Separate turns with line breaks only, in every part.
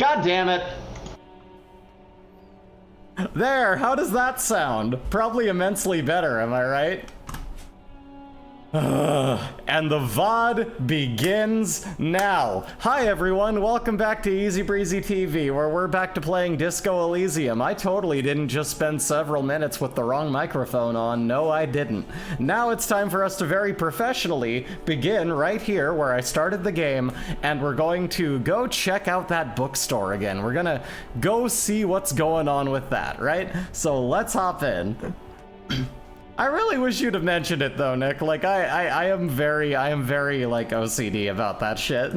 God damn it!
There, how does that sound? Probably immensely better, am I right? And the VOD begins now. Hi everyone, welcome back to Easy Breezy TV, where we're back to playing Disco Elysium. I totally didn't just spend several minutes with the wrong microphone on. No, I didn't. Now it's time for us to very professionally begin right here where I started the game, and we're going to go check out that bookstore again. We're gonna go see what's going on with that, right? So let's hop in. I really wish you'd have mentioned it though, Nick. Like I am very like OCD about that shit.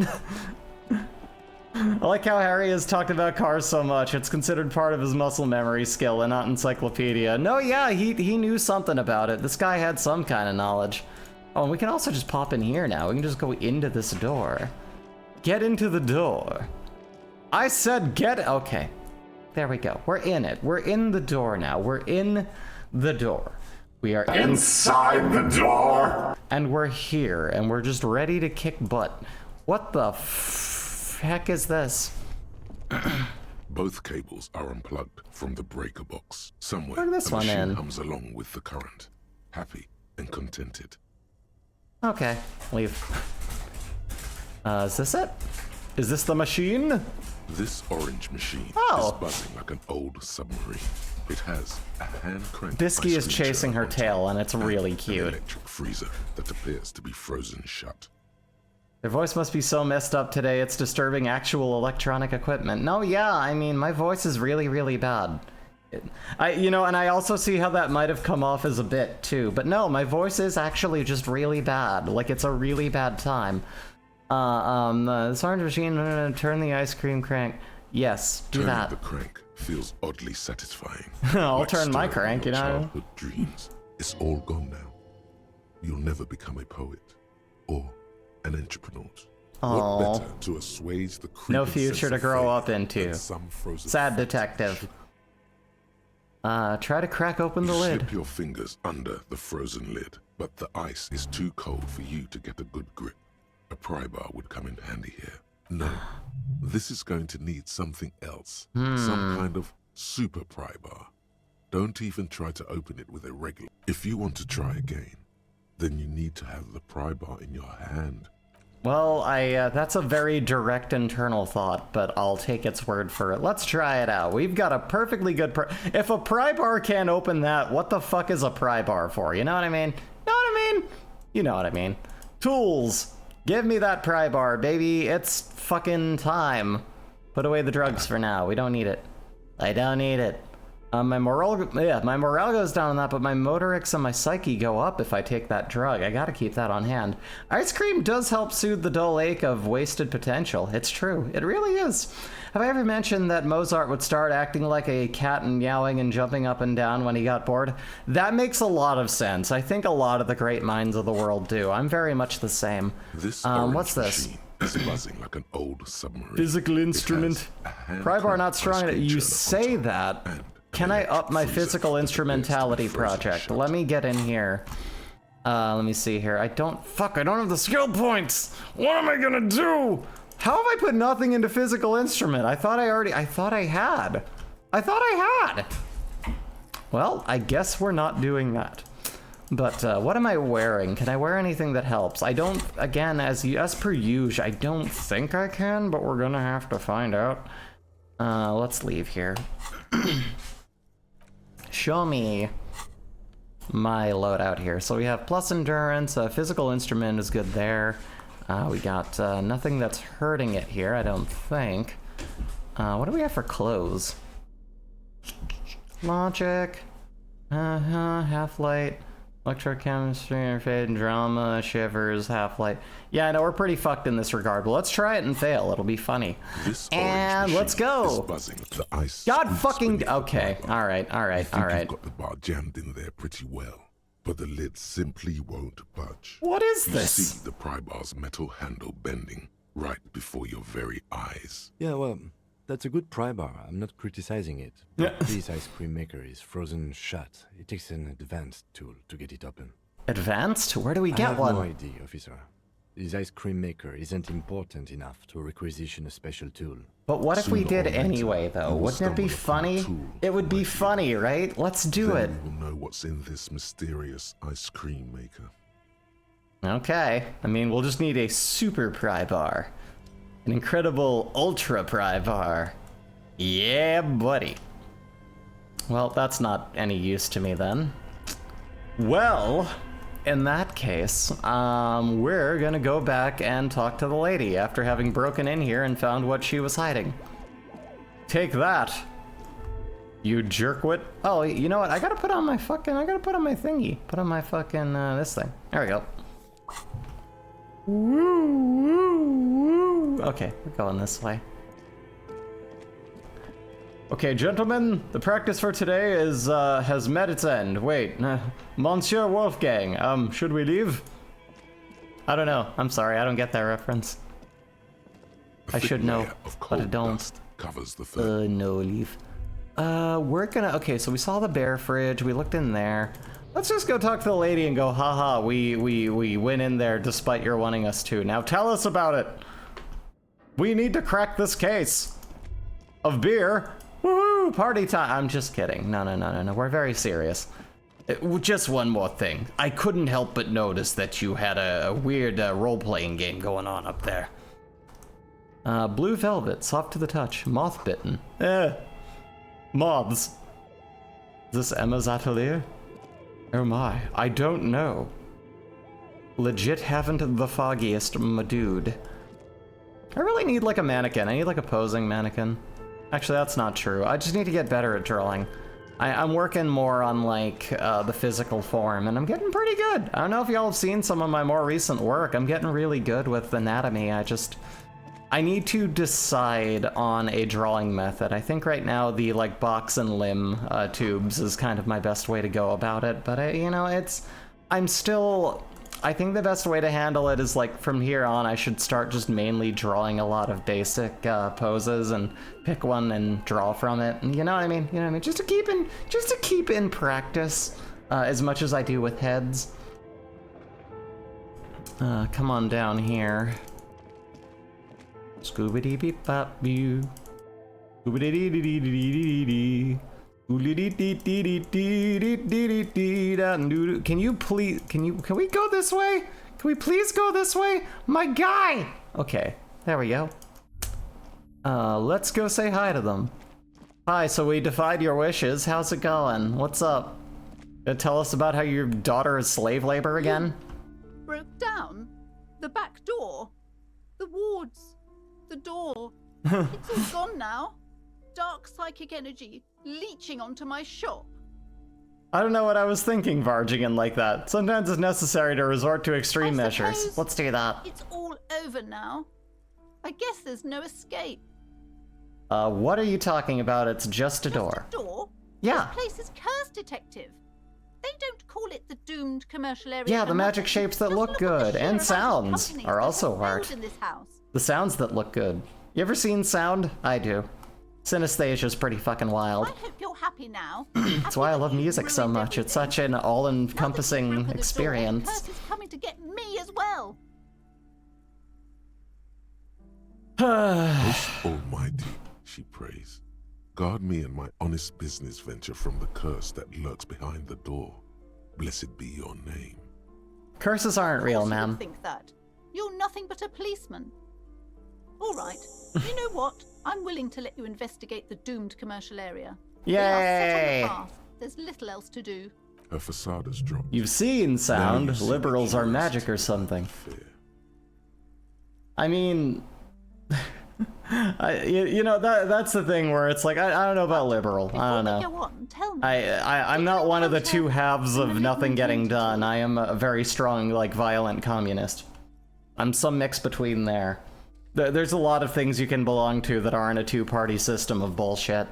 I like how Harry has talked about cars so much. It's considered part of his muscle memory skill and not encyclopedia. No, yeah, he knew something about it. This guy had some kind of knowledge. Oh, and we can also just pop in here now. We can just go into this door. Get into the door. I said get, okay. There we go. We're in it. We're in the door now. We're in the door. We are
inside the door,
and we're here, and we're just ready to kick butt. What the heck is this?
Both cables are unplugged from the breaker box. Somewhere,
Plug this
a
one
machine
in.
hums along with the current, happy and contented.
Okay, leave. Is this it? Is this the machine?
This orange machine is buzzing like an old submarine. It has a hand crank.
Bisky is chasing her tail, and it's really
an
cute.
electric freezer that appears to be frozen shut.
Their voice must be so messed up today, it's disturbing actual electronic equipment. No, yeah, I mean, my voice is really, really bad. You know, and I also see how that might have come off as a bit, too. But no, my voice is actually just really bad. Like, it's a really bad time. This orange machine, turn the ice cream crank. Yes, do
Turning
that.
the crank feels oddly satisfying.
I'll
Like
turn my
stirring
crank,
your
you know?
childhood dreams. It's all gone now. You'll never become a poet or an entrepreneur. What better to assuage the creeping
No future
sense
to
of
grow
fate
up into.
than some frozen
Sad
fantasy
detective.
should-
Try to crack open the
You
lid.
slip your fingers under the frozen lid, but the ice is too cold for you to get a good grip. A pry bar would come in handy here. No, this is going to need something else. Some kind of super pry bar. Don't even try to open it with a regular. If you want to try again, then you need to have the pry bar in your hand.
Well, that's a very direct internal thought, but I'll take its word for it. Let's try it out. We've got a perfectly good if a pry bar can't open that, what the fuck is a pry bar for? You know what I mean? Know what I mean? You know what I mean. Tools. Give me that pry bar, baby. It's fucking time. Put away the drugs for now. We don't need it. I don't need it. My morale goes down on that, but my motorics and my psyche go up if I take that drug. I gotta keep that on hand. Ice cream does help soothe the dull ache of wasted potential. It's true. It really is. Have I ever mentioned that Mozart would start acting like a cat and meowing and jumping up and down when he got bored? That makes a lot of sense. I think a lot of the great minds of the world do. I'm very much the same.
This
what's this?
machine is buzzing like an old submarine.
Physical instrument. Pry bar not strong enough. You say that. Can I up my physical instrumentality project? Let me get in here. Let me see here. I don't have the skill points. What am I gonna do? How have I put nothing into physical instrument? I thought I had. Well, I guess we're not doing that. But what am I wearing? Can I wear anything that helps? I don't, again, as per usual, I don't think I can, but we're gonna have to find out. Let's leave here. Show me my loadout here. So we have plus endurance, physical instrument is good there. We got nothing that's hurting it here, I don't think. What do we have for clothes? Logic, half-light, electrochemistry, interface, drama, shivers, half-light. Yeah, I know we're pretty fucked in this regard, but let's try it and fail. It'll be funny. And let's go.
The ice
God fucking, okay. All right.
You've got the bar jammed in there pretty well, but the lid simply won't budge.
What is
You
this?
see the pry bar's metal handle bending right before your very eyes.
Yeah, well, that's a good pry bar. I'm not criticizing it. But this ice cream maker is frozen shut. It takes an advanced tool to get it open.
Advanced? Where do we
I
get
have
one?
no idea, officer. This ice cream maker isn't important enough to requisition a special tool.
But what if we
Sooner
did
or later,
anyway, though?
you will
Wouldn't it be
stumble upon a
funny?
tool,
It would be
my
funny, right? Let's do it.
Then you will know what's in this mysterious ice cream maker.
Okay. I mean, we'll just need a super pry bar. An incredible ultra pry bar. Yeah, buddy. Well, that's not any use to me then. Well, in that case, we're gonna go back and talk to the lady after having broken in here and found what she was hiding. Take that, you jerkwit. Oh, you know what? I gotta put on my thingy. Put on my fucking, this thing. There we go. Woo, woo, woo. Okay, we're going this way. Okay, gentlemen, the practice for today is, has met its end. Wait, Monsieur Wolfgang, should we leave? I don't know. I'm sorry, I don't get that reference. I should know, but I don't.
Covers the fur.
No, leave. We're gonna, okay, so we saw the bear fridge, we looked in there. Let's just go talk to the lady and go, haha, we went in there despite your wanting us to. Now tell us about it. We need to crack this case of beer. Woohoo, party time. I'm just kidding. No, we're very serious. Just one more thing. I couldn't help but notice that you had a weird role-playing game going on up there. Blue velvet, soft to the touch, moth bitten. Moths. Is this Emma's atelier? Oh my, I don't know. Legit haven't the foggiest, my dude. I really need like a mannequin. I need like a posing mannequin. Actually, that's not true. I just need to get better at drawing. I'm working more on like the physical form, and I'm getting pretty good. I don't know if y'all have seen some of my more recent work. I'm getting really good with anatomy. I need to decide on a drawing method. I think right now the like box and limb tubes is kind of my best way to go about it. But you know, I think the best way to handle it is like from here on I should start just mainly drawing a lot of basic poses and pick one and draw from it. And you know what I mean? Just to keep in practice as much as I do with heads. Come on down here. Scoobity beep bop boo. Scoobity dee dee dee dee dee dee. Can we go this way? Can we please go this way? My guy! Okay, there we go. Let's go say hi to them. Hi, so we defied your wishes. How's it going? What's up? Gonna tell us about how your daughter is slave labor again?
Broke down? The back door? The wards? The door? It's all gone now. Dark psychic energy leeching onto my shop.
I don't know what I was thinking, barging in like that. Sometimes it's necessary to resort to extreme measures.
suppose
Let's do that.
It's all over now. I guess there's no escape.
What are you talking about? It's just a
Just
door.
a door?
Yeah.
This place is cursed, detective. They don't call it the doomed commercial area.
Yeah,
for
the magic
nothing.
shapes that
Just
look
at the
good,
sheer
and
amount of
sounds
companies
are
that
also
have failed
art.
in this house.
The sounds that look good. You ever seen sound? I do. Synestasia's pretty fucking wild.
I hope you're happy now.
That's why I love music so much. It's such an all-encompassing
The
experience.
curse is coming to get me as well.
Most Almighty, she prays. Guard me and my honest business venture from the curse that lurks behind the door. Blessed be your name.
Curses aren't
Of
real,
course you
man.
would think that. You're nothing but a policeman. All right. You know what? I'm willing to let you investigate the doomed commercial area. They are set on
Yay!
the path. There's little else to do.
Her facade has dropped.
You've seen
Now
sound.
you see the
Liberals are
purest
magic or something.
fear.
I mean, you know, that's the thing where it's like, I don't know about liberal. I don't
Before we
know.
go on, tell me.
I'm not one of the two halves of nothing getting done. I am a very strong, like, violent communist. I'm some mix between there. There's a lot of things you can belong to that aren't a two-party system of bullshit.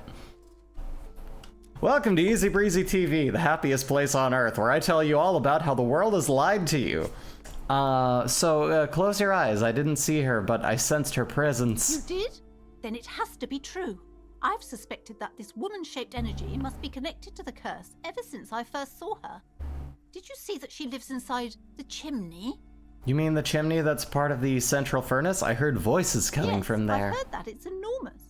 Welcome to Easy Breezy TV, the happiest place on earth, where I tell you all about how the world has lied to you. Close your eyes. I didn't see her, but I sensed her
You
presence.
did? Then it has to be true. I've suspected that this woman-shaped energy must be connected to the curse ever since I first saw her. Did you see that she lives inside the chimney?
You mean the chimney that's part of the central furnace? I heard voices coming
Yes,
from there.
I've heard that. It's enormous.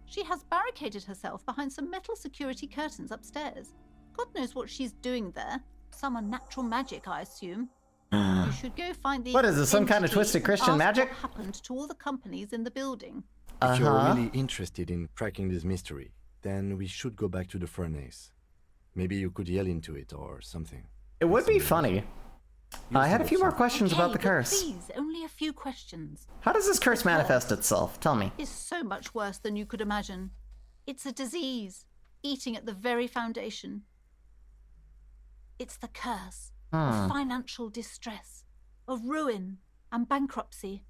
She has barricaded herself behind some metal security curtains upstairs. God knows what she's doing there. Some unnatural magic, I assume. You should go find the.
What is this, some kind of
entity
twisted
and
Christian
ask
magic?
What happened to all the companies in the building?
If you're really interested in cracking this mystery, then we should go back to the furnace. Maybe you could yell into it or something.
It would be funny. I had a few more questions about the
Okay, but
curse.
Please, only a few questions.
How does this curse manifest itself? Tell me.
It's so much worse than you could imagine. It's a disease, eating at the very foundation. It's the curse of financial distress, of ruin and bankruptcy.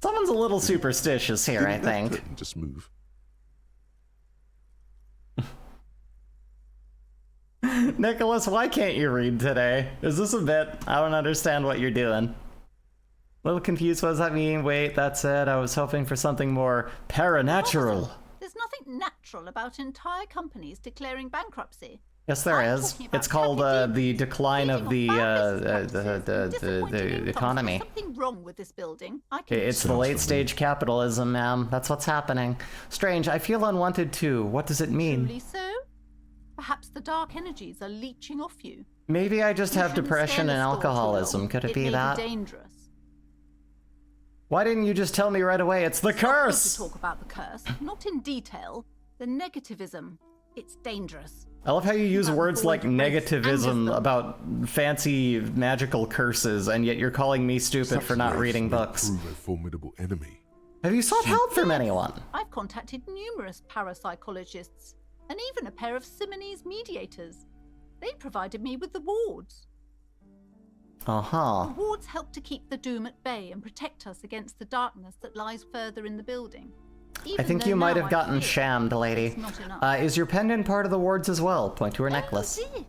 Someone's a little superstitious here, I
Didn't that
think.
curtain just move?
Nicholas, why can't you read today? Is this a bit? I don't understand what you're doing. A little confused, what does that mean? Wait, that's it. I was hoping for something more paranatural.
There's nothing natural about entire companies declaring bankruptcy.
Yes, there
I'm
is.
talking about
It's called
capital
the decline of the
business practices and disappointing incomes.
economy.
There's something wrong with this building. I can
It's the late stage capitalism, ma'am. That's what's happening. Strange, I feel unwanted too. What does it mean?
truly so. Perhaps the dark energies are leeching off you.
Maybe I just have
You shouldn't
depression
stay in
and
the store too
alcoholism.
long.
Could it
It
be
may
that?
Be dangerous.
Why didn't you just tell me right away? It's the
It's not good
curse!
to talk about the curse, not in detail. The negativism. It's dangerous.
I love how you use
About
words
the
like
void, grace,
negativism
and wisdom.
about fancy magical curses, and yet you're calling me stupid
Such
for not
waves
reading
may
books.
Prove a formidable enemy.
Have you sought help from anyone?
I've contacted numerous parapsychologists and even a pair of Simonese mediators. They provided me with the wards.
Uh-huh.
The wards help to keep the doom at bay and protect us against the darkness that lies further in the building.
I
Even
think
though
you might
now
have
I
gotten
fear
shammed, lady.
it's not enough.
Is your pendant part of the wards as well? Point to her necklace.
Oh, this?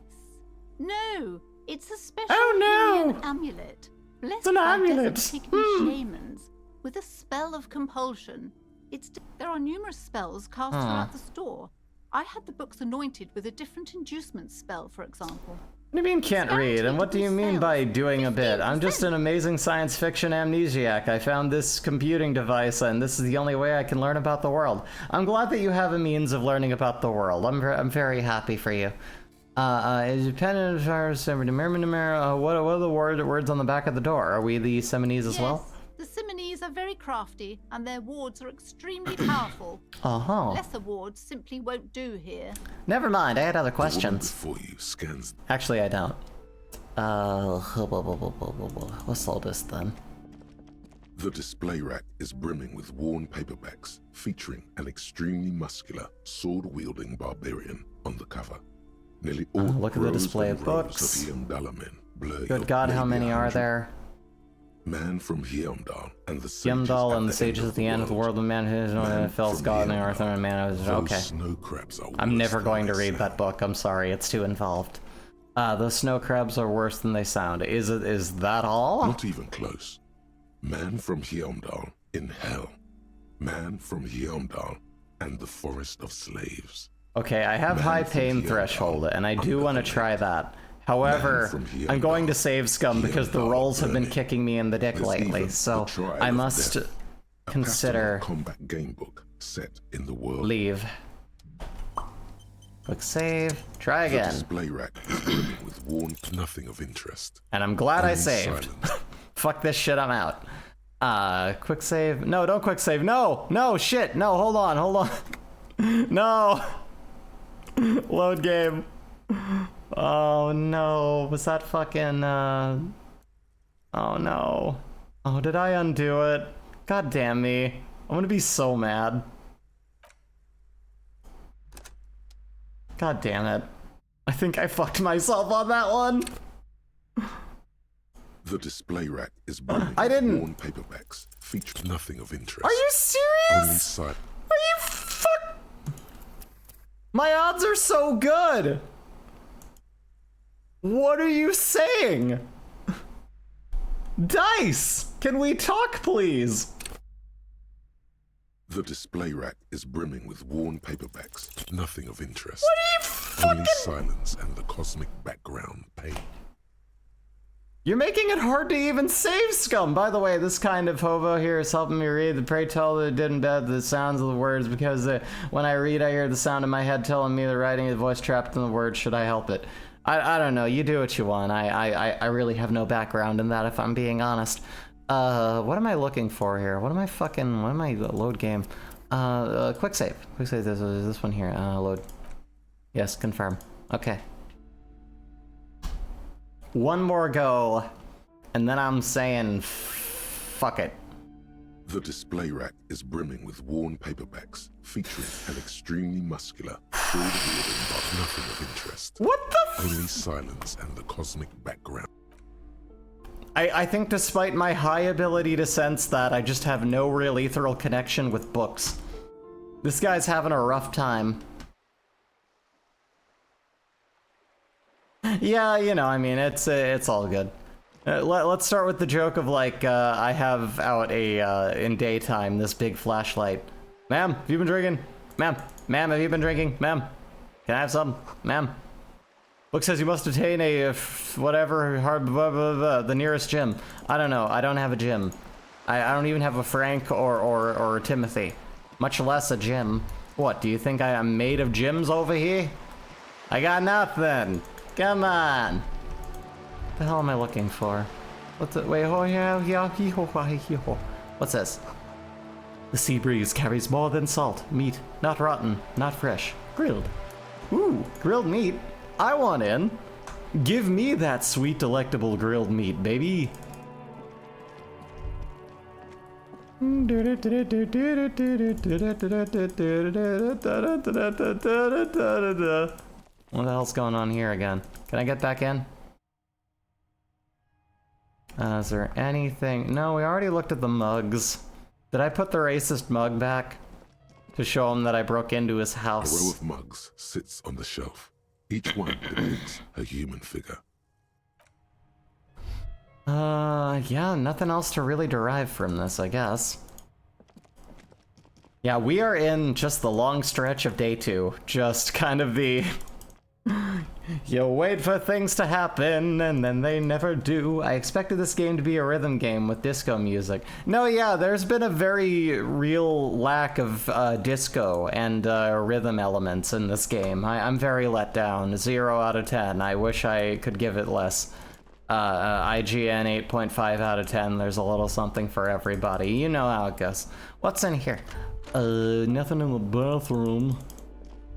No, it's a special
Oh, no!
Hylian amulet. Blessed
an
by
amulet.
desert Pygmy shamans with a spell of compulsion. There are numerous spells cast throughout the store. I had the books anointed with a different inducement spell, for example.
What do you mean can't read? And what do you mean by doing a bit? I'm just an amazing science fiction amnesiac. I found this computing device, and this is the only way I can learn about the world. I'm glad that you have a means of learning about the world. I'm very happy for you. Is dependent what are the words on the back of the door? Are we the Simonese as well?
The Simonese are very crafty, and their wards are extremely powerful.
Uh-huh.
Lesser wards simply won't do here.
Never mind, I had other
The woman
questions.
before you scans.
Actually, I don't. What's all this then?
The display rack is brimming with worn paperbacks featuring an extremely muscular, sword-wielding barbarian on the cover. Nearly all
look at the
rows
display
and
of
rows
books.
of Heimdall men blur your
Good God, how
maybe
many are
100.
there?
Man from Heimdall and the sages
Heimdall
at
and the sages at the end of the world, the man who
Man
fells
from
God and
Heimdall.
Earth and man of
Those
okay.
snow crabs are
I'm
worse
never
than
going to
they
read that
sound.
book. I'm sorry, it's too involved. The snow crabs are worse than they sound. Is that all?
Not even close. Man from Heimdall in hell. Man from Heimdall and the forest of slaves.
Okay, I have
Man
high
from
pain
Heimdall
threshold, and I do
under
want to
the
try
lake.
that. However,
Man from
I'm going to
Heimdall.
save Scum because the
Heimdall
rolls have been
burning.
kicking me in the dick
There's
lately,
even
so
the Trial
I
of
must
Death, a
consider
pastoral combat game book set in the world.
leave. Quick save, try
The
again.
display rack is brimming with worn nothing of interest.
And I'm glad I
Only
saved.
silence.
Fuck this shit, I'm out. Quick save. No, don't quick save. No, shit. No, hold on. No. Load game. Oh no, was that fucking, oh no. Oh, did I undo it? God damn me. I'm gonna be so mad. God damn it. I think I fucked myself on that one.
The display rack is brimming
I
with
didn't.
worn paperbacks featuring nothing of interest.
Are you
Only
serious?
silence.
Are you fuck? My odds are so good. What are you saying? Dice, can we talk, please?
The display rack is brimming with worn paperbacks, nothing of interest.
What are you
Only
fucking?
silence and the cosmic background pain.
You're making it hard to even save, scum! By the way, this kind of hobo here is helping me read. The pray tell that it didn't embed the sounds of the words because when I read, I hear the sound in my head telling me the writing is the voice trapped in the words. Should I help it? I don't know. You do what you want. I really have no background in that, if I'm being honest. What am I looking for here? What am I load game? Quick save. Quick save, this one here. Load. Yes, confirm. Okay. One more go, and then I'm saying, fuck it.
The display rack is brimming with worn paperbacks featuring an extremely muscular, shoulder-wielding but nothing of interest.
What the
Only silence and the cosmic background.
I think despite my high ability to sense that, I just have no real ethereal connection with books. This guy's having a rough time. Yeah, you know, I mean, it's all good. Let's start with the joke of, like, I have out in daytime, this big flashlight. Ma'am, have you been drinking? Ma'am, have you been drinking? Ma'am, can I have some? Ma'am. Book says you must attain a, whatever, the nearest gym. I don't know, I don't have a gym. I don't even have a Frank or a Timothy. Much less a gym. What, do you think I am made of gyms over here? I got nothing. Come on. What the hell am I looking for? What's it? Wait, what's this? The sea breeze carries more than salt. Meat, not rotten, not fresh. Grilled. Ooh, grilled meat. I want in. Give me that sweet, delectable grilled meat, baby. What the hell's going on here again? Can I get back in? Is there anything? No, we already looked at the mugs. Did I put the racist mug back? To show him that I broke into his
A
house.
row of mugs sits on the shelf. Each one depicts a human figure.
Yeah, nothing else to really derive from this, I guess. Yeah, we are in just the long stretch of day 2. Just kind of the... You wait for things to happen, and then they never do. I expected this game to be a rhythm game with disco music. No, yeah, there's been a very real lack of disco and rhythm elements in this game. I'm very let down. 0 out of 10. I wish I could give it less. IGN 8.5 out of 10. There's a little something for everybody. You know how it goes. What's in here? Nothing in the bathroom.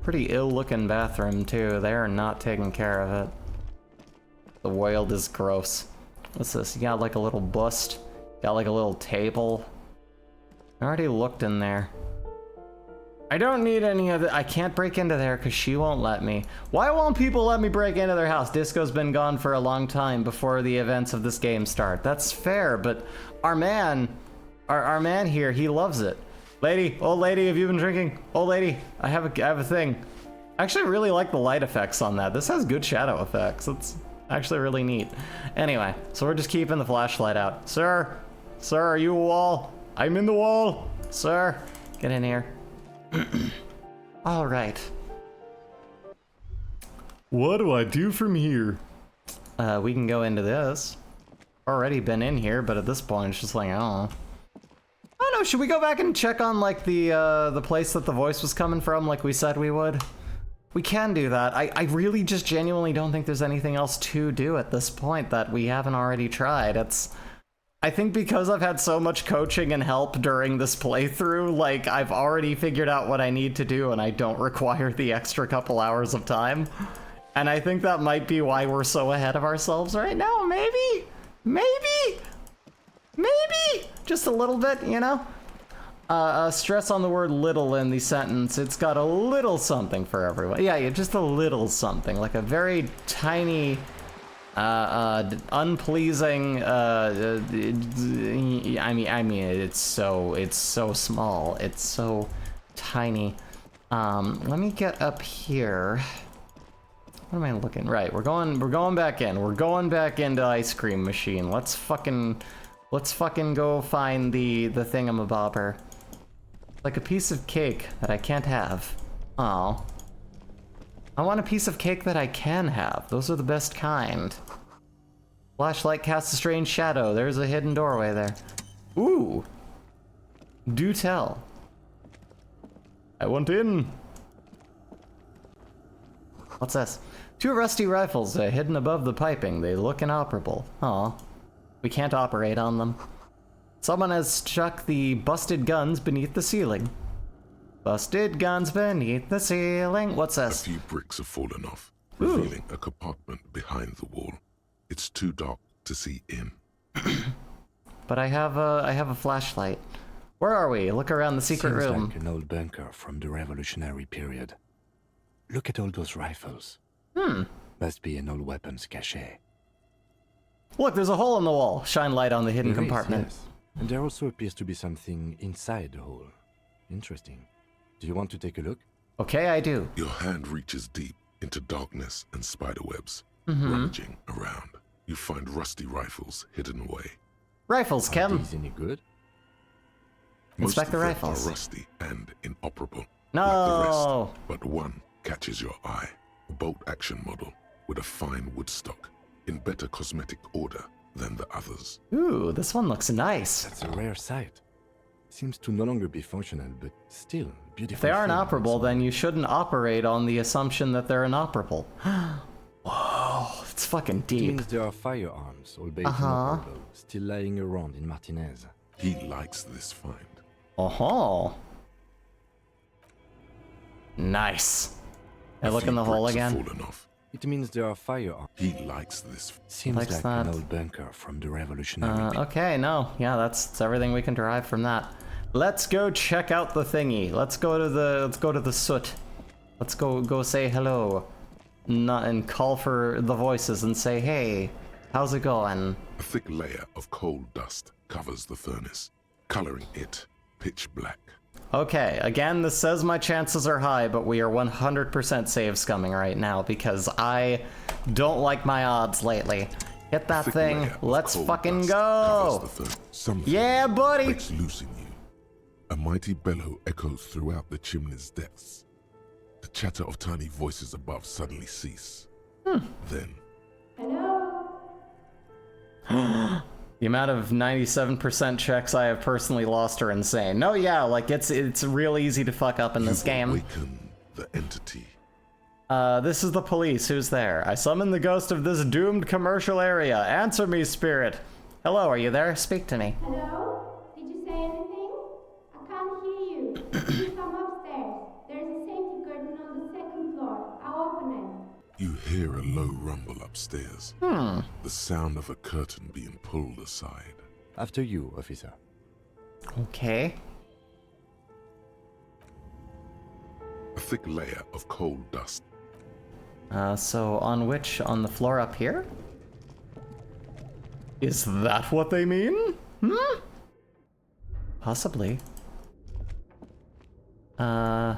Pretty ill-looking bathroom, too. They are not taking care of it. The world is gross. What's this? You got like a little bust. Got like a little table. I already looked in there. I don't need any of it. I can't break into there because she won't let me. Why won't people let me break into their house? Disco's been gone for a long time before the events of this game start. That's fair, but our man here, he loves it. Lady, old lady, have you been drinking? Old lady, I have a thing. I actually really like the light effects on that. This has good shadow effects. It's actually really neat. Anyway, so we're just keeping the flashlight out. Sir, are you a wall? I'm in the wall. Sir, get in here. All right. What do I do from here? We can go into this. Already been in here, but at this point it's just like, I don't know. I don't know, should we go back and check on like the place that the voice was coming from like we said we would? We can do that. I really just genuinely don't think there's anything else to do at this point that we haven't already tried. I think because I've had so much coaching and help during this playthrough, like I've already figured out what I need to do and I don't require the extra couple hours of time. And I think that might be why we're so ahead of ourselves right now, maybe? Just a little bit, you know? Stress on the word little in the sentence. It's got a little something for everyone. Yeah, just a little something, like a very tiny, unpleasing, I mean, it's so small. It's so tiny. Let me get up here. What am I looking? Right, we're going back in. We're going back into ice cream machine. Let's fucking go find the thingamabobber. Like a piece of cake that I can't have. Oh. I want a piece of cake that I can have. Those are the best kind. Flashlight casts a strange shadow. There's a hidden doorway there. Ooh. Do tell. I want in. What's this? 2 rusty rifles hidden above the piping. They look inoperable. Aw. We can't operate on them. Someone has stuck the busted guns beneath the ceiling. Busted guns beneath the ceiling. What's
A
this?
few bricks have fallen off,
Ooh.
revealing a compartment behind the wall. It's too dark to see in.
But I have a flashlight. Where are we? Look around the secret
Seems
room.
like an old bunker from the revolutionary period. Look at all those rifles. Must be an old weapons cache.
Look, there's a hole in the wall. Shine light on the hidden
There is,
compartment.
yes. And there also appears to be something inside the hole. Interesting. Do you want to take a look?
Okay, I do.
Your hand reaches deep into darkness and spiderwebs,
Mm-hmm.
rummaging around. You find rusty rifles hidden away.
Rifles,
Are
Kim.
these any good?
Most
Inspect
of
the
them
rifles.
are rusty and inoperable,
No.
like the rest. But one catches your eye. A bolt-action model with a fine wood stock, in better cosmetic order than the others.
Ooh, this one looks nice.
That's a rare sight. Seems to no longer be functional, but still beautiful.
If they are
thing.
inoperable, then you shouldn't operate on the assumption that they're inoperable. Whoa, it's fucking
It
deep.
means there are firearms, albeit inoperable, still lying around in Martinez.
He likes this find.
Oh. Nice. I
A
look in
few
the hole
bricks have
again.
fallen off.
It means there are firearms.
He likes this.
Seems
Likes
like
that.
an old bunker from the revolutionary period.
Okay, no. Yeah, that's everything we can derive from that. Let's go check out the thingy. Let's go to the soot. Let's go say hello. And call for the voices and say, "Hey, how's it going?"
A thick layer of coal dust covers the furnace, coloring it pitch black.
Okay, again, this says my chances are high, but we are 100% save scumming right now because I don't like my odds lately. Hit that
Thick
thing.
layer of
Let's
coal
fucking
dust
go.
covers the Something
Yeah, buddy.
breaks loose in you. A mighty bellow echoes throughout the chimney's depths. The chatter of tiny voices above suddenly cease. Then,
The amount of 97% checks I have personally lost are insane. No, yeah, like it's real easy to fuck up in this
you
game.
awaken the entity.
This is the police. Who's there? I summon the ghost of this doomed commercial area. Answer me, spirit. Hello, are you there? Speak to me.
Hello? Did you say anything? I can't hear you. Please come upstairs. There's a safety curtain on the second floor. I'll open it.
You hear a low rumble upstairs. The sound of a curtain being pulled aside.
After you, officer.
Okay.
A thick layer of coal dust.
So on which? On the floor up here? Is that what they mean? Possibly. Huh.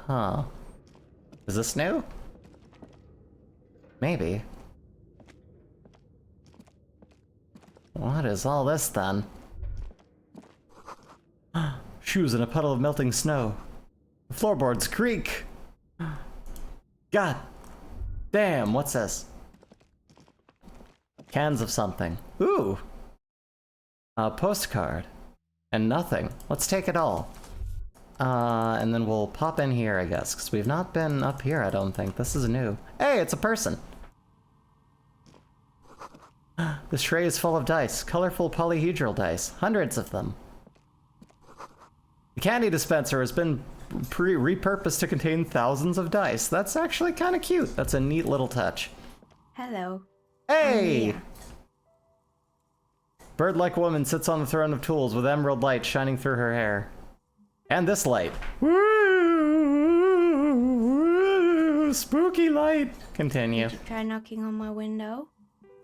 Huh. Is this new? Maybe. What is all this then? Shoes in a puddle of melting snow. The floorboards creak. God damn, what's this? Cans of something. Ooh. A postcard. And nothing. Let's take it all. And then we'll pop in here, I guess, because we've not been up here, I don't think. This is new. Hey, it's a person! This tray is full of dice. Colorful polyhedral dice. Hundreds of them. The candy dispenser has been repurposed to contain thousands of dice. That's actually kind of cute. That's a neat little touch.
Hello.
Hey!
Mia.
Bird-like woman sits on the throne of tools with emerald light shining through her hair. And this light. Woo! Spooky light. Continue.
Did you try knocking on my window?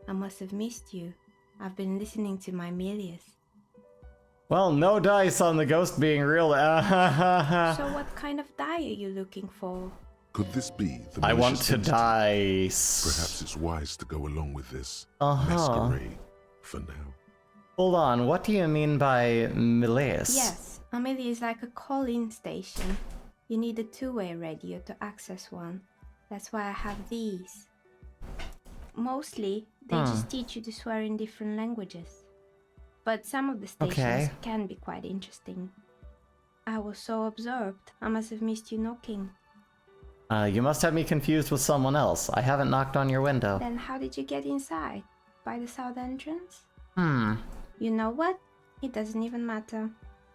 I must have missed you. I've been listening to my Melius.
Well, no dice on the ghost being real.
So what kind of die are you looking for?
Could this be the
I want
malicious
to
entity?
dice.
Perhaps it's wise to go along with this
Uh-huh.
masquerade for now.
Hold on, what do you mean by milice?
Yes, a milli is like a call-in station. You need a two-way radio to access one. That's why I have these. Mostly, they just teach you to swear in different languages. But some of the stations can be quite interesting. I was so absorbed, I must have missed you knocking.
You must have me confused with someone else. I haven't knocked on your window.
Then how did you get inside? By the south entrance?
Hmm.
You know what? It doesn't even matter.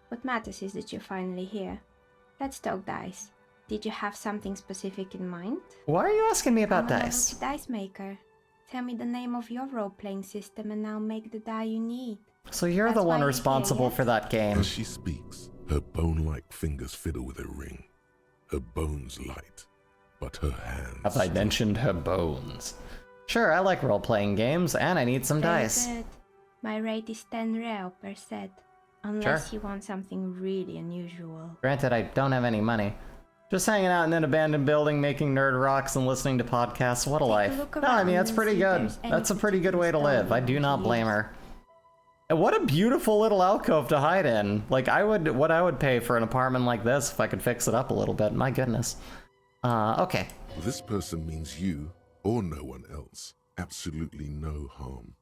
What matters is that you're finally here. Let's talk dice. Did you have something specific in mind?
Why are you asking me about
I'm a
dice?
novice dice maker. Tell me the name of your role-playing system and I'll make the die you need.
So you're
That's
the one
why you're
responsible
here, yes?
for that game.
As she speaks, her bone-like fingers fiddle with a ring. Her bones light, but her hands...
Have I mentioned her bones? Sure, I like role-playing games, and I need some
Very
dice.
good. My rate is 10 real per set. Unless you want something really unusual.
Granted, I don't have any money. Just hanging out in an abandoned building, making nerd rocks, and listening to podcasts. What a
Take a
life.
look
No, I mean,
around
that's
and
pretty
see if
good.
there's any
That's a pretty good way to
particular
live. I
style
do
you
not
want to
blame
use.
her. And what a beautiful little alcove to hide in. Like, what I would pay for an apartment like this if I could fix it up a little bit. My goodness. Okay.
This person means you, or no one else, absolutely no harm.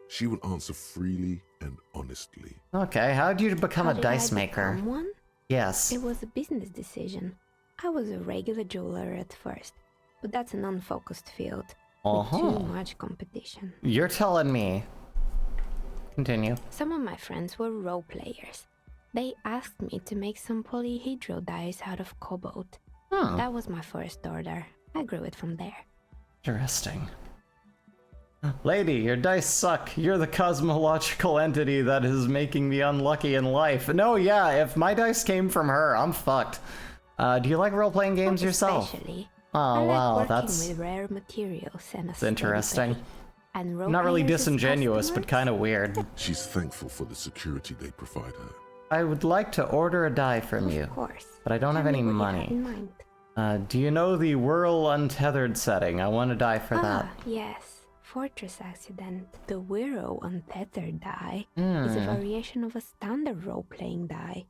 She will answer freely and honestly.
Okay, how did you become
How
a
did I
dice maker?
become one?
Yes.
It was a business decision. I was a regular jeweler at first, but that's an unfocused field with too much competition.
You're telling me. Continue.
Some of my friends were role players. They asked me to make some polyhedral dice out of cobalt. That was my first order. I grew it from there.
Interesting. Lady, your dice suck. You're the cosmological entity that is making me unlucky in life. No, yeah, if my dice came from her, I'm fucked. Do you like role-playing games
Not
yourself?
Especially.
Oh,
I like
wow,
working
that's
with rare materials and a
it's interesting.
steady pay. And
Not really
role-players as
disingenuous, but
customers?
kind of weird.
She's thankful for the security they provide her.
I would like to order a die from you,
Of course.
but I don't have
Tell
any
me what you
money.
have in mind.
Do you know the Whirl Untethered setting? I want to die for that.
Yes. Fortress Accident. The Wiro Untethered die is a variation of a standard role-playing die.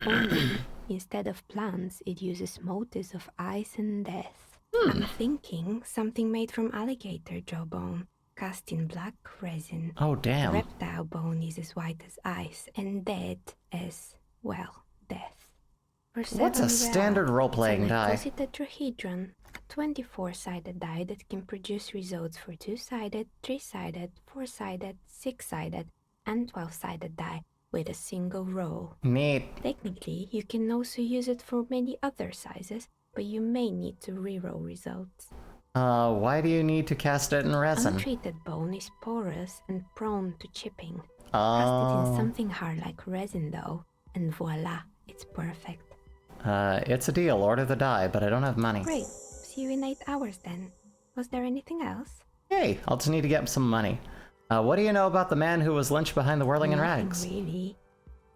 Only, instead of plants, it uses motifs of ice and death. I'm thinking something made from alligator jawbone, cast in black resin.
Oh, damn.
Reptile bone is as white as ice, and dead as, well, death. For
What's a
7
standard
real,
role-playing
it's a
die?
tetrahedron, a 24-sided die that can produce results for 2-sided, 3-sided, 4-sided, 6-sided, and 12-sided die with a single roll.
Neat.
Technically, you can also use it for many other sizes, but you may need to reroll results.
Why do you need to cast it in resin?
Untreated bone is porous and prone to chipping. Cast it in something hard like resin though, and voila, it's perfect.
It's a deal. Order the die, but I don't have money.
Great. See you in 8 hours then. Was there anything else?
Hey, I'll just need to get some money. What do you know about the man who was lynched behind the whirling in
Nothing
rags?
really.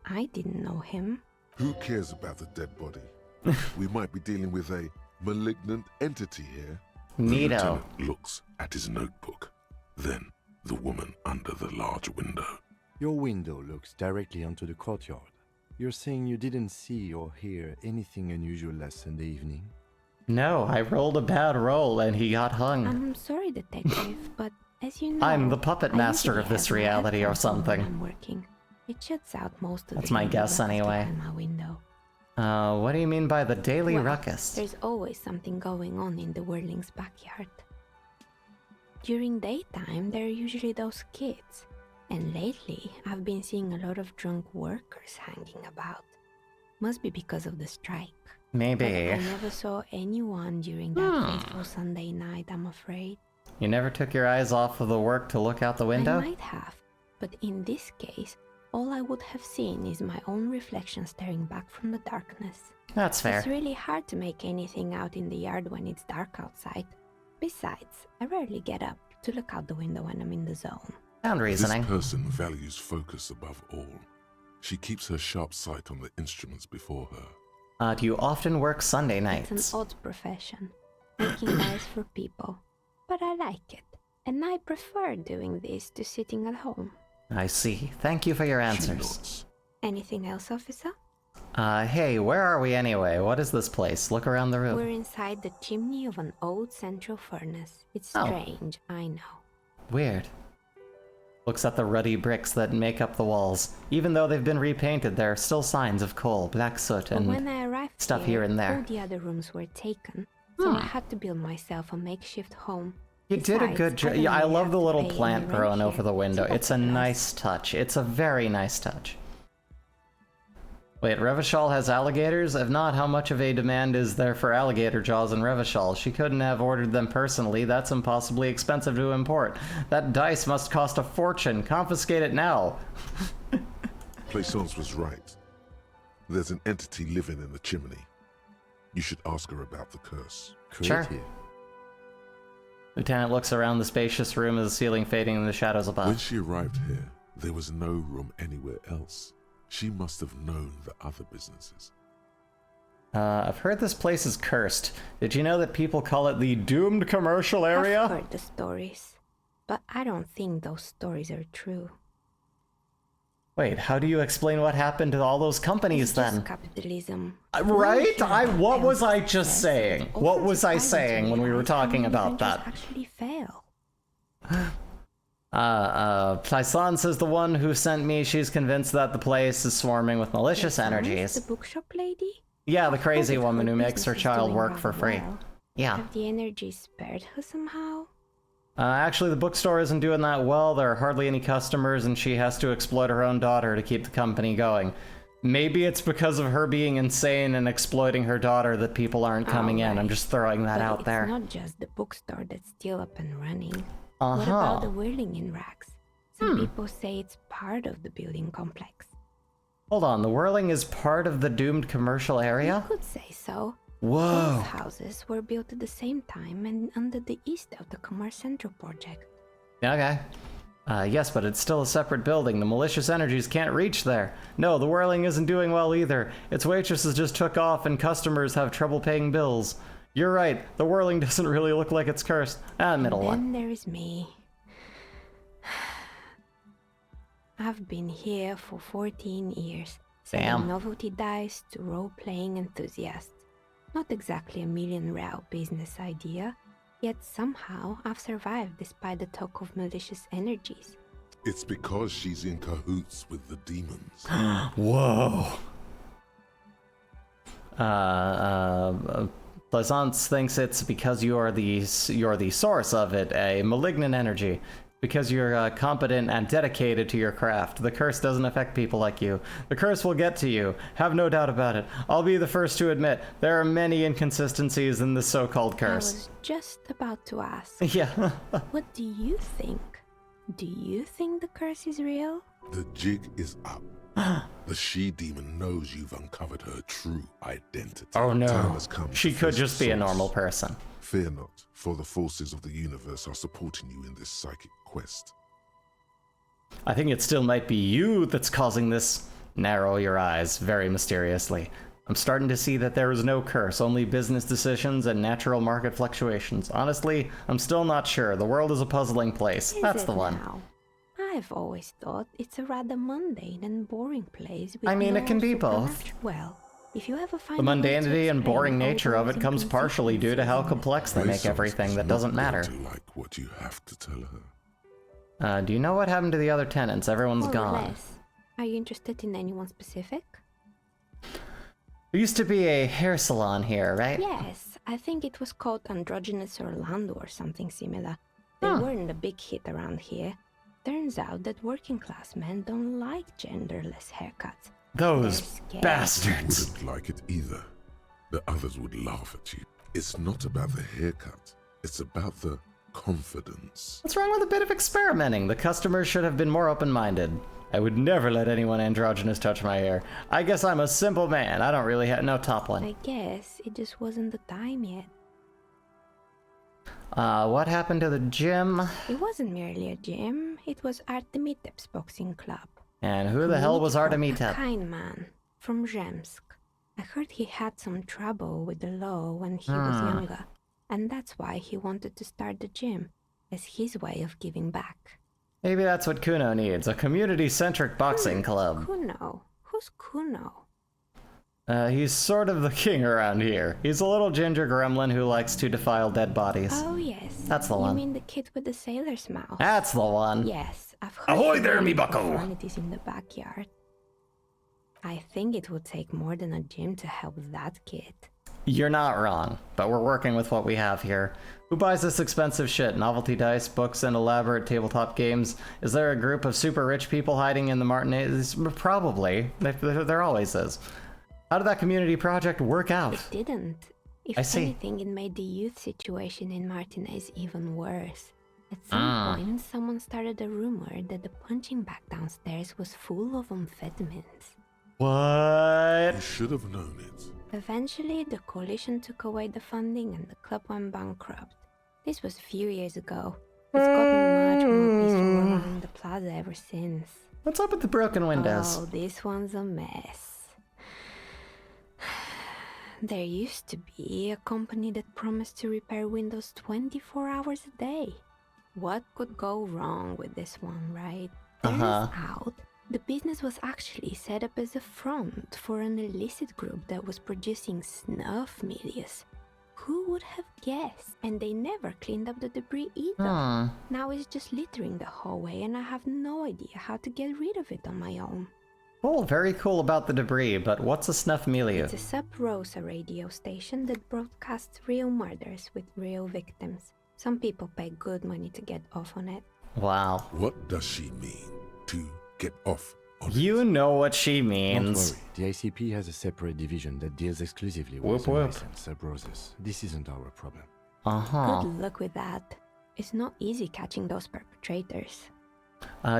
I didn't know him.
Who cares about the dead body? We might be dealing with a malignant entity here. The
Neato.
lieutenant looks at his notebook. Then the woman under the large window.
Your window looks directly onto the courtyard. You're saying you didn't see or hear anything unusual last Sunday evening?
No, I rolled a bad roll and he got hung.
I'm sorry, detective, but as you know,
I'm the puppet
I
master
usually
of this
have my
reality or
headphones on when
something.
I'm working. It shuts out most of
That's
the
my
daily
guess
ruckus
anyway.
behind my window.
What do you mean by the daily
Well,
ruckus?
There's always something going on in the Whirling's backyard. During daytime, there are usually those kids. And lately, I've been seeing a lot of drunk workers hanging about. Must be because of the strike. But
Maybe.
I never saw anyone during that fateful Sunday night, I'm afraid.
You never took your eyes off of the work to look out the window?
I might have, but in this case, all I would have seen is my own reflection staring back from the darkness.
That's fair.
It's really hard to make anything out in the yard when it's dark outside. Besides, I rarely get up to look out the window when I'm in the zone.
Sound reasoning.
This person values focus above all. She keeps her sharp sight on the instruments before her.
Do you often work Sunday
It's
nights?
an odd profession, making dice for people. But I like it, and I prefer doing this to sitting at home.
I see. Thank you for your
She
answers.
nods.
Anything else, officer?
Hey, where are we anyway? What is this place? Look around the room.
We're inside the chimney of an old central furnace. It's
Oh.
strange, I know.
Weird. Looks at the ruddy bricks that make up the walls. Even though they've been repainted, there are still signs of coal, black soot,
But
and
when I arrived
stuff here and there.
all the other rooms were taken, so I had to build myself a makeshift home.
You did a
Besides,
good job.
don't
Yeah, I
really
love
have
the
to
little
pay any
plant
rent
growing
here.
over the window.
So
It's a
that's
nice touch. It's a very nice touch. Wait, Revachol has alligators? If not, how much of a demand is there for alligator jaws in Revachol? She couldn't have ordered them personally. That's impossibly expensive to import. That dice must cost a fortune. Confiscate it now.
Plaisance was right. There's an entity living in the chimney. You should ask her about the curse.
Sure.
Creative.
Lieutenant looks around the spacious room as the ceiling fading in the shadows
When
above.
she arrived here, there was no room anywhere else. She must have known the other businesses.
I've heard this place is cursed. Did you know that people call it the doomed commercial area?
I've heard the stories, but I don't think those stories are true.
Wait, how do you explain what happened to all those companies
It's just
then?
capitalism.
Right?
One
What was I
fails
just
success,
saying?
and
What
often
was I
surprising to
saying when we were
realize how
talking
many
about
ventures
that?
actually fail.
Plaisance is the one who sent me. She's convinced that the place is swarming with malicious
Plaisance,
energies.
The bookshop lady?
Yeah, the
I've
crazy
heard that
woman
her
who makes her
business is
child
doing
work for
rather
free.
well.
Yeah.
Have the energies spared her somehow?
Actually, the bookstore isn't doing that well. There are hardly any customers, and she has to exploit her own daughter to keep the company going. Maybe it's because of her being insane and exploiting her daughter that people aren't coming in. I'm
Alright.
just throwing that
But
out there.
It's not just the bookstore that's still up and running.
Uh-huh.
What about the whirling in racks? Some people say it's part of the building complex.
Hold on, the whirling is part of the doomed commercial area?
You could say so.
Whoa.
Both houses were built at the same time and under the east of the Commerce Central project.
Okay. Yes, but it's still a separate building. The malicious energies can't reach there. No, the whirling isn't doing well either. Its waitresses just took off and customers have trouble paying bills. You're right, the whirling doesn't really look like it's cursed. Middle one.
Then there is me. I've been here for 14 years, selling
Damn.
novelty dice to role-playing enthusiasts. Not exactly a million-real business idea, yet somehow I've survived despite the talk of malicious energies.
It's because she's in cahoots with the demons.
Whoa. Plaisance thinks it's because you're the source of it, a malignant energy. Because you're competent and dedicated to your craft. The curse doesn't affect people like you. The curse will get to you. Have no doubt about it. I'll be the first to admit, there are many inconsistencies in this so-called
I
curse.
was just about to ask,
Yeah.
what do you think? Do you think the curse is real?
The jig is up. The she-demon knows you've uncovered her true identity.
Oh
Time
no.
has come
She
to
could
face
just
the
be a
source.
normal person.
Fear not, for the forces of the universe are supporting you in this psychic quest.
I think it still might be you that's causing this. Narrow your eyes very mysteriously. I'm starting to see that there is no curse, only business decisions and natural market fluctuations. Honestly, I'm still not sure. The world is a puzzling place.
Is
That's
it
the one.
now? I've always thought it's a rather mundane and boring place. With
I mean, it
no
can be both.
supernatural- Well, if you ever find
The
a way to
mundanity and
explain
boring
all
nature of
those
it comes partially due to how
inconsistencies
complex they make
Plaisance
everything
is
that
not
doesn't
going
matter.
to like what you have to tell her.
Do you know what happened to the other tenants? Everyone's
More or
gone.
less. Are you interested in anyone specific?
There used to be a hair salon here, right?
Yes, I think it was called Androgynous Orlando or something similar. They
Huh.
weren't a big hit around here. Turns out that working class men don't like genderless haircuts.
Those
They're scared.
You
bastards.
wouldn't like it either. The others would laugh at you. It's not about the haircut. It's about the confidence.
What's wrong with a bit of experimenting? The customers should have been more open-minded. I would never let anyone androgynous touch my hair. I guess I'm a simple man. I don't really have no top one.
I guess it just wasn't the time yet.
What happened to the gym?
It wasn't merely a gym, it was Artemitep's boxing club.
And who the hell was
A
Artemitep?
kind man from Zemsk. I heard he had some trouble with the law when he was younger, and that's why he wanted to start the gym, as his way of giving back.
Maybe that's what Kuno needs, a community-centric boxing club.
Kuno? Who's Kuno?
He's sort of the king around here. He's a little ginger gremlin who likes to defile dead bodies.
Oh, yes.
That's the one.
You mean the kid with the sailor's mouth?
That's the one.
Yes, I've heard
Ahoy there, me bucko!
profanities in the backyard. I think it would take more than a gym to help that kid.
You're not wrong, but we're working with what we have here. Who buys this expensive shit? Novelty dice, books, and elaborate tabletop games? Is there a group of super rich people hiding in the Martinez? Probably. There always is. How did that community project work out?
It didn't. If
I see.
anything, it made the youth situation in Martinez even worse. At some point, someone started a rumor that the punching bag downstairs was full of amphetamines.
What?
You should have known it.
Eventually, the coalition took away the funding and the club went bankrupt. This was a few years ago. It's gotten much more peaceful around the plaza ever since.
What's up with the broken windows?
Oh, this one's a mess. There used to be a company that promised to repair windows 24 hours a day. What could go wrong with this one, right? Turns out, the business was actually set up as a front for an illicit group that was producing snuff milias. Who would have guessed? And they never cleaned up the debris either. Now it's just littering the hallway and I have no idea how to get rid of it on my own.
Oh, very cool about the debris, but what's a snuff milieu?
It's a Sub Rosa radio station that broadcasts real murders with real victims. Some people pay good money to get off on it.
Wow.
What does she mean? To get off on
You know what she
Don't
means.
worry, the ICP has a separate division that deals exclusively
Whoop,
with
whoop.
unlicensed sub-roses. This isn't our problem.
Good luck with that. It's not easy catching those perpetrators.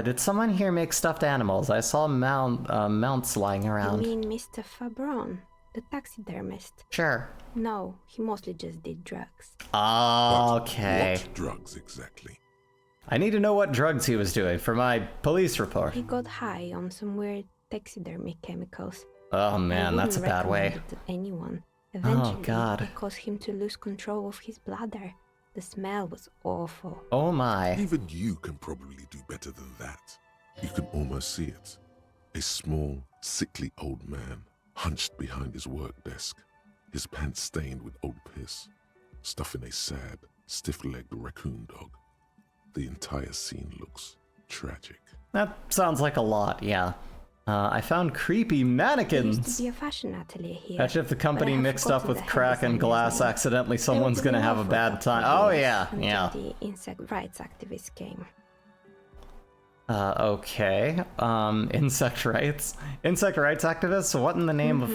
Did someone here make stuffed animals? I saw mounts lying
You
around.
mean Mr. Fabron, the taxidermist?
Sure.
No, he mostly just did drugs.
Okay.
What drugs exactly?
I need to know what drugs he was doing for my police report.
He got high on some weird taxidermy chemicals.
Oh
I
man, that's a
wouldn't
bad way.
recommend it to anyone. Eventually,
God.
it caused him to lose control of his bladder. The smell was awful.
Oh my.
Even you can probably do better than that. You can almost see it. A small, sickly old man, hunched behind his work desk, his pants stained with old piss, stuffing a sad, stiff-legged raccoon dog. The entire scene looks tragic.
That sounds like a lot, yeah. I found creepy
There used
mannequins.
to be a fashion atelier here.
Imagine if the company
but I have
mixed up
forgotten
with
the head
crack and
designer's
glass
name.
accidentally,
There
someone's
was
gonna
a
have
law
a
for
bad
couple
time.
of
Oh
years
yeah,
until
yeah.
the insect rights activists came.
Okay. Insect rights? Insect rights activists? What in the name of...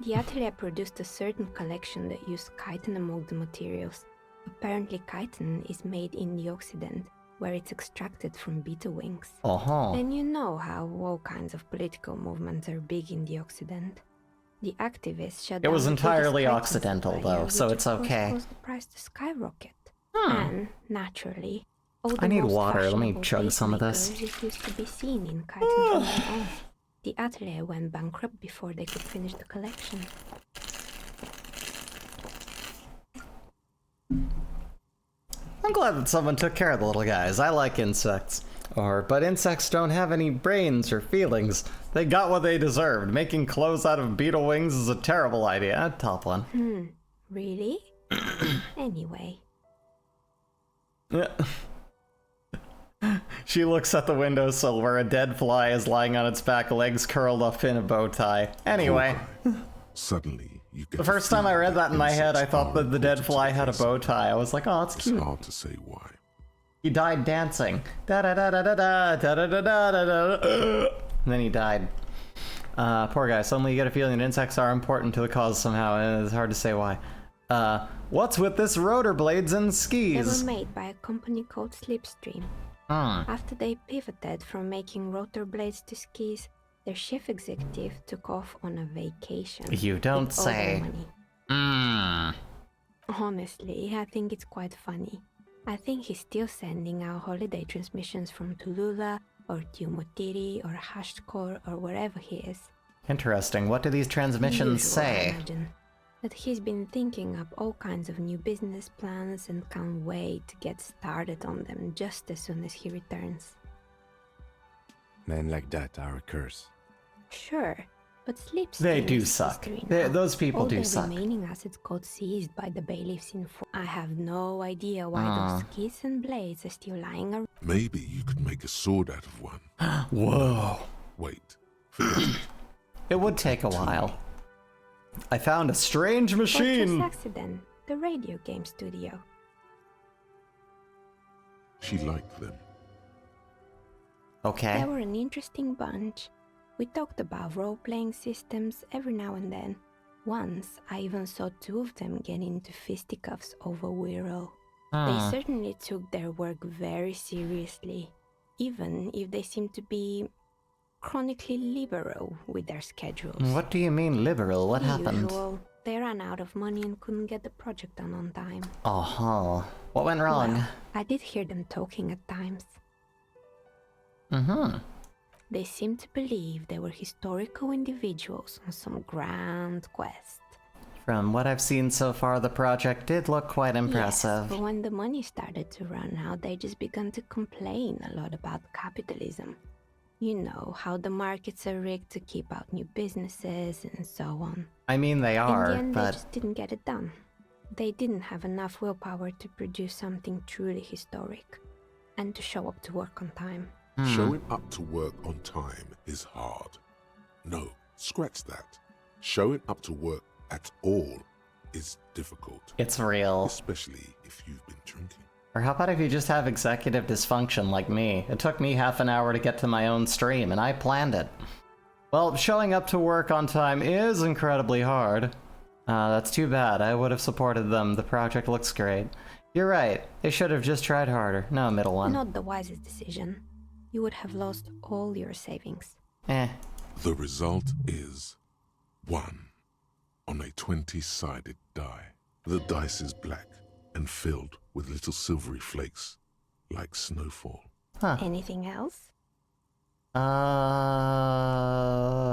The atelier produced a certain collection that used chitin among the materials. Apparently chitin is made in the Occident, where it's extracted from beetle wings.
Uh-huh.
And you know how all kinds of political movements are big in the Occident. The activists shut
It
down
was
the biggest
entirely
chitin
Occidental,
supplier,
though, so
which
it's
of course
okay.
caused the price to skyrocket. And, naturally, all the
I need
most
water. Let me
fashionable
chug some of this.
pacemakers refused to be seen in chitin from then on. The atelier went bankrupt before they could finish the collection.
I'm glad that someone took care of the little guys. I like insects. But insects don't have any brains or feelings. They got what they deserved. Making clothes out of beetle wings is a terrible idea. Top one.
Really? Anyway,
She looks at the windowsill where a dead fly is lying on its back, legs curled up in a bow tie. Anyway,
Suddenly, you get
the first time I read that in my head, I thought that the dead fly had a bow tie. I was like, oh, that's
It's
cute.
hard to say why.
He died dancing. Da da da da da da da da da da da da. And then he died. Poor guy. Suddenly you get a feeling that insects are important to the cause somehow, and it's hard to say why. What's with this rotor blades and
they were
skis?
made by a company called Slipstream. After they pivoted from making rotor blades to skis, their chief executive took off on a vacation.
You don't
with all their
say.
money. Honestly, I think it's quite funny. I think he's still sending out holiday transmissions from Tulula or Tiumotiri or Hashtkor or wherever he is.
Interesting. What do these transmissions
Usual, I
say?
imagine. That he's been thinking up all kinds of new business plans and can't wait to get started on them just as soon as he returns.
Men like that are a curse.
Sure, but Slipstream
They do
is
suck.
history now.
Those people
All
do
the
suck.
remaining assets got seized by the bailiffs in I have no idea why those keys and blades are still lying around.
Maybe you could make a sword out of one.
Whoa.
Wait, forget it.
It would take a while. I found a strange machine.
Fortress Accident, the radio game studio.
She liked them.
Okay.
They were an interesting bunch. We talked about role-playing systems every now and then. Once, I even saw two of them get into fisticuffs over Wirral. They certainly took their work very seriously, even if they seemed to be chronically liberal with their schedules.
What do you mean liberal? What happened?
Usual. They ran out of money and couldn't get the project done on time.
Uh-huh. What went wrong?
Well, I did hear them talking at times. They seemed to believe they were historical individuals on some grand quest.
From what I've seen so far, the project did look quite
Yes,
impressive.
but when the money started to run out, they just began to complain a lot about capitalism. You know, how the markets are rigged to keep out new businesses and so on.
I mean, they are,
In the end, they
but...
just didn't get it done. They didn't have enough willpower to produce something truly historic, and to show up to work on time.
Showing up to work on time is hard. No, scratch that. Showing up to work at all is difficult,
It's real.
especially if you've been drinking.
Or how about if you just have executive dysfunction like me? It took me half an hour to get to my own stream, and I planned it. Well, showing up to work on time is incredibly hard. That's too bad. I would have supported them. The project looks great. You're right. They should have just tried harder. No middle one.
Not the wisest decision. You would have lost all your savings.
Eh.
The result is 1 on a 20-sided die. The dice is black and filled with little silvery flakes, like snowfall.
Anything else?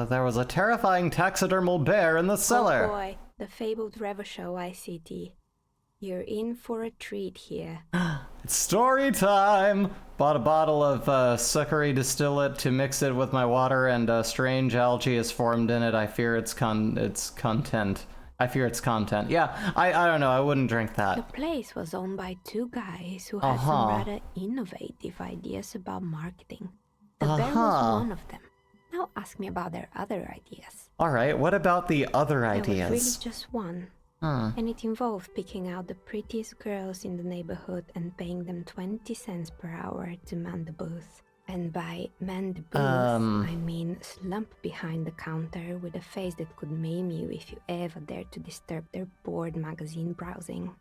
There was a terrifying taxidermal bear in the cellar.
Oh boy, the fabled Revachol ICT. You're in for a treat here.
It's story time! Bought a bottle of suckery distillate to mix it with my water, and strange algae is formed in it. I fear its content. I fear its content. Yeah, I don't know. I wouldn't drink
The
that.
place was owned by two guys who had some rather innovative ideas about marketing. The bear was one of them. Now ask me about their other ideas.
All right. What about the other
There was really
ideas?
just one. And it involved picking out the prettiest girls in the neighborhood and paying them 20 cents per hour to man the booth. And by man the booth, I mean slump behind the counter with a face that could maim you if you ever dared to disturb their bored magazine browsing.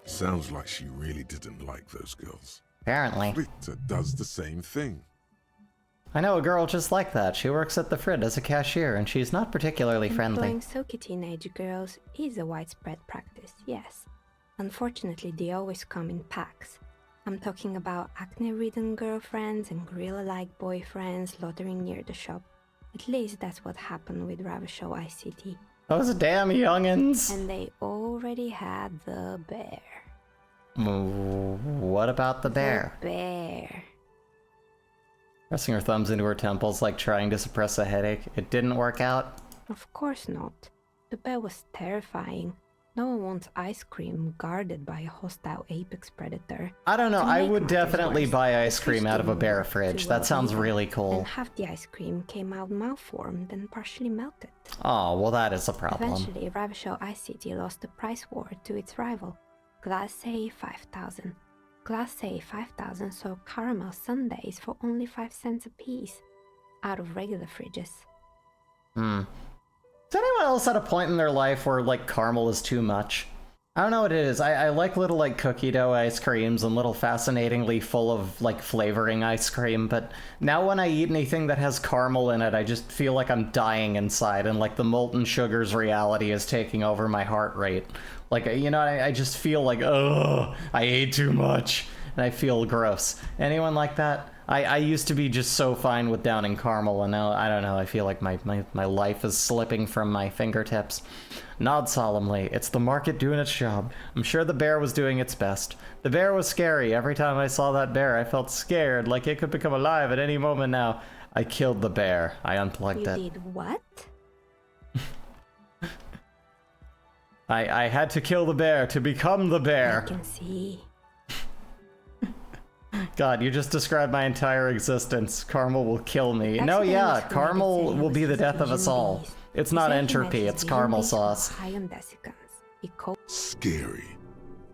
Sounds like she really didn't like those girls.
Apparently.
Rita does the same thing.
I know a girl just like that. She works at the Frid as a cashier, and she's not particularly friendly.
Employing silky teenage girls is a widespread practice, yes. Unfortunately, they always come in packs. I'm talking about acne-ridden girlfriends and gorilla-like boyfriends loitering near the shop. At least that's what happened with Revachol ICT.
Those damn youngins!
And they already had the bear.
What about the bear?
The bear.
Pressing her thumbs into her temples like trying to suppress a headache. It didn't work out.
Of course not. The bear was terrifying. No one wants ice cream guarded by a hostile apex predator.
I don't know,
To
I
make
would
matters
definitely
worse,
buy
the
ice cream
fish
out of a
didn't
bear
work
fridge.
too
That
well
sounds
either,
really cool.
And half the ice cream came out malformed and partially melted.
Oh, well that is a problem.
Eventually, Revachol ICT lost the price war to its rival, Glace 5000. Glace 5000 sold caramel sundaes for only 5 cents a piece, out of regular fridges.
Is anyone else at a point in their life where, like, caramel is too much? I don't know what it is. I like little, like, cookie dough ice creams and little fascinatingly full of, like, flavoring ice cream, but now when I eat anything that has caramel in it, I just feel like I'm dying inside, and, like, the molten sugar's reality is taking over my heart rate. Like, you know, I just feel like, ugh, I ate too much, and I feel gross. Anyone like that? I used to be just so fine with downing caramel, and now, I don't know, I feel like my life is slipping from my fingertips. Nod solemnly. It's the market doing its job. I'm sure the bear was doing its best. The bear was scary. Every time I saw that bear, I felt scared, like it could become alive at any moment now. I killed the bear. I unplugged
You
it.
did what?
I had to kill the bear to become the
I
bear.
can see.
God, you just described my entire existence. Carmel will kill me. No,
Accident
yeah,
was created
Carmel
saying
will
it
be
was
the death of us
vision
all.
based.
It's not
Second
entropy,
match
it's
is
caramel
vision based
sauce.
high on desiccants. It co-
Scary.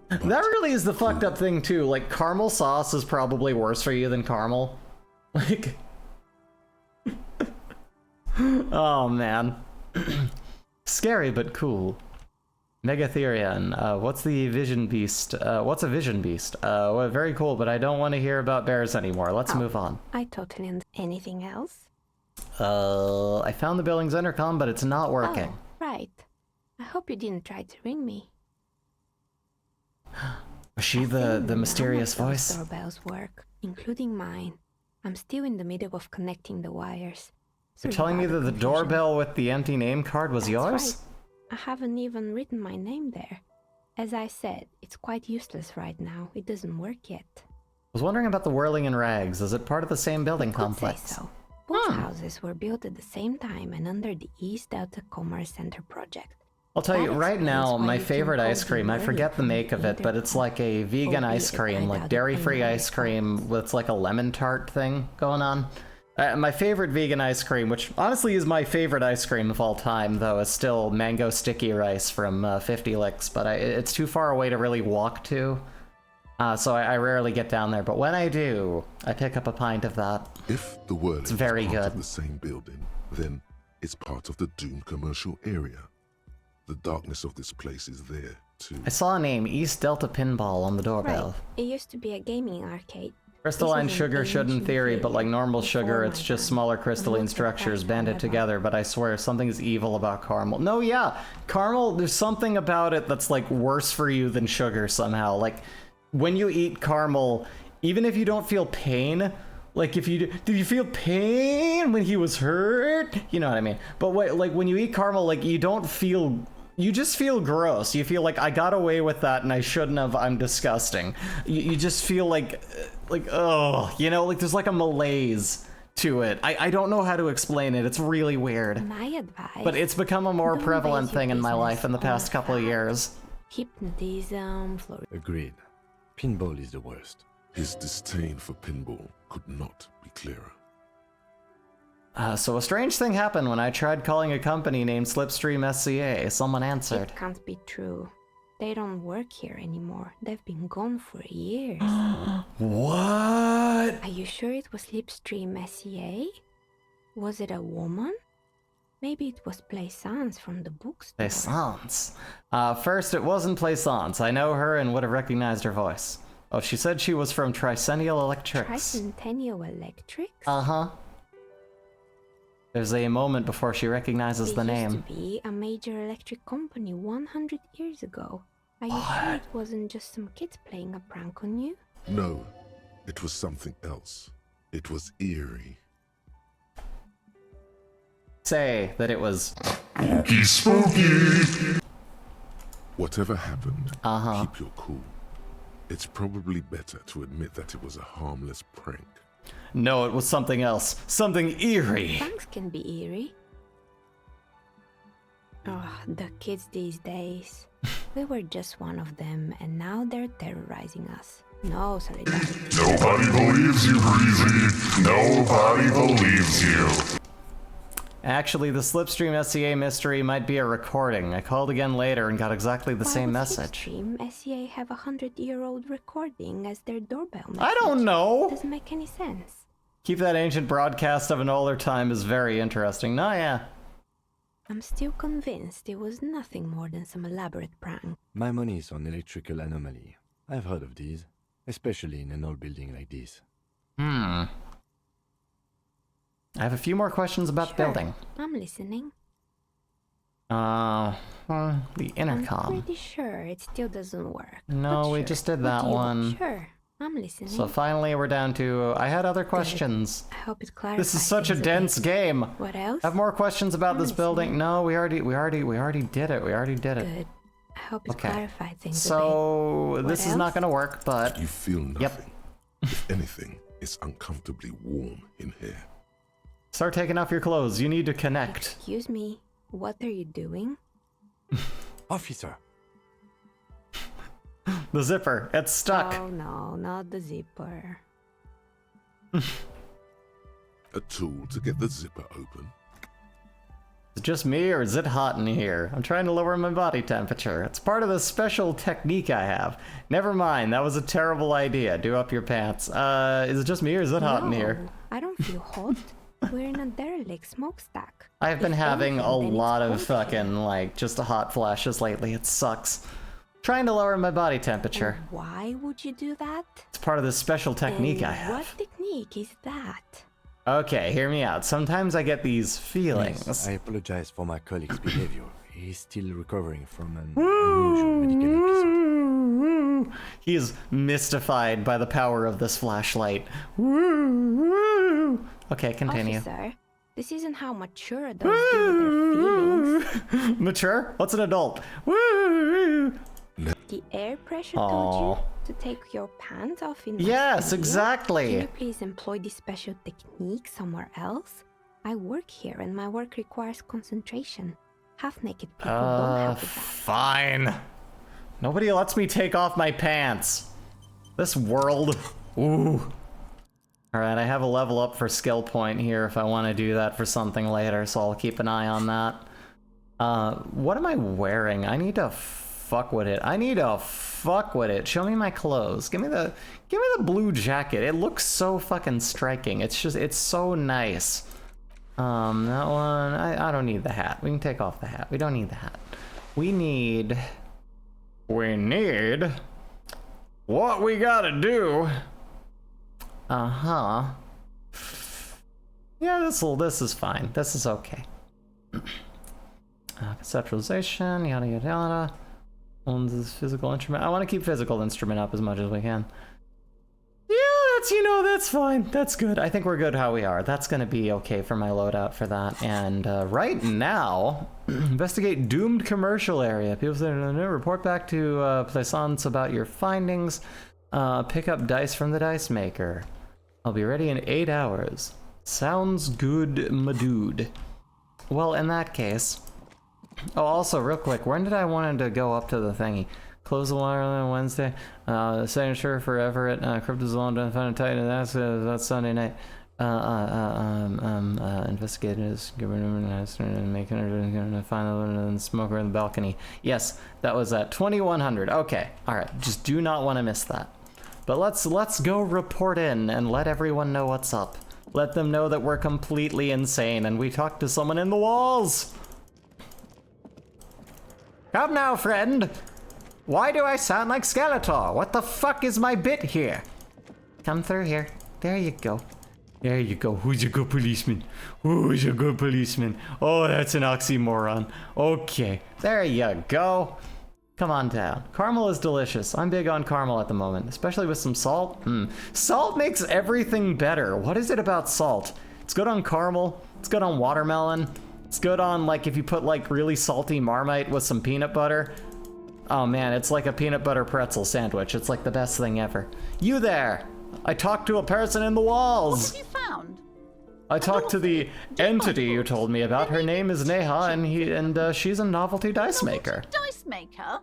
That really is the fucked up thing too. Like, caramel sauce is probably worse for you than caramel. Like... oh, man. Scary but cool. Megatherion, what's the vision beast? What's a vision beast? Well, very cool, but I don't want to hear about bears anymore. Let's move on.
I totally Anything else?
I found the building's intercom, but it's not working.
Oh, right. I hope you didn't try to ring me.
Was she
I
the
think
mysterious
none of
voice?
those doorbells work, including mine. I'm still in the middle of connecting the wires.
You're
Sorry
telling me
about
that the
confusion.
doorbell with the empty name card was
That's
yours?
right. I haven't even written my name there. As I said, it's quite useless right now. It doesn't work yet.
I was wondering about the Whirling in Rags. Is it part of the same building
Could say
complex?
so. Both houses were built at the same time and under the East Delta Commerce Center project.
I'll tell you,
That
right
explains
now,
why
my
you can
favorite
call
ice
them
cream, I
early
forget the
from
make of it, but it's
intercom.
like a vegan ice
Albeit
cream,
I
like
doubt
dairy-free
anyone
ice
is
cream with like a lemon tart thing going on. My favorite vegan ice cream, which honestly is my favorite ice cream of all time, though, is still mango sticky rice from 50 Licks, but it's too far away to really walk to, so I rarely get down there. But when I do, I pick up a pint of that.
If the Whirling
very
is part
good.
of the same building, then it's part of the Dune commercial area. The darkness of this place is there, too.
I saw a name, East Delta Pinball, on the doorbell.
Right. It used to be a gaming arcade.
Crystalline
This is an
sugar should in
ancient
theory, but like
theory
normal
before
sugar, it's
my
just
time.
smaller
I've
crystalline
looked at
structures
that,
banded
however.
together, but I swear, something's evil about caramel. No, yeah, caramel, there's something about it that's like worse for you than sugar somehow. Like, when you eat caramel, even if you don't feel pain, like if you, did you feel pain when he was hurt? You know what I mean? But like when you eat caramel, like you don't feel, you just feel gross. You feel like, I got away with that and I shouldn't have, I'm disgusting. You just feel like, oh, you know, like there's like a malaise to it. I don't know how to explain it. It's really weird.
My advice.
But it's become a more
Don't
prevalent
base your
thing in my
business
life in the
on
past couple of
facts.
years.
Hypnotism,
Agreed. Pinball is the worst.
His disdain for pinball could not be clearer.
So a strange thing happened when I tried calling a company named Slipstream SCA. Someone answered.
It can't be true. They don't work here anymore. They've been gone for years.
What?
Are you sure it was Slipstream SEA? Was it a woman? Maybe it was Plaisance from the bookstore.
Plaisance. First, it wasn't Plaisance. I know her and would have recognized her voice. Oh, she said she was from Tricentennial Electrics.
Tricentennial Electrics?
Uh-huh. There's a moment before she recognizes
It
the
used
name.
to be a major electric company 100 years ago. Are you sure it wasn't just some kids playing a prank on you?
No, it was something else. It was eerie.
Say that it was...
Whatever happened,
Uh-huh.
keep your cool. It's probably better to admit that it was a harmless prank.
No, it was something else. Something eerie.
Pranks can be eerie. Oh, the kids these days. We were just one of them, and now they're terrorizing us. No solidarity.
Nobody believes you, Breezy. Nobody believes you.
Actually, the Slipstream SCA mystery might be a recording. I called again later and got exactly the
Why
same
would
message.
Slipstream SEA have a 100-year-old recording as their doorbell message?
I don't know.
Doesn't make any sense.
Keep that ancient broadcast of an older time is very interesting. No, yeah.
I'm still convinced it was nothing more than some elaborate prank.
My money is on electrical anomaly. I've heard of these, especially in an old building like this.
I have a few more questions about the building.
I'm listening.
The
I'm
intercom.
pretty sure it still doesn't work.
No,
but
we
sure.
just did
What
that
do you want?
one.
Sure, I'm listening.
So finally we're down to... I had other questions.
I hope it clarifies.
This is such a
things
dense
bit.
game.
What else?
I have more questions about
I'm
this building.
listening.
No, we already did it. We already did it.
Good. I hope it
Okay.
clarifies things
So
a bit.
this
What
is not
else?
gonna work, but
You feel nothing.
Yep.
If anything, it's uncomfortably warm in here.
Start taking off your clothes. You need to connect.
Excuse me, what are you doing?
Officer,
The zipper. It's stuck.
Oh no, not the zipper.
A tool to get the zipper open.
Is it just me, or is it hot in here? I'm trying to lower my body temperature. It's part of the special technique I have. Never mind, that was a terrible idea. Do up your pants. Is it just me, or is it hot in here?
No, I don't feel hot. We're in a derelict smokestack.
I've been
If
having a
anything, then it's
lot of
cold
fucking,
here.
like, just hot flashes lately. It sucks. Trying to lower my body temperature.
And why would you do that?
It's part of this special technique
And
I have.
What technique is that?
Okay, hear me out. Sometimes I get these feelings.
yes, I apologize for my colleague's behavior. He's still recovering from an unusual medical episode.
He's mystified by the power of this flashlight. Okay, continue.
Officer, this isn't how mature adults deal with their feelings.
Mature? What's an adult? Woo!
The air pressure
Aw.
told you to take your pants off in the
Yes,
studio?
exactly.
Can you please employ this special technique somewhere else? I work here and my work requires concentration. Half-naked people don't have that.
Fine. Nobody lets me take off my pants. This world. Ooh. Alright, I have a level up for skill point here if I want to do that for something later, so I'll keep an eye on that. What am I wearing? I need to fuck with it. I need to fuck with it. Show me my clothes. Give me the blue jacket. It looks so fucking striking. It's so nice. That one, I don't need the hat. We can take off the hat. We don't need the hat. We need what we gotta do. Uh-huh. Yeah, this is fine. This is okay. Conceptualization, yada yada yada. Owns this physical instrument. I want to keep physical instrument up as much as we can. Yeah, that's fine. That's good. I think we're good how we are. That's gonna be okay for my loadout for that. And right now, investigate doomed commercial area. People say, report back to Plaisance about your findings. Pick up dice from the dice maker. I'll be ready in 8 hours. Sounds good, my dude. Well, in that case. Oh, also, real quick, when did I want to go up to the thingy? Close the wire on Wednesday. Signature for Everett. Cryptozoan done found a Titan. That's Sunday night. Investigators and making her find the smoker in the balcony. Yes, that was at 2100. Okay, all right. Just do not want to miss that. But let's go report in and let everyone know what's up. Let them know that we're completely insane and we talked to someone in the walls. Come now, friend. Why do I sound like Skeletor? What the fuck is my bit here? Come through here. There you go. There you go. Who's a good policeman? Who's a good policeman? Oh, that's an oxymoron. Okay. There you go. Come on down. Caramel is delicious. I'm big on caramel at the moment, especially with some salt. Salt makes everything better. What is it about salt? It's good on caramel. It's good on watermelon. It's good on, like, if you put, like, really salty Marmite with some peanut butter. Oh man, it's like a peanut butter pretzel sandwich. It's like the best thing ever. You there! I talked to a person in the
What
walls!
have you found?
I talked to the entity you told me about. Her name is Neha, and she's a novelty dice maker.
Dice maker?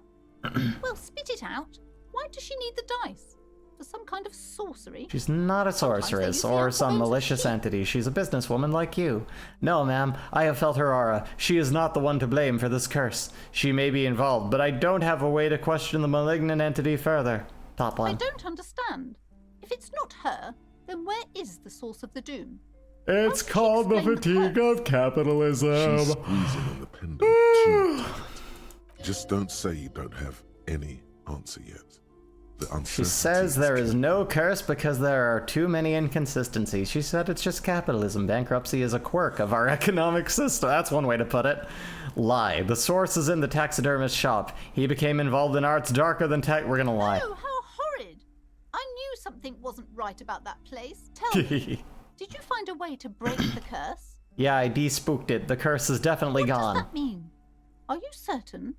Well, spit it out. Why does she need the dice? For some kind of sorcery?
She's not a
Sometimes they
sorceress
use the
or some
alphabet.
malicious entity. She's a businesswoman like you. No, ma'am, I have felt her aura. She is not the one to blame for this curse. She may be involved, but I don't have a way to question the malignant entity further. Top
I
one.
don't understand. If it's not her, then where is the source of the doom?
It's
How does
called the
she explain the
fatigue of capitalism.
She's squeezing on the pendant too tight. Just don't say you don't have any answer yet. The
She
uncertainty
says there is
killing.
no curse because there are too many inconsistencies. She said it's just capitalism. Bankruptcy is a quirk of our economic system. That's one way to put it. Lie. The source is in the taxidermist shop. He became involved in arts darker than tech. We're gonna lie.
Oh, how horrid! I knew something wasn't right about that place. Tell me, did you find a way to break the curse?
Yeah, I de-spooked it. The curse is definitely
What
gone.
does that mean? Are you certain?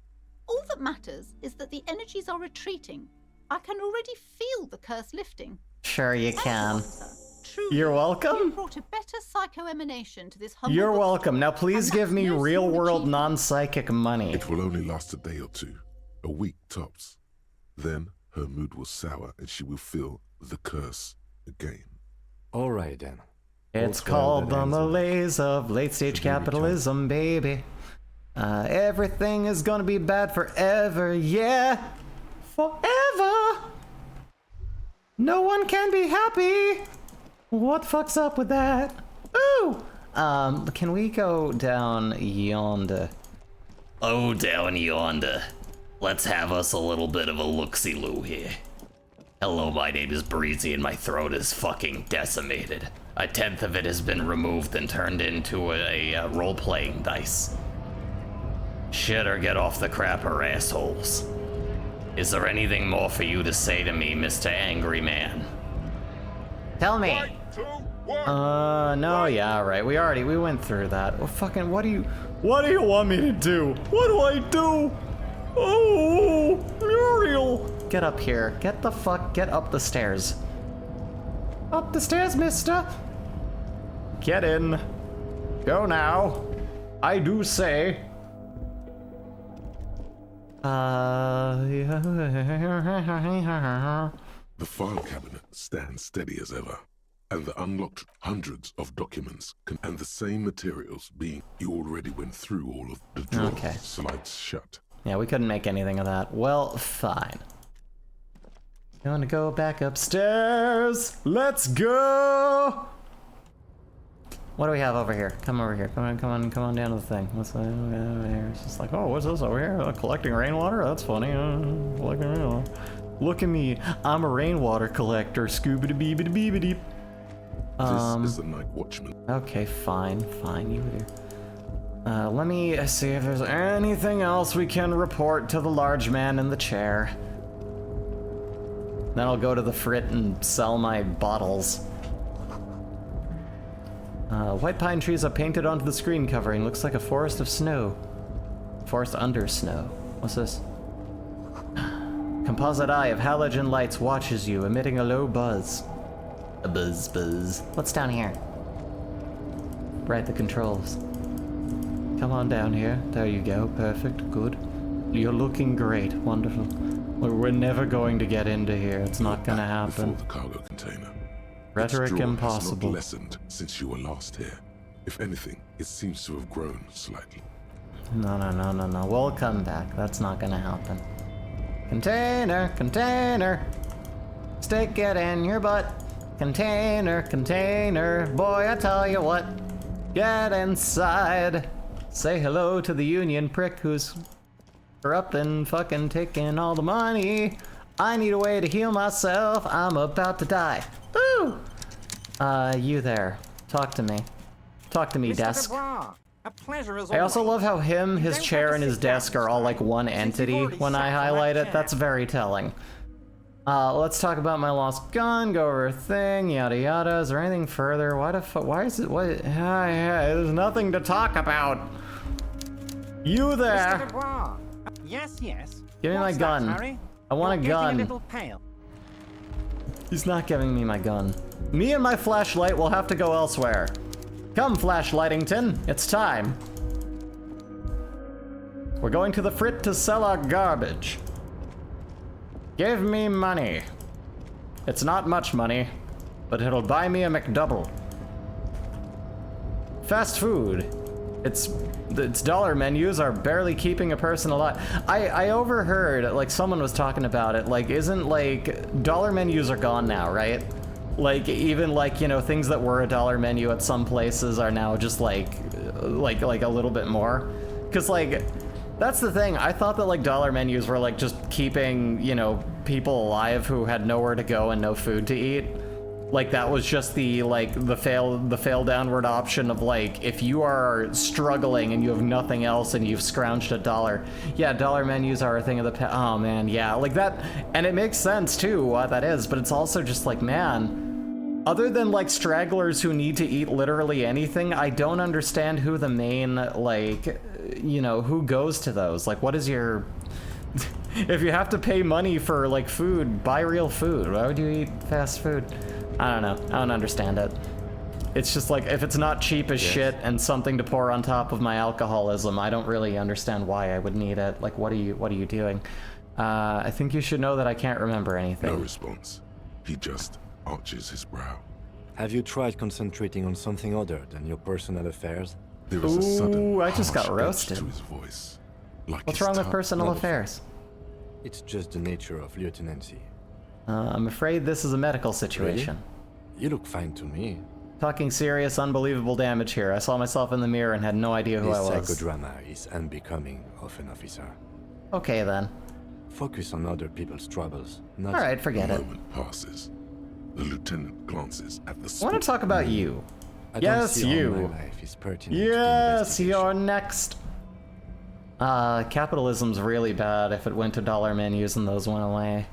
All that matters is that the energies are retreating. I can already feel the curse lifting.
Sure you
Tell me,
can.
officer, Truly,
You're
you
welcome.
brought a better psycho-emanation to this humble
You're
bookstore,
welcome. Now please
and
give
that's
me
no
real
small
world
achievement.
non-psychic money.
It will only last a day or two, a week tops. Then her mood will sour and she will feel the curse again.
All right then.
It's
All's well
called
that
the
ends well.
malaise of late-stage
Should we return?
capitalism, baby. Everything is gonna be bad forever, yeah. Forever. No one can be happy. What fucks up with that? Ooh. Can we go down yonder?
Oh, down yonder. Let's have us a little bit of a look-see-loo here. Hello, my name is Breezy and my throat is fucking decimated. A tenth of it has been removed and turned into a role-playing dice. Shit or get off the crapper, assholes. Is there anything more for you to say to me, Mr. Angry Man?
Tell me. No, yeah, right. We went through that. Well, fucking, what do you want me to do? What do I do? Oh, Muriel. Get up here. Get up the stairs. Up the stairs, mister. Get in. Go now. I do say.
The file cabinet stands steady as ever, and the unlocked hundreds of documents and the same materials being you already went through all of the drawers,
Okay.
slides shut.
Yeah, we couldn't make anything of that. Well, fine. Gonna go back upstairs. Let's go. What do we have over here? Come over here. Come on down to the thing. What's that over here? It's just like, oh, what's this over here? Collecting rainwater? That's funny. Collecting rainwater. Look at me. I'm a rainwater collector. Scoobity-beebity-beebity.
This is the night watchman.
Okay, fine, you here. Let me see if there's anything else we can report to the large man in the chair. Then I'll go to the frit and sell my bottles. White pine trees are painted onto the screen covering. Looks like a forest of snow. Forest under snow. What's this? Composite eye of halogen lights watches you, emitting a low buzz. A buzz buzz. What's down here? Right, the controls. Come on down here. There you go. Perfect. Good. You're looking great. Wonderful. We're never going to get into here. It's not gonna happen.
Before the cargo container.
Rhetoric
Its drawer
impossible.
has not lessened since you were last here. If anything, it seems to have grown slightly.
No. We'll come back. That's not gonna happen. Container. Stick it in your butt. Container. Boy, I tell you what. Get inside. Say hello to the union prick who's corrupt and fucking taking all the money. I need a way to heal myself. I'm about to die. Woo! You there. Talk to me. Talk to me, desk.
A pleasure as
I also
always.
love how him, his
don't
chair,
have to
and his
sit down
desk are all like one
since you've
entity
already
when I
sat for
highlight
that
it.
chair.
That's very telling. Let's talk about my lost gun, go over a thing, yada yada. Is there anything further? Why is it, there's nothing to talk about. You
Mr.
there!
Dubois. Yes.
Give me my
What's
gun.
That, Harry?
I want a
You're
gun.
getting a little pale.
He's not giving me my gun. Me and my flashlight will have to go elsewhere. Come, Flashlightington, it's time. We're going to the frit to sell our garbage. Give me money. It's not much money, but it'll buy me a McDouble. Fast food. Its dollar menus are barely keeping a person alive. I overheard, like, someone was talking about it, like, isn't, like, dollar menus are gone now, right? Like, even, like, you know, things that were a dollar menu at some places are now just, like a little bit more. Because, like, that's the thing. I thought that, like, dollar menus were, like, just keeping, you know, people alive who had nowhere to go and no food to eat. Like, that was just the, like, the fail downward option of, like, if you are struggling and you have nothing else and you've scrounged a dollar. Yeah, dollar menus are a thing of the past. Oh, man, yeah. Like, that, and it makes sense, too, what that is, but it's also just like, man, other than, like, stragglers who need to eat literally anything, I don't understand who the main, like, you know, who goes to those. Like, what is your... If you have to pay money for, like, food, buy real food. Why would you eat fast food? I don't know. I don't understand it. It's just like, if it's not cheap as shit and something to pour on top of my alcoholism, I don't really understand why I would need it. Like, what are you doing? I think you should know that I can't remember anything.
No response. He just arches his brow.
Have you tried concentrating on something other than your personal affairs?
There is a sudden,
I just got
harsh edge
roasted.
to his voice. Like
What's
his
wrong with
tongue-
personal
Not a
affairs?
It's just the nature of lieutenancy.
I'm afraid this is a medical situation.
You look fine to me.
Talking serious, unbelievable damage here. I saw myself in the mirror and had no idea who
This
I was.
psychodrama is unbecoming of an officer.
Okay then.
Focus on other people's troubles, not...
Alright, forget
A
it.
moment passes. The lieutenant glances at the
I want to talk about you.
I don't
Yes,
see how
you.
my life is pertinent to the
Yes,
investigation.
you're next. Capitalism's really bad. If it went to dollar menus and those went away.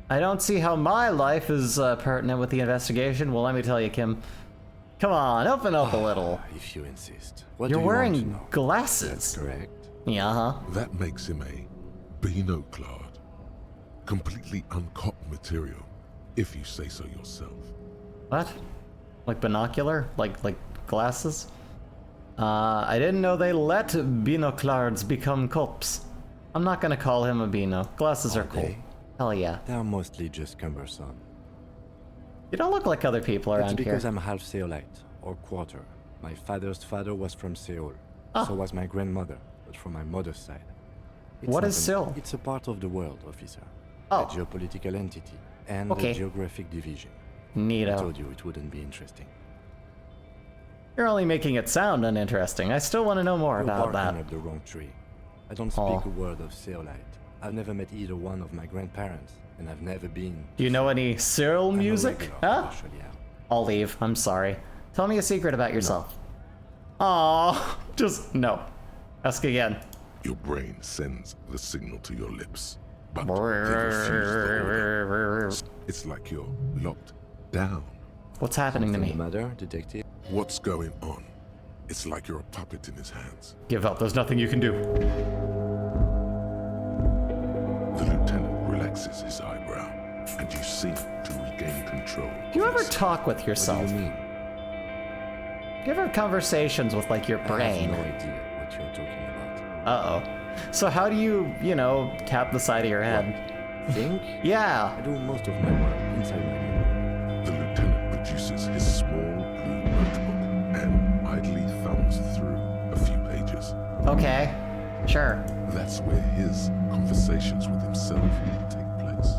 I don't see how my life is pertinent with the investigation. Well, let me tell you, Kim. Come on, open up a little.
If you insist. What
You're
do you want to
wearing
know?
glasses.
That's correct.
Yeah, huh?
That makes him a binoclard. Completely uncut material, if you say so yourself.
What? Like binocular? Like glasses? I didn't know they let binoclards become cups. I'm not gonna call him a bino. Glasses are cool.
they?
Hell yeah.
They're mostly just cumbersome.
You don't look like other people
That's
around here.
because I'm half Seolite, or quarter. My father's father was from Seoul.
Ah.
So was my grandmother, but from my mother's side.
What
not
is Seoul?
It's a part of the world, officer.
Oh.
A geopolitical entity, and
Okay.
a geographic division. I
Neato.
told you it wouldn't be interesting.
You're only making it sound uninteresting. I still want to know more
You're
about
barking
that.
up the wrong tree. I don't speak
Oh.
a word of Seolite. I've never met either one of my grandparents, and I've never been...
Do you know any Cyril
I'm a
music?
regular,
Huh?
partially out.
I'll leave. I'm sorry. Tell me a secret about yourself. Aw, just no. Ask again.
Your brain sends the signal to your lips, but they refuse the order. It's like you're locked down.
What's happening to
Something
me?
the matter, detective?
What's going on? It's like you're a puppet in his hands.
Give up. There's nothing you can do.
The lieutenant relaxes his eyebrow, and you seem to regain control.
Do you
of
ever
yourself.
talk with
What
yourself?
do you mean?
Do you ever have conversations with, like, your
I
brain?
have no idea what you're talking about.
Uh-oh. So how do you, tap the side of your head?
Think?
Yeah.
I do most of my work inside my memory.
The lieutenant produces his small blue notebook and idly thumbs through a few pages.
Okay. Sure.
That's where his conversations with himself take place.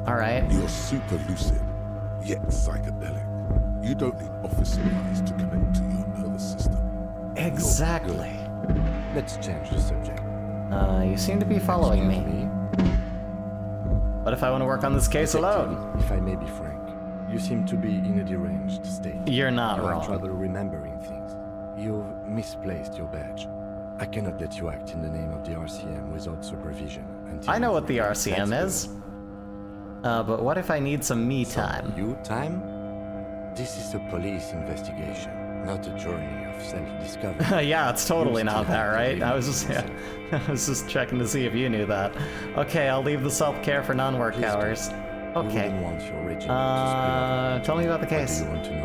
All right.
You're super lucid, yet psychedelic. You don't need office supplies to connect to your nervous system.
Exactly.
Let's change the subject.
You seem to be following
Excuse
me. What if I want to work on this case alone?
If I may be frank, you seem to be in a deranged state.
You're not
You have
wrong.
trouble remembering things. You've misplaced your badge. I cannot let you act in the name of the RCM without supervision. Until
I know
you
what the
forget.
RCM
That's
is. But what if I need some me
good.
time?
You time? This is a police investigation, not a journey of self-discovery.
Yeah, it's totally
You
not
still
that,
have to
right?
live
I
in
was just,
prison.
I was just checking to see if you knew that. Okay, I'll leave the self-care for non-work
Please do.
hours.
You
Okay.
wouldn't want your regiment to split up.
Tell me about the
What
case.
do you want to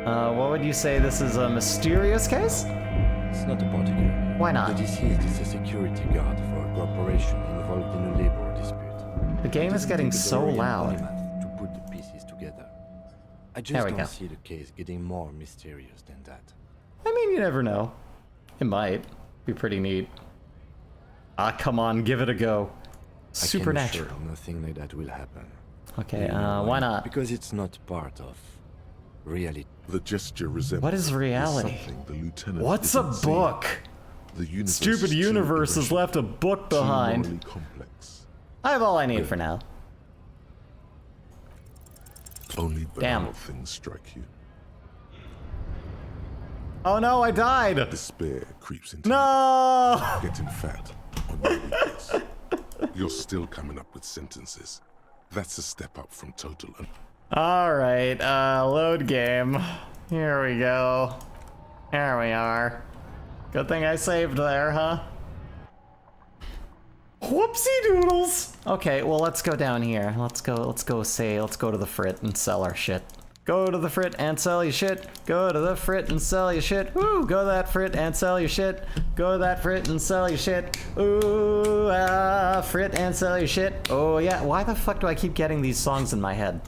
know?
What would you say this is a mysterious case?
It's not a particular.
Why not?
The deceased is a security guard for a corporation involved in a labor dispute.
The game is getting so loud.
To put the pieces together. I
There
just
we
don't
go.
see the case getting more mysterious than that.
I mean, you never know. It might be pretty neat. Ah, come on, give it a go.
I can
Supernatural.
assure nothing like that will happen.
Okay,
You know
why not?
Because it's not part of reality.
The gesture resembles
What is reality?
something the lieutenant
What's a
isn't seeing.
book?
The universe
Stupid
is too
universe has
irrational,
left a book
too
behind.
morally complex.
I have all I need for now.
Only
Damn.
banal things strike you.
Oh no, I died!
Despair creeps into
No!
you, getting fat on your weakness. You're still coming up with sentences. That's a step up from total.
Alright, load game. Here we go. There we are. Good thing I saved there, huh? Whoopsie doodles! Okay, well, let's go down here. Let's go to the Frit and sell our shit. Go to the Frit and sell your shit. Go to the Frit and sell your shit. Woo! Go to that Frit and sell your shit. Go to that Frit and sell your shit. Ooh, Frit and sell your shit. Oh yeah, why the fuck do I keep getting these songs in my head?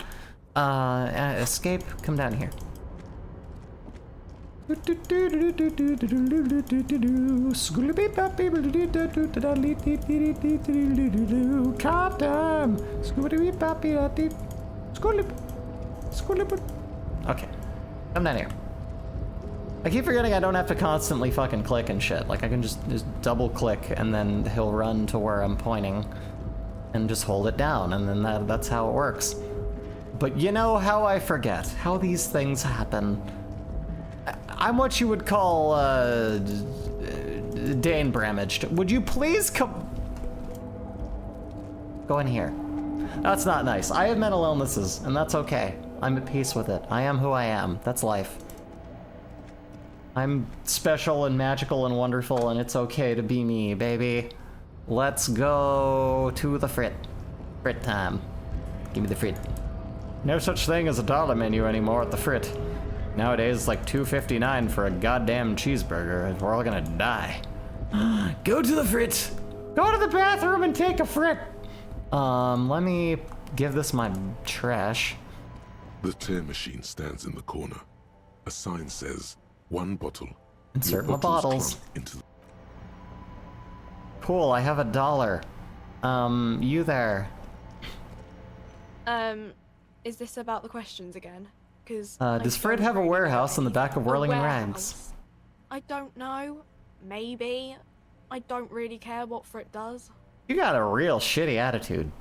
Escape, come down here. Cop time! Okay, come down here. I keep forgetting I don't have to constantly fucking click and shit. Like I can just double click and then he'll run to where I'm pointing and just hold it down and then that's how it works. But you know how I forget how these things happen. I'm what you would call Dane Bramaged. Would you please come? Go in here. That's not nice. I have mental illnesses, and that's okay. I'm at peace with it. I am who I am. That's life. I'm special and magical and wonderful, and it's okay to be me, baby. Let's go to the Frit. Frit time. Give me the Frit. No such thing as a dollar menu anymore at the Frit. Nowadays, it's like $2.59 for a goddamn cheeseburger. We're all gonna die. Go to the Frit! Go to the bathroom and take a Frit! Let me give this my trash.
The tear machine stands in the corner. A sign says, 1 bottle.
Insert
Your
my bottles.
clunked into the
Cool, I have $1. You there.
Is this about the questions again? Because
does Fred have a warehouse in the back of Whirling in Rags?
I don't know. Maybe. I don't really care what Frit does.
You got a real shitty attitude.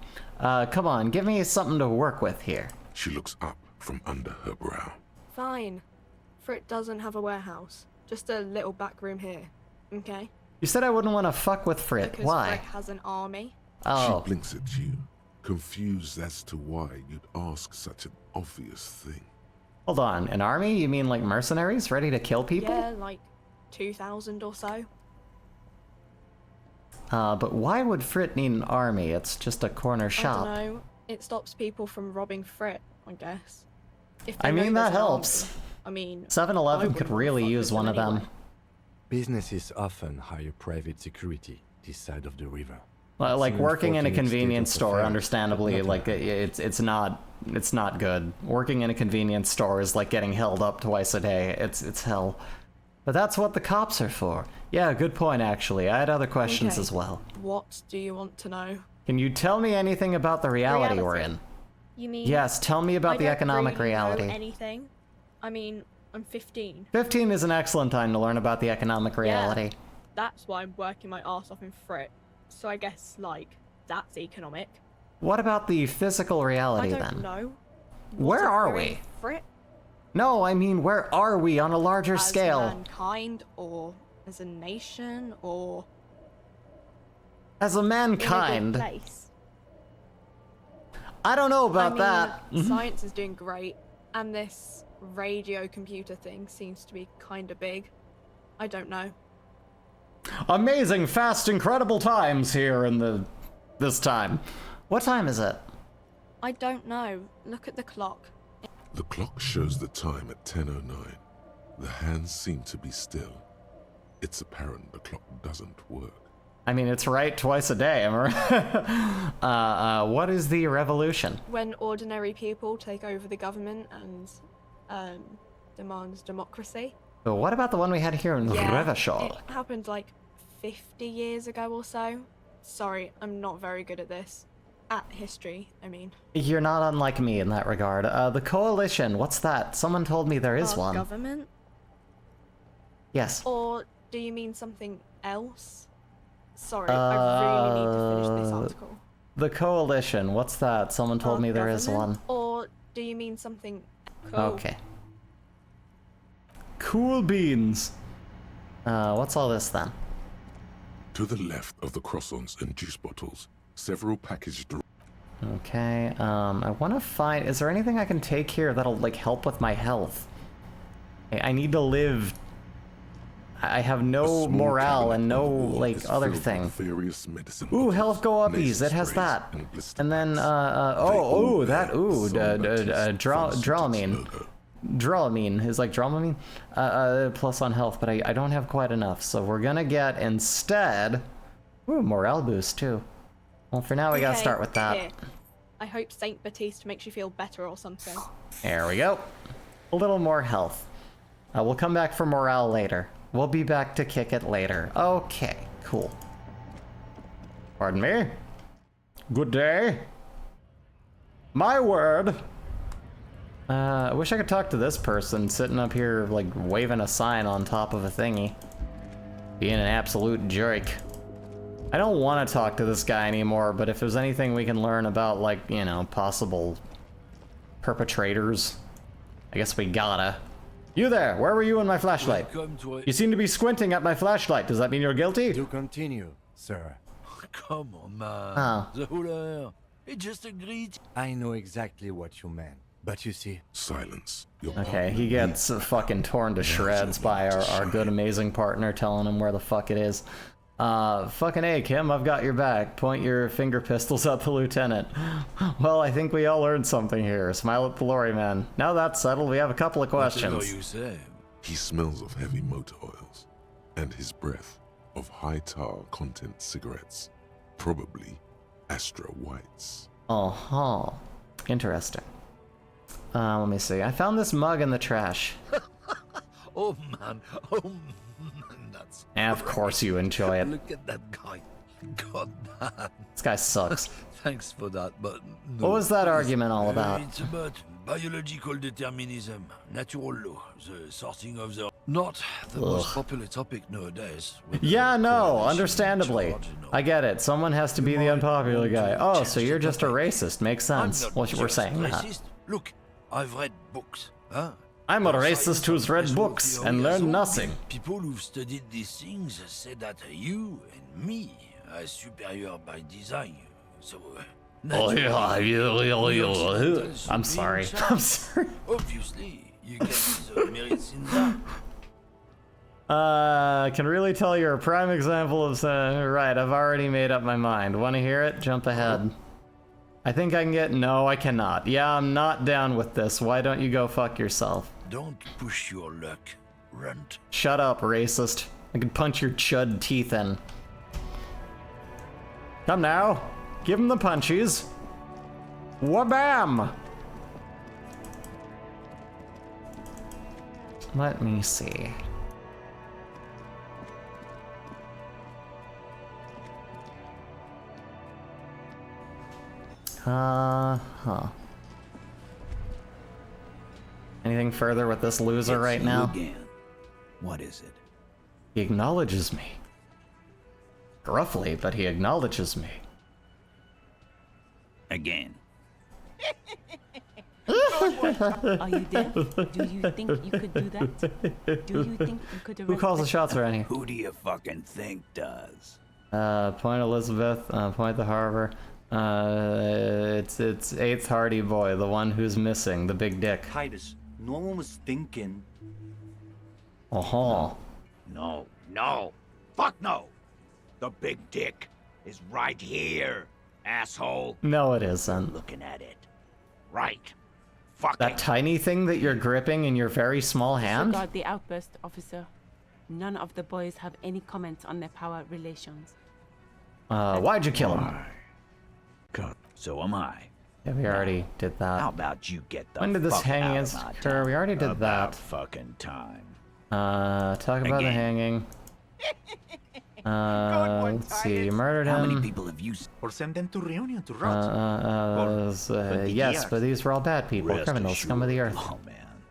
Come on, give me something to work with here.
She looks up from under her brow.
Fine. Frit doesn't have a warehouse. Just a little back room here. Okay?
You said I wouldn't want to fuck with Frit.
Because
Why?
Frit has an army.
Oh.
She blinks at you, confused as to why you'd ask such an obvious thing.
Hold on, an army? You mean like mercenaries ready to kill people?
Yeah, like 2,000 or so.
But why would Frit need an army? It's just a corner shop.
I don't know. It stops people from robbing Frit, I guess. If
I
they know
mean, that
there's an
helps.
army, I mean,
7-Eleven
I
could
wouldn't
really
fuck
use
with
one of them.
anyway.
Businesses often hire private security this side of the river.
Well, like
So
working in a
unfortunate
convenience
state of
store,
affairs,
understandably,
but
like
not
it's not good. Working in a convenience store is like getting held up twice a day. It's hell. But that's what the cops are for. Yeah, good point actually. I had other questions
Okay.
as well.
What do you want to know?
Can you tell me anything about the reality we're in?
You mean?
Yes, tell me about
I
the
don't
economic
really
reality.
Know anything? I mean, I'm 15.
15 is an excellent time to learn about the economic reality.
That's why I'm working my ass off in Frit. So I guess, like, that's economic.
What about the physical reality
I don't
then?
know.
Where
What if
are
we're in
we?
Frit?
No, I mean, where are we on a larger
As
scale?
mankind, or as a nation, or
As a
in a good
mankind.
place?
I don't know
I
about
mean,
that.
science is doing great, and this radio computer thing seems to be kind of big. I don't know.
Amazing, fast, incredible times here in this time. What time is it?
I don't know. Look at the clock.
The clock shows the time at 10:09. The hands seem to be still. It's apparent the clock doesn't work.
I mean, it's right twice a day, am I right? What is the revolution?
When ordinary people take over the government and demands democracy.
But what about the one we had here in Revachol?
It happened like 50 years ago or so. Sorry, I'm not very good at this. At history, I mean.
You're not unlike me in that regard. The coalition, what's that? Someone told me there is
Our
one.
government?
Yes.
Or do you mean something else? Sorry, I really need to finish this article.
The coalition, what's that? Someone told
Our
me there is
government?
one.
Or do you mean something cool?
Okay. Cool beans. What's all this then?
To the left of the croissants and juice bottles, several packaged.
Okay, I want to find... Is there anything I can take here that'll, like, help with my health? I need to live... I have
A
no
small
morale
cabinet
and no,
on the wall
like,
is
other
filled
thing.
with various medicine
Ooh,
bottles,
health go uppies.
nasal
It has
sprays,
that.
and blister
And then,
packs. They all bear the St. Baptiste
Dramamine.
logo.
Dramamine is like Dramamine? Plus on health, but I don't have quite enough. So we're gonna get instead... Ooh, morale boost too. Well, for now we gotta
Okay,
start with that.
here. I hope Saint Baptiste makes you feel better or something.
There we go. A little more health. We'll come back for morale later. We'll be back to kick it later. Okay, cool. Pardon me? Good day. My word. I wish I could talk to this person sitting up here, like, waving a sign on top of a thingy. Being an absolute jerk. I don't want to talk to this guy anymore, but if there's anything we can learn about, like, you know, possible perpetrators, I guess we gotta. You there, where were you in my flashlight? You seem to be squinting at my flashlight. Does that mean you're guilty?
Do continue, sir.
Come on, man.
Oh.
The hooler. It just agreed.
I know exactly what you meant, but you see...
Silence. Your
Okay,
partner
he gets
needs
fucking torn to shreds by our good, amazing partner telling him where the fuck it is. Fucking A, Kim, I've got your back. Point your finger pistols at the lieutenant. Well, I think we all learned something here. Smile at the lorry man. Now that's settled, we have a couple of questions.
Whatever you say.
He smells of heavy motor oils, and his breath of high tar content cigarettes, probably Astra Whites.
Uh-huh. Interesting. Let me see. I found this mug in the trash.
Oh man, that's...
Of course you enjoy it.
Look at that guy. God damn.
This guy sucks.
Thanks for that, but no.
What was that argument all about?
It's about biological determinism, natural law, the sorting of the... Not the most popular topic nowadays. with the
Yeah, no,
coalition
understandably.
charge, you know.
I get it. Someone has to be the unpopular guy. Oh, so you're just a racist. Makes
I'm
sense.
not
What we're
just
saying that.
racist. Look, I've read books. Huh?
I'm a
There's
racist
science
who's
and
read
special
books
theory
and
as
learned
well.
nothing.
People who've studied these things say that you and me are superior by design. So,
Oh, yeah,
naturally,
I'm sorry. I'm sorry.
Obviously, you get the merits in that.
Can really tell you're a prime example of... right, I've already made up my mind. Want to hear it? Jump ahead. I think I can get... No, I cannot. Yeah, I'm not down with this. Why don't you go fuck yourself?
Don't push your luck, runt.
Shut up, racist. I could punch your chud teeth in. Come now. Give him the punchies. Wabam! Let me see. Huh. Anything further with this loser right now?
Again. What is it?
He acknowledges me. Gruffly, but he acknowledges me.
Again.
Are you deaf? Do you think you could do that? Do you think you could arrest
Who calls the shots around here?
Who do you fucking think does?
Point Elizabeth, point the harbor. It's 8th Hardy Boy, the one who's missing, the big dick.
Titus, no one was thinking.
Uh-huh.
No, no. Fuck no. The big dick is right here, asshole.
No, it isn't.
Looking at it. Right. Fuck
That tiny thing that you're gripping in your very small hand?
Disregard the outburst, officer. None of the boys have any comments on their power relations.
Why'd you kill him?
God, so am I.
Yeah, we already did that.
How about you get the
When did this
fuck
hanging
out of my
occur?
town?
We already did
About
that.
fucking time.
Talk about the
Again.
hanging. Let's see, you murdered him.
How many people have you seen?
Or send them to Reunion to rot.
Yes, but these were all bad people,
Rest
criminals, scum of the earth.
Oh man,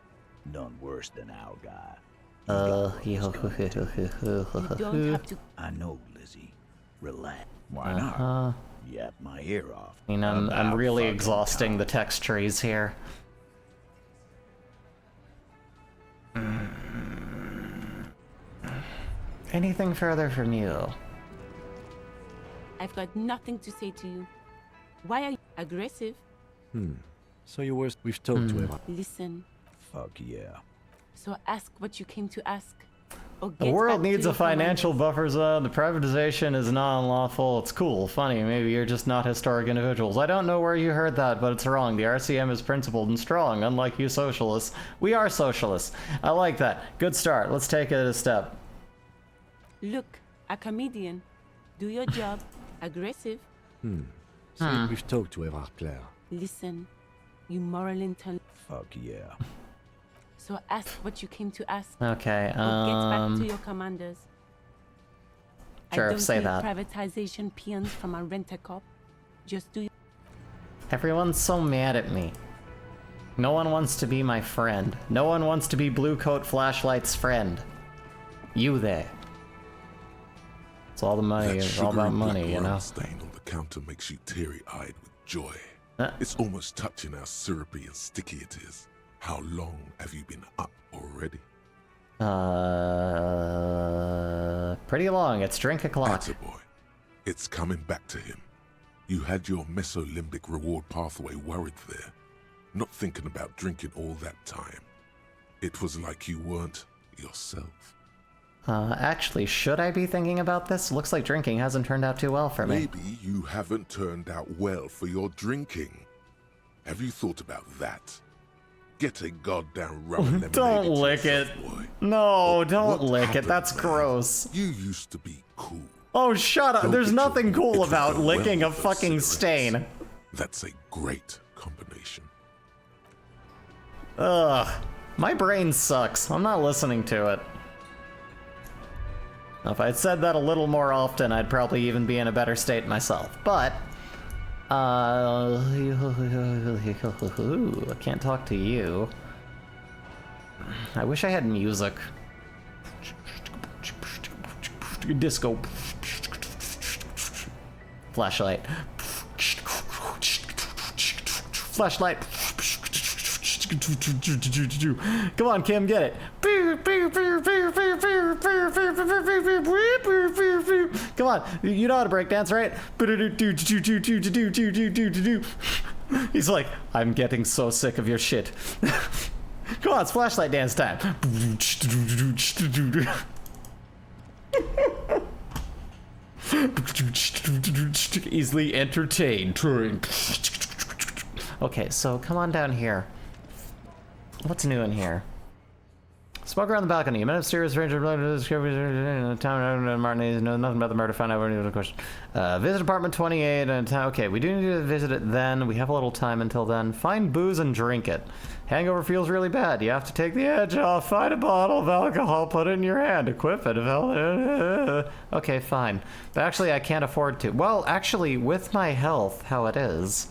none worse than our guy.
You don't have to.
I know, Lizzie. Relax. Why not? Yap my ear off.
I mean, I'm
About
really
fucking
exhausting
time.
the text trees here. Anything further from you?
I've got nothing to say to you. Why are you aggressive?
So you were... We've talked to him.
Listen.
Fuck yeah.
So ask what you came to ask. or
The
get
world
back to
needs a
your
financial buffer zone. The privatization is not unlawful. It's cool, funny. Maybe you're just not historic individuals. I don't know where you heard that, but it's wrong. The RCM is principled and strong, unlike you socialists. We are socialists. I like that. Good start. Let's take it a step.
Look, a comedian. Do your job. Aggressive.
So we've talked to Everard Claire.
Listen, you moral intern.
Fuck yeah.
So ask what you came to ask.
Okay,
Or get back to your commanders.
Sure,
I don't
say
need
that.
privatization peons from a rent-a-cop. Just do.
Everyone's so mad at me. No one wants to be my friend. No one wants to be Blue Coat Flashlight's friend. You there. It's all the money. It's all about money, you know?
Stain on the counter makes you teary-eyed with joy.
Huh?
It's almost touching how syrupy and sticky it is. How long have you been up already?
Pretty long. It's drink o'clock.
That's a boy. It's coming back to him. You had your mesolimbic reward pathway worried there, not thinking about drinking all that time. It was like you weren't yourself.
Actually, should I be thinking about this? Looks like drinking hasn't turned out too well for me.
Maybe you haven't turned out well for your drinking. Have you thought about that? Get a goddamn rum and lemonade.
Don't lick it. No, don't lick it.
happened,
That's
man?
gross.
You used to be cool.
Oh, shut up.
Don't
There's
get your
nothing cool
it
about
will go well
licking a
with those
fucking
cigarettes.
stain.
That's a great combination.
Ugh. My brain sucks. I'm not listening to it. If I'd said that a little more often, I'd probably even be in a better state myself. But, I can't talk to you. I wish I had music. Disco. Flashlight. Flashlight. Come on, Kim, get it. Come on, you know how to break dance, right? He's like, I'm getting so sick of your shit. Come on, it's flashlight dance time. Easily entertained. Okay, so come on down here. What's new in here? Smoke around the balcony. A man of serious range of town. Martin knows nothing about the murder. Found out any question. Visit apartment 28 and town. Okay, we do need to visit it then. We have a little time until then. Find booze and drink it. Hangover feels really bad. You have to take the edge off. Find a bottle of alcohol. Put it in your hand. Equip it. Okay, fine. But actually, I can't afford to. Well, actually, with my health, how it is,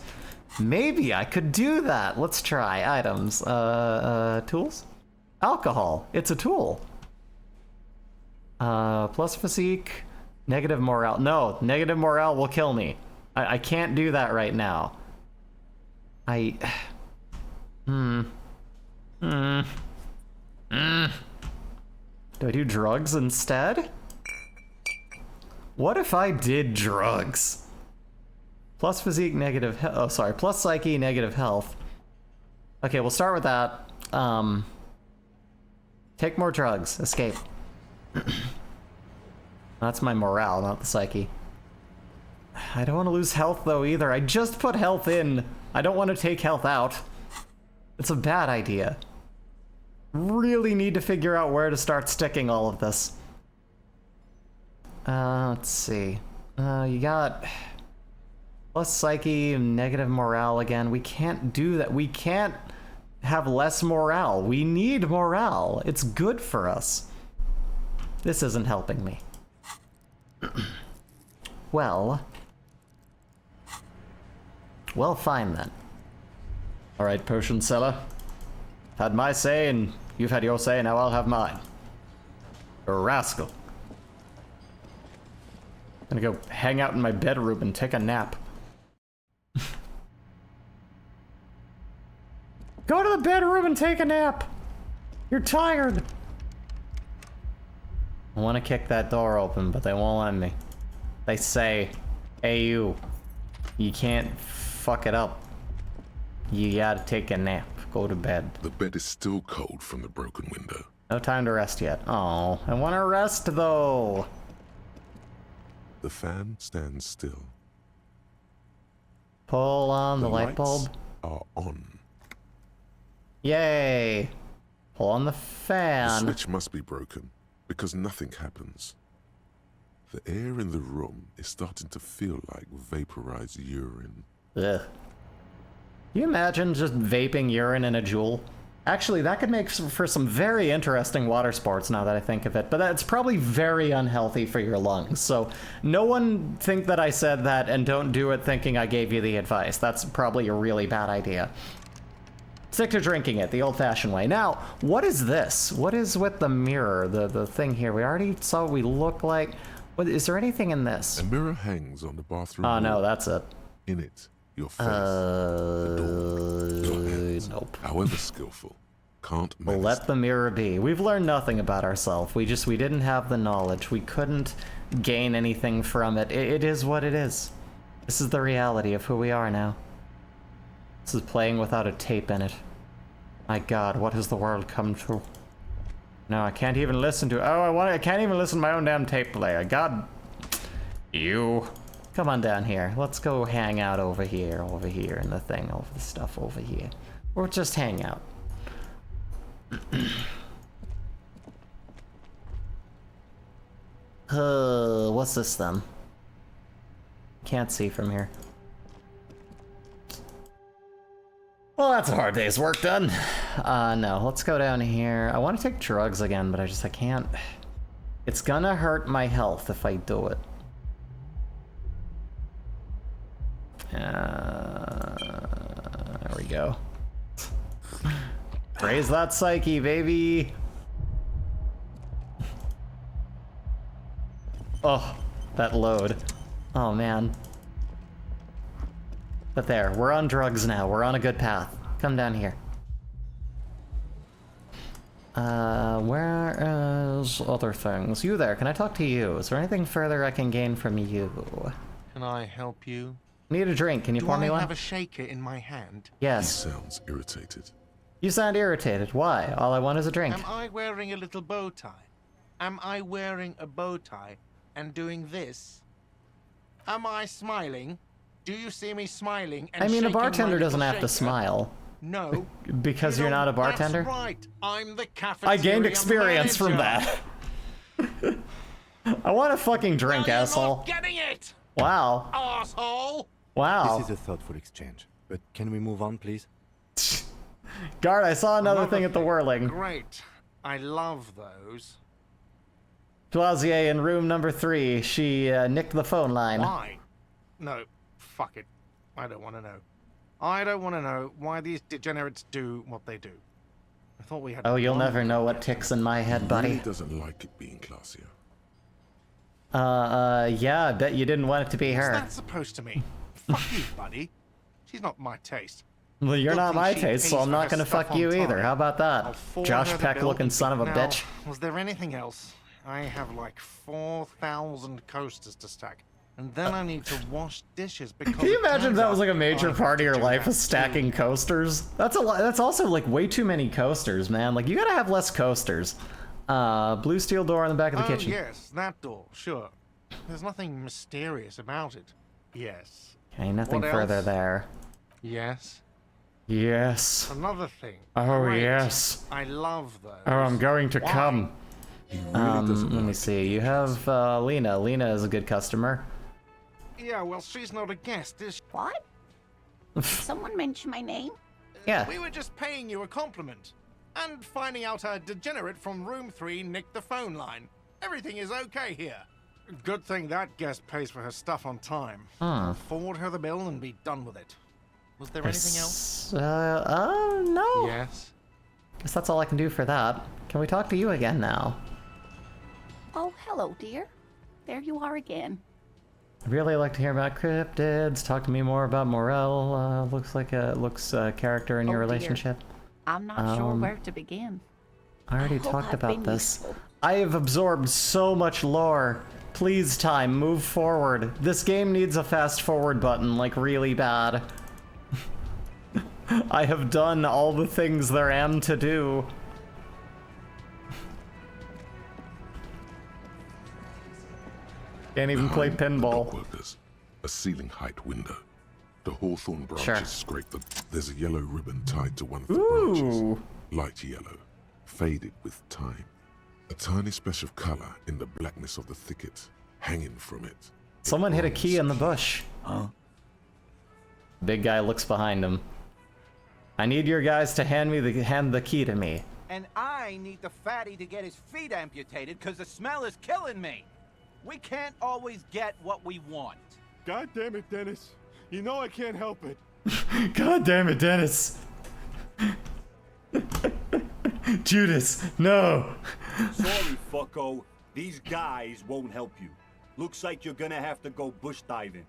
maybe I could do that. Let's try. Items. Tools? Alcohol. It's a tool. Plus physique. Negative morale. No, negative morale will kill me. I can't do that right now. Do I do drugs instead? What if I did drugs? Plus physique, negative plus psyche, negative health. Okay, we'll start with that. Take more drugs. Escape. That's my morale, not the psyche. I don't want to lose health though either. I just put health in. I don't want to take health out. It's a bad idea. Really need to figure out where to start sticking all of this. Let's see. You got plus psyche, negative morale again. We can't do that. We can't have less morale. We need morale. It's good for us. This isn't helping me. Well, fine then. All right, potion seller. Had my say, and you've had your say, now I'll have mine. A rascal. Gonna go hang out in my bedroom and take a nap. Go to the bedroom and take a nap. You're tired. I want to kick that door open, but they won't let me. They say, hey you can't fuck it up. You gotta take a nap. Go to bed.
The bed is still cold from the broken window.
No time to rest yet. Oh, I want to rest though.
The fan stands still.
Pull on the light
lights
bulb.
are on.
Yay! Pull on the
The
fan.
switch must be broken because nothing happens. The air in the room is starting to feel like vaporized urine.
Ugh. Can you imagine just vaping urine in a Joule? Actually, that could make for some very interesting water sports now that I think of it, but that's probably very unhealthy for your lungs. So no one think that I said that and don't do it thinking I gave you the advice. That's probably a really bad idea. Stick to drinking it the old-fashioned way. Now, what is this? What is with the mirror, the thing here? We already saw what we look like. What, is there anything in this?
A mirror hangs on the bathroom
Oh
wall.
no, that's it.
In it, your face, the door, your hands,
nope.
however skillful, can't
We'll
manage.
let the mirror be. We've learned nothing about ourselves. We didn't have the knowledge. We couldn't gain anything from it. It is what it is. This is the reality of who we are now. This is playing without a tape in it. My God, what has the world come to? No, I can't even listen to. I can't even listen to my own damn tape player. God, you. Come on down here. Let's go hang out over here, and the thing, over the stuff over here. Or just hang out. What's this then? Can't see from here. Well, that's a hard day's work done. No, let's go down here. I want to take drugs again, but I can't. It's gonna hurt my health if I do it. There we go. Raise that psyche, baby. Oh, that load. Oh, man. But there, we're on drugs now. We're on a good path. Come down here. Where is other things? You there, can I talk to you? Is there anything further I can gain from you?
Can I help you?
Need a drink, can you pour me one?
Do I have a shaker in my hand?
Yes.
He sounds irritated.
You sound irritated. Why? All I want is a drink.
Am I wearing a little bow tie? Am I wearing a bow tie and doing this? Am I smiling? Do you see me smiling and
I mean, a
shaking my
bartender doesn't
little
have to
shaker?
smile.
No.
Because you're not a bartender?
That's right. I'm the cafeteria
I gained experience from
manager.
that. I want a fucking drink,
Now you're
asshole.
not getting it,
Wow.
asshole.
Wow.
This is a thoughtful exchange, but can we move on, please?
Guard, I saw another thing at the whirling.
Great. I love those.
Clausier in room number 3. She nicked the phone line.
Why? No, fuck it. I don't want to know. I don't want to know why these degenerates do what they do. I thought we had.
Oh, you'll never know what ticks in my head,
He
buddy.
really doesn't like it being classier.
Yeah, I bet you didn't want it to be
What's
her.
that supposed to mean? Fuck you, buddy. She's not my taste.
Well, you're
Good
not
thing
my
she
taste, so
pays
I'm
for
not
her
gonna
stuff
fuck
on
you
time.
either. How about
I'll
that?
forward
Josh
her the
Peck
bill.
looking son of a
Now,
bitch.
Was there anything else? I have like 4,000 coasters to stack. And then I need to wash dishes because.
Can you
it
imagine if
turns
that was
out
like a major
I
part of your
have to do
life
that
is stacking coasters? That's a lot. That's also like way too many coasters, man. Like you gotta have less coasters. Blue steel door on the back of the
Oh,
kitchen.
yes, that door, sure. There's nothing mysterious about it. Yes.
Okay, nothing
What
further
else?
there.
Yes.
Yes.
Another thing.
Oh,
Great.
yes.
I love those.
Oh, I'm going to
Why?
come.
doesn't
Let me see. You have Lena. Lena is a good customer.
Yeah, well, she's not a guest, is she?
What? Did someone mention my name?
Yeah.
We were just paying you a compliment. And finding out a degenerate from room 3 nicked the phone line. Everything is okay here. Good thing that guest pays for her stuff on time.
Hmm.
Forward her the bill and be done with it. Was there anything else?
No.
Yes.
Guess that's all I can do for that. Can we talk to you again now?
Oh, hello, dear. There you are again.
I'd really like to hear about cryptids. Talk to me more about Morel. Looks like a character in your
Oh, dear.
relationship.
I'm not sure where to begin.
I already
hope
talked
I've
about
been
this.
useful.
I have absorbed so much lore. Please, time, move forward. This game needs a fast forward button, like really bad. I have done all the things there am to do. Can't even play
Behind the
pinball.
dock workers, a ceiling height window. The hawthorn branches
Sure.
scrape the. There's a yellow ribbon tied to one of the
Ooh.
branches. Light yellow, faded with time. A tiny splash of color in the blackness of the thicket, hanging from it.
Someone hit a key in the bush.
Huh?
Big guy looks behind him. I need your guys to hand the key to me.
And I need the fatty to get his feet amputated because the smell is killing me. We can't always get what we want.
God damn it, Dennis. You know I can't help it.
God damn it, Dennis. Judas, no.
Sorry, fucko. These guys won't help you. Looks like you're gonna have to go bush diving.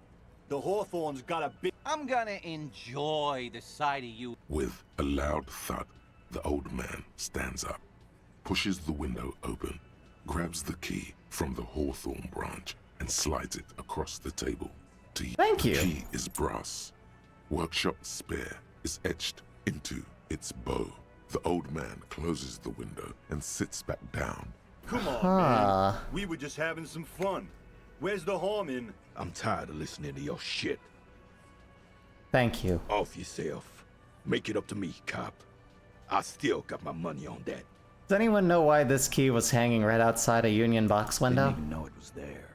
The Hawthorne's got a big...
I'm gonna enjoy the sight of you.
With a loud thud, the old man stands up, pushes the window open, grabs the key from the hawthorn branch, and slides it across the table. To you.
Thank you.
The key is brass. Workshop spare is etched into its bow. The old man closes the window and sits back down.
Come on, man. We were just having some fun. Where's the harm in...
I'm tired of listening to your shit.
Thank you.
Off yourself. Make it up to me, cop. I still got my money on that.
Does anyone know why this key was hanging right outside a Union Box window?
Didn't even know it was there.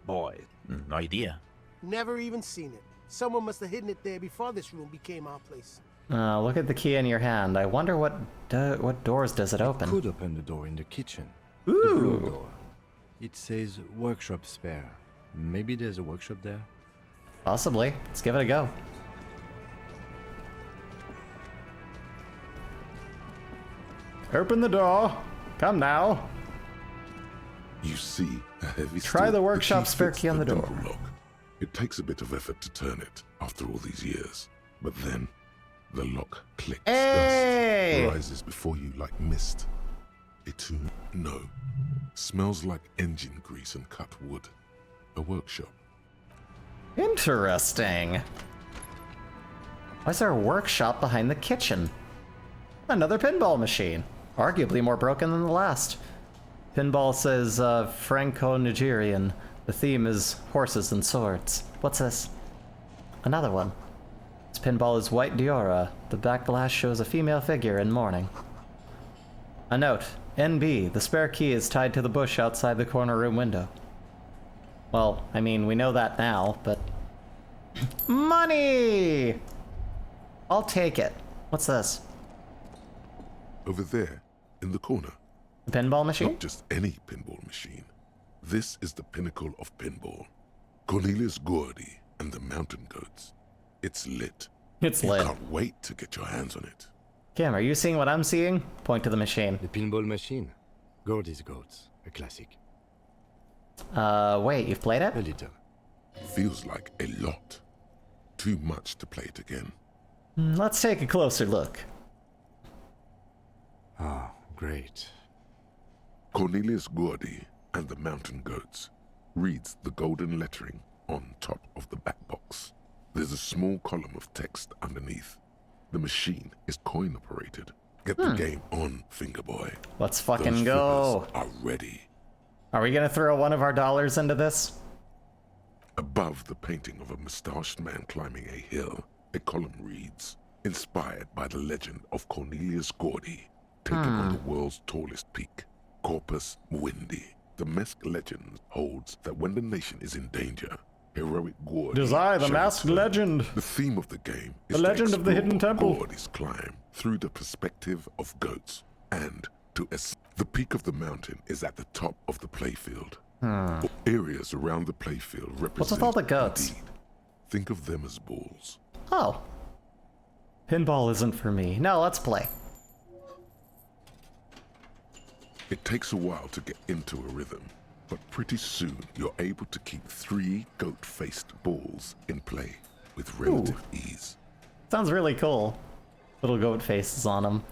Boy, no idea.
Never even seen it. Someone must have hidden it there before this room became our place.
Look at the key in your hand. I wonder what doors does it open?
Could open the door in the kitchen.
Ooh.
The blue door. It says workshop spare. Maybe there's a workshop there?
Possibly. Let's give it a go. Open the door. Come now.
You see a heavy
Try
steel-
the workshop
key
spare
fits
key on the door.
dimple lock. It takes a bit of effort to turn it after all these years, but then the lock clicks.
Hey!
Dust rises before you like mist. A tomb? No. Smells like engine grease and cut wood. A workshop.
Interesting. Why is there a workshop behind the kitchen? Another pinball machine. Arguably more broken than the last. Pinball says Franco-Nigerian. The theme is horses and swords. What's this? Another one. This pinball is white Diora. The back glass shows a female figure in mourning. A note. NB. The spare key is tied to the bush outside the corner room window. Well, I mean, we know that now, but... Money! I'll take it. What's this?
Over there, in the corner.
The pinball machine?
Not just any pinball machine. This is the pinnacle of pinball. Cornelius Gordy and the Mountain Goats. It's lit.
It's
you
lit.
Can't wait to get your hands on it.
Kim, are you seeing what I'm seeing? Point to the machine.
The pinball machine. Gordy's Goats. A classic.
Wait, you've played it?
A little.
Feels like a lot. Too much to play it again.
Let's take a closer look.
Ah, great.
Cornelius Gordy and the Mountain Goats reads the golden lettering on top of the back box. There's a small column of text underneath. The machine is coin operated. Get the game on, Fingerboy.
Let's fucking
Those
go.
figures are ready.
Are we gonna throw one of our dollars into this?
Above the painting of a mustached man climbing a hill, a column reads, inspired by the legend of Cornelius Gordy, taken on the world's tallest peak, Corpus Muindi. The masked legend holds that when the nation is in danger, heroic Gordy
Desire the
shall
masked
return.
legend.
The theme of the game is
The legend of the hidden
explore
temple.
Gordy's climb through the perspective of goats, and the peak of the mountain is at the top of the playfield. Areas around the playfield represent.
What's with all the goats?
Indeed. Think of them as balls.
Oh. Pinball isn't for me. No, let's play.
It takes a while to get into a rhythm, but pretty soon you're able to keep 3 goat-faced balls in play with relative ease.
Sounds really cool. Little goat faces on them.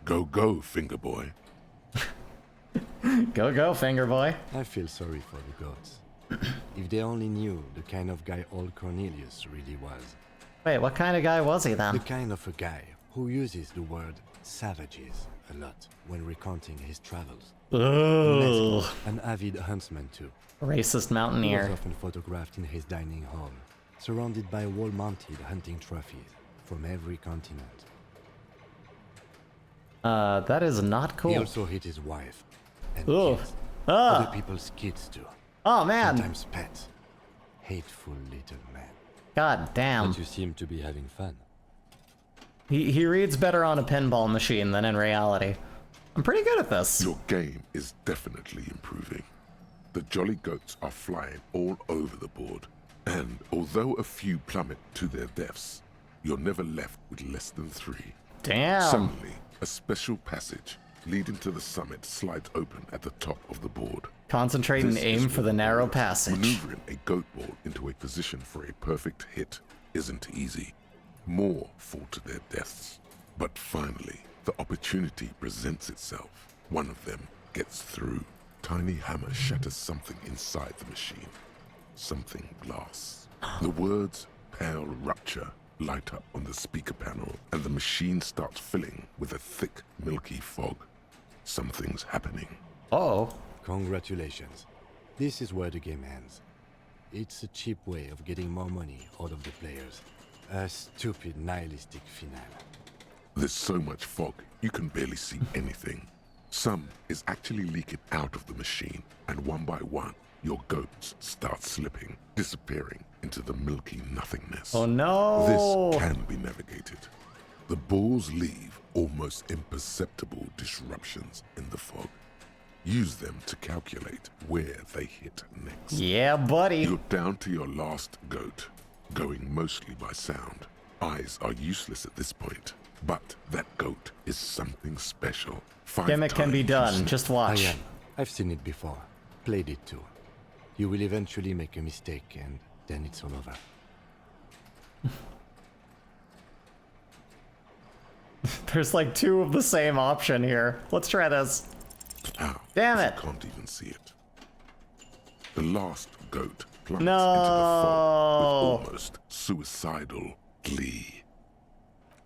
Go, go, Fingerboy.
Go, go, finger boy.
I feel sorry for the goats. If they only knew the kind of guy old Cornelius really was.
Wait, what kind of guy was he then?
The kind of a guy who uses the word savages a lot when recounting his travels.
Ugh.
An avid huntsman too.
Racist
He
mountaineer.
was often photographed in his dining hall, surrounded by wall-mounted hunting trophies from every continent.
That is not cool.
He also hit his wife and
Ugh.
kids.
Ah.
Other people's kids too.
Oh man.
Sometimes pets. Hateful little man.
God damn.
But you seem to be having fun.
He reads better on a pinball machine than in reality. I'm pretty good at this.
Your game is definitely improving. The jolly goats are flying all over the board, and although a few plummet to their deaths, you're never left with less than 3.
Damn.
Suddenly, a special passage leading to the summit slides open at the top of the board.
Concentrate and
This
aim
is
for the
what
narrow
works.
passage.
Maneuvering a goat ball into a position for a perfect hit isn't easy. More fall to their deaths. But finally, the opportunity presents itself. One of them gets through. Tiny hammer shatters something inside the machine. Something glass. The words "pale rupture" light up on the speaker panel, and the machine starts filling with a thick, milky fog. Something's happening.
Oh.
Congratulations. This is where the game ends. It's a cheap way of getting more money out of the players. A stupid, nihilistic finale.
There's so much fog, you can barely see anything. Some is actually leaking out of the machine, and one by one, your goats start slipping, disappearing into the milky nothingness.
Oh no!
This can be navigated. The balls leave almost imperceptible disruptions in the fog. Use them to calculate where they hit next.
Yeah, buddy.
You're down to your last goat, going mostly by sound. Eyes are useless at this point, but that goat is something special. 5
Gimmick can be
times
done,
you
just
snap.
watch.
I've seen it before. Played it too. You will eventually make a mistake and then it's all over.
There's like 2 of the same option here. Let's try this.
Ow,
Damn it.
You can't even see it. The last goat plummets
No.
into the fog with almost suicidal glee.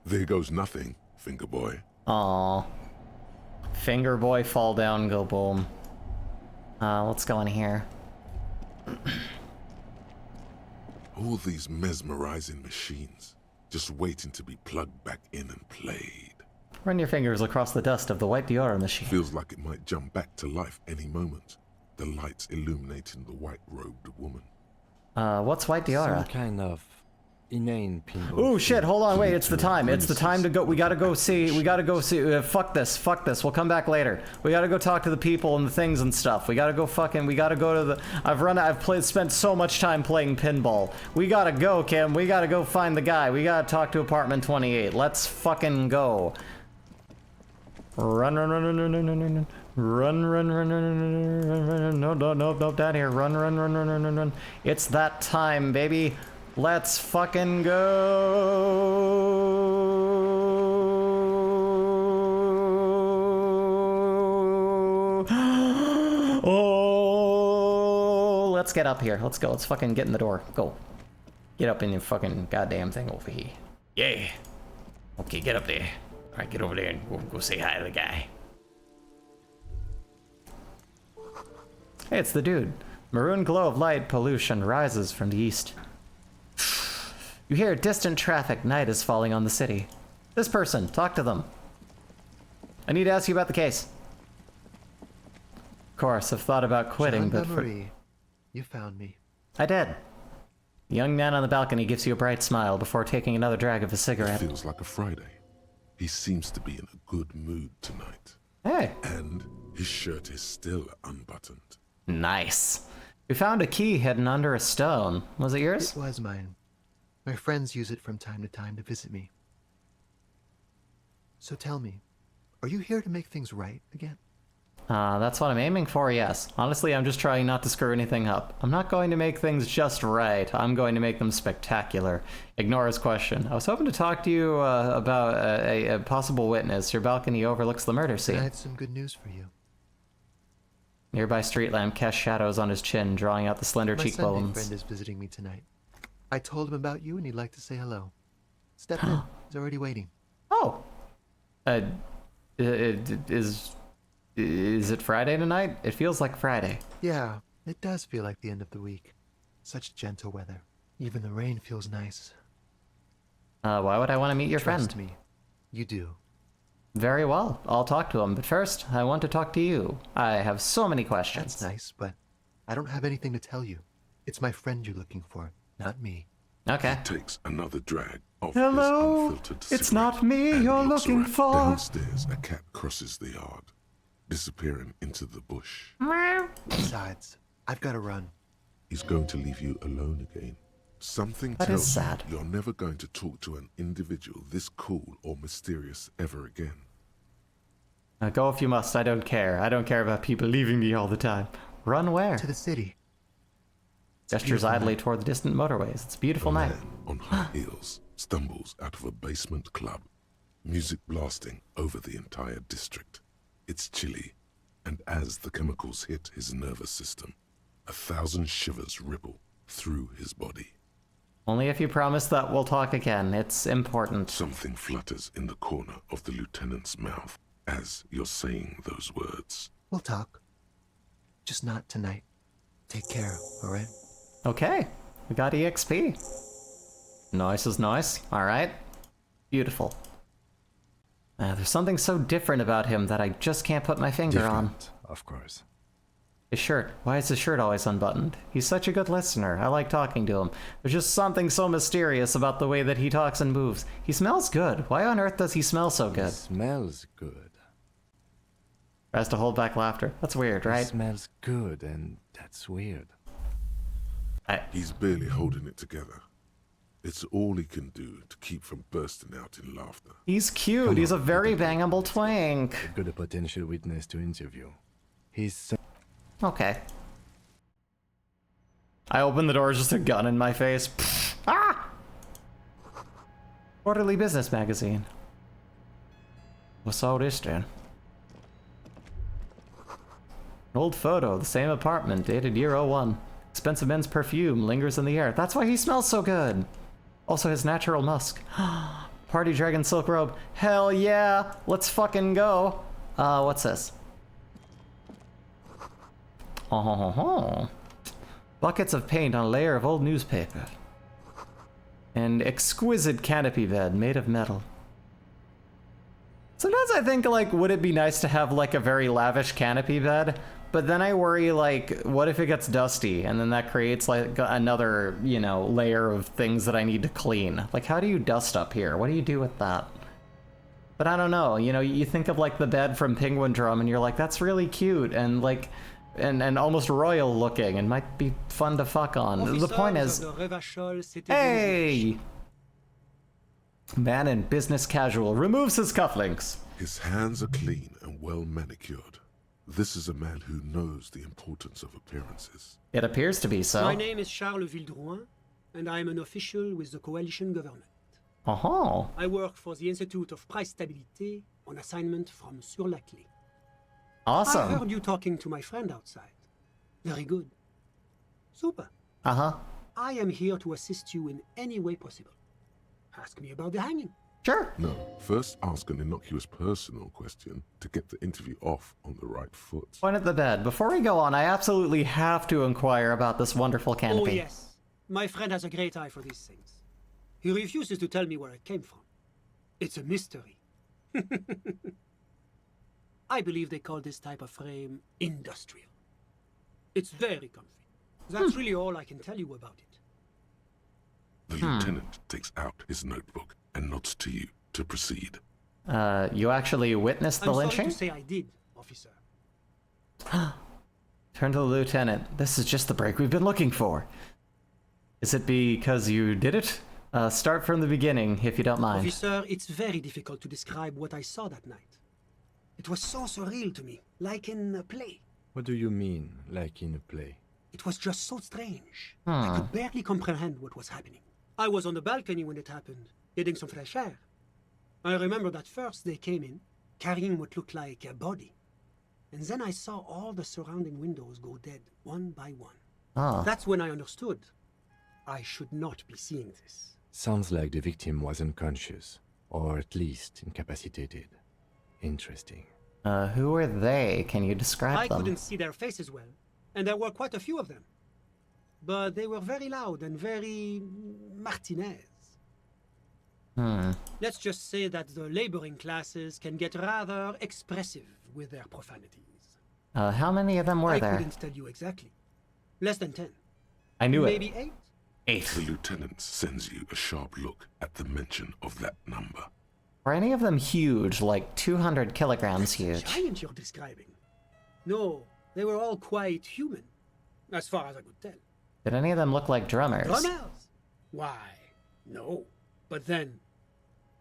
There goes nothing, finger boy.
Aw. Finger boy, fall down, go boom. Let's go in here.
All these mesmerizing machines, just waiting to be plugged back in and played.
Run your fingers across the dust of the white Diora machine.
Feels like it might jump back to life any moment. The lights illuminating the white-robed woman.
What's white Diora?
Some kind of inane pinball.
Oh shit, hold on, wait, it's the time. It's the time to go. We gotta go see. Fuck this. We'll come back later. We gotta go talk to the people and the things and stuff. We gotta go to the. Spent so much time playing pinball. We gotta go, Kim. We gotta go find the guy. We gotta talk to apartment 28. Let's fucking go. Run, no, down here. Run. It's that time, baby. Let's fucking go. Oh, let's get up here. Let's go. Let's fucking get in the door. Go. Get up in the fucking goddamn thing over here.
Yeah. Okay, get up there. All right, get over there and we'll go say hi to the guy.
Hey, it's the dude. Maroon glow of light pollution rises from the east. You hear distant traffic. Night is falling on the city. This person, talk to them. I need to ask you about the case. Of course, I've thought about quitting, but
Marie, you found me.
I did. The young man on the balcony gives you a bright smile before taking another drag of his cigarette.
It feels like a Friday. He seems to be in a good mood tonight.
Hey.
And his shirt is still unbuttoned.
Nice. We found a key hidden under a stone. Was it yours?
It was mine. My friends use it from time to time to visit me. So tell me, are you here to make things right again?
That's what I'm aiming for, yes. Honestly, I'm just trying not to screw anything up. I'm not going to make things just right. I'm going to make them spectacular. Ignore his question. I was hoping to talk to you about a possible witness. Your balcony overlooks the murder scene.
I have some good news for you.
Nearby street lamp casts shadows on his chin, drawing out the slender
My Sunday
cheekbones.
friend is visiting me tonight. I told him about you and he'd like to say hello. Step in. He's already waiting.
Oh. Is it Friday tonight? It feels like Friday.
Yeah, it does feel like the end of the week. Such gentle weather. Even the rain feels nice.
Why would I want to meet your
Trust
friend?
me, you do.
Very well, I'll talk to him, but first, I want to talk to you. I have so many questions.
That's nice, but I don't have anything to tell you. It's my friend you're looking for, not me.
Okay.
He takes another drag of
Hello?
his unfiltered
It's
cigarette
not me
and
you're
looks
looking
around.
for.
Downstairs, a cat crosses the yard, disappearing into the bush.
Besides, I've got to run.
He's going to leave you alone again. Something
That is
tells you
sad.
you're never going to talk to an individual this cool or mysterious ever again.
Go if you must, I don't care. I don't care about people leaving me all the time. Run where?
To the city.
Gestures idly toward the distant motorways. It's a beautiful night.
Man on high heels stumbles out of a basement club, music blasting over the entire district. It's chilly, and as the chemicals hit his nervous system, 1,000 shivers ripple through his body.
Only if you promise that we'll talk again. It's important.
Something flutters in the corner of the lieutenant's mouth as you're saying those words.
We'll talk. Just not tonight. Take care, alright?
Okay, we got EXP. Nice is nice. Alright. Beautiful. There's something so different about him that I just can't put my finger on.
Of course.
His shirt. Why is his shirt always unbuttoned? He's such a good listener. I like talking to him. There's just something so mysterious about the way that he talks and moves. He smells good. Why on earth does he smell so good?
Smells good.
Tries to hold back laughter. That's weird, right?
It smells good, and that's weird.
He's barely holding it together. It's all he can do to keep from bursting out in laughter.
He's cute. He's a very bangable twink.
I've got a potential witness to interview. He's so...
Okay. I open the door, just a gun in my face. Ah! Quarterly Business Magazine. What's all this then? An old photo, the same apartment, dated year 01. Expensive men's perfume lingers in the air. That's why he smells so good. Also his natural musk. Party Dragon Silk Robe. Hell yeah! Let's fucking go. What's this? Oh. Buckets of paint on a layer of old newspaper. An exquisite canopy bed made of metal. Sometimes I think, like, would it be nice to have, like, a very lavish canopy bed? But then I worry, like, what if it gets dusty? And then that creates, like, another, you know, layer of things that I need to clean. Like, how do you dust up here? What do you do with that? But I don't know. You know, you think of, like, the bed from Penguin Drum, and you're like, that's really cute, and, like... And almost royal looking, and might be fun to fuck on. The point is... Hey! Man in business casual removes his cufflinks.
His hands are clean and well manicured. This is a man who knows the importance of appearances.
It appears to be so.
My name is Charles Vildrouin, and I am an official with the coalition government.
Oh.
I work for the Institute of Price Stabilité on assignment from Monsieur Laclé.
Awesome.
I heard you talking to my friend outside. Very good. Super.
Uh-huh.
I am here to assist you in any way possible. Ask me about the hanging.
Sure.
No, first ask an innocuous personal question to get the interview off on the right foot.
Point at the bed. Before we go on, I absolutely have to inquire about this wonderful canopy.
Oh, yes. My friend has a great eye for these things. He refuses to tell me where it came from. It's a mystery. I believe they call this type of frame industrial. It's very comfy. That's really all I can tell you about it.
The lieutenant takes out his notebook and nods to you to proceed.
You actually witnessed the lynching?
I'm sorry to say I did, officer.
Turn to the lieutenant. This is just the break we've been looking for. Is it because you did it? Start from the beginning, if you don't mind.
Officer, it's very difficult to describe what I saw that night. It was so surreal to me, like in a play.
What do you mean, like in a play?
It was just so strange. I could barely comprehend what was happening. I was on the balcony when it happened, getting some fresh air. I remember that first they came in, carrying what looked like a body. And then I saw all the surrounding windows go dead, one by one. That's when I understood. I should not be seeing this.
Sounds like the victim was unconscious, or at least incapacitated. Interesting.
Who are they? Can you describe
I
them?
couldn't see their faces well, and there were quite a few of them. But they were very loud and very Martinez. Let's just say that the laboring classes can get rather expressive with their profanities.
How many of them were there?
I couldn't tell you exactly. Less than 10.
I knew
Maybe
it.
8?
8.
The lieutenant sends you a sharp look at the mention of that number.
Were any of them huge, like 200 kilograms huge?
Giant you're describing. No, they were all quite human, as far as I could tell.
Did any of them look like drummers?
Drummers? Why, no. But then,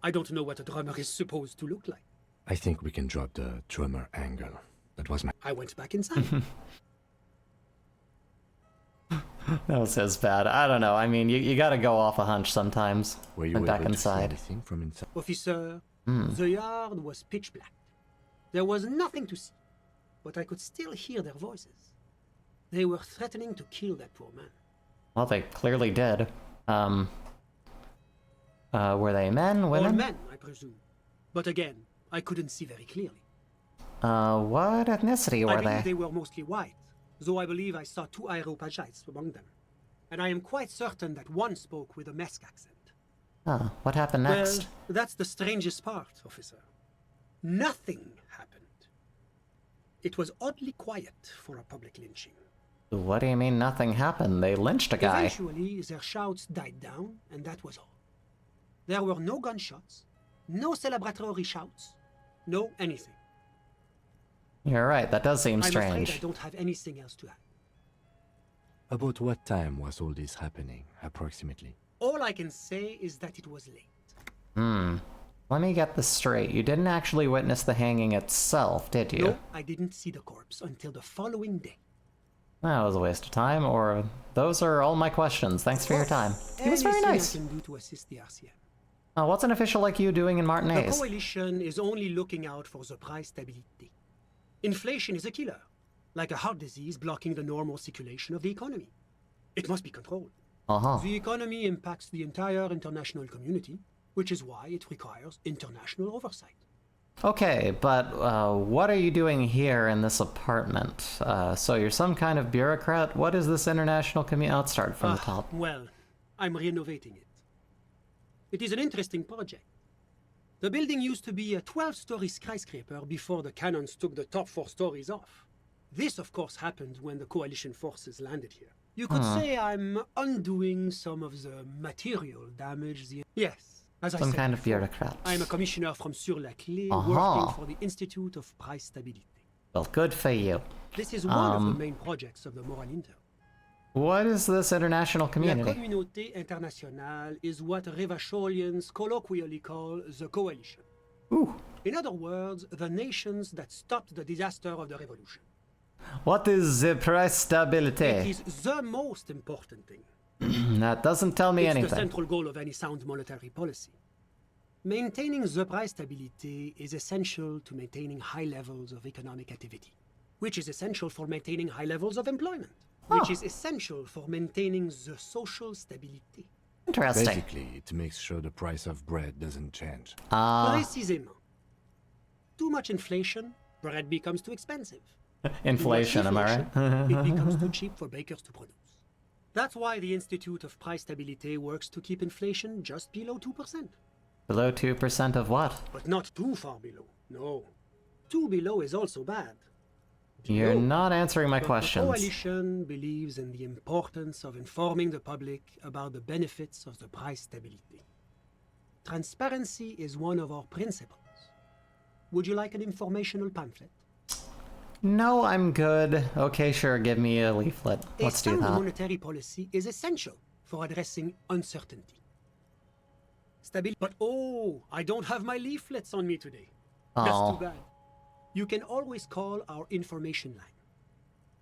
I don't know what a drummer is supposed to look like.
I think we can drop the drummer angle. That was my...
I went back inside.
That was his bad. I don't know. I mean, you gotta go off a hunch sometimes.
Were you
Went back
able to see
inside.
anything from inside?
Officer, the yard was pitch black. There was nothing to see, but I could still hear their voices. They were threatening to kill that poor man.
Well, they clearly did. Were they men, women?
All men, I presume. But again, I couldn't see very clearly.
What ethnicity
I
were
believe
they?
they were mostly white, though I believe I saw 2 Areopagites among them. And I am quite certain that one spoke with a Mesk accent.
Oh, what happened next?
Well, that's the strangest part, officer. Nothing happened. It was oddly quiet for a public lynching.
What do you mean nothing happened? They lynched a guy.
Eventually, their shouts died down, and that was all. There were no gunshots, no celebratory shouts, no anything.
You're right, that does seem
I'm
strange.
afraid I don't have anything else to add.
About what time was all this happening, approximately?
All I can say is that it was late.
Let me get this straight. You didn't actually witness the hanging itself, did you?
No, I didn't see the corpse until the following day.
That was a waste of time, or those are all my questions. Thanks for your time. He was very
Anything
nice.
I can do to assist the RCM.
What's an official like you doing in
The
Martinez?
coalition is only looking out for the price stability. Inflation is a killer, like a heart disease blocking the normal circulation of the economy. It must be controlled. The economy impacts the entire international community, which is why it requires international oversight.
Okay, but what are you doing here in this apartment? So you're some kind of bureaucrat? What is this international community? Let's start from the top.
Well, I'm renovating it. It is an interesting project. The building used to be a 12-story skyscraper before the cannons took the top 4 stories off. This, of course, happened when the coalition forces landed here. You could say I'm undoing some of the material damage. Yes, as I
Some
said
kind of
before,
bureaucrat.
I'm a commissioner from Sur-la-Clé
Aha.
working for the Institute of Price Stability.
Well, good for you.
This is one of the main projects of the Moral Inter.
What is this international
La
community?
Communauté Internationale is what Revacholians colloquially call the coalition. In other words, the nations that stopped the disaster of the revolution.
What is the price
It
stability?
is the most important thing.
That doesn't tell me
It's the
anything.
central goal of any sound monetary policy. Maintaining the price stability is essential to maintaining high levels of economic activity, which is essential for maintaining high levels of employment, which is essential for maintaining the social stability.
Interesting.
Basically, it makes sure the price of bread doesn't change.
Précisément. Too much inflation, bread becomes too expensive.
Inflation, am I right?
It becomes too cheap for bakers to produce. That's why the Institute of Price Stability works to keep inflation just below 2%.
Below 2% of what?
But not too far below. No. Too below is also bad.
You're not answering my
But
questions.
The coalition believes in the importance of informing the public about the benefits of the price stability. Transparency is one of our principles. Would you like an informational pamphlet?
No, I'm good. Okay, sure, give me a leaflet. Let's do
sound
that.
monetary policy is essential for addressing uncertainty. But oh, I don't have my leaflets on me today. That's
Oh.
too bad. You can always call our information line.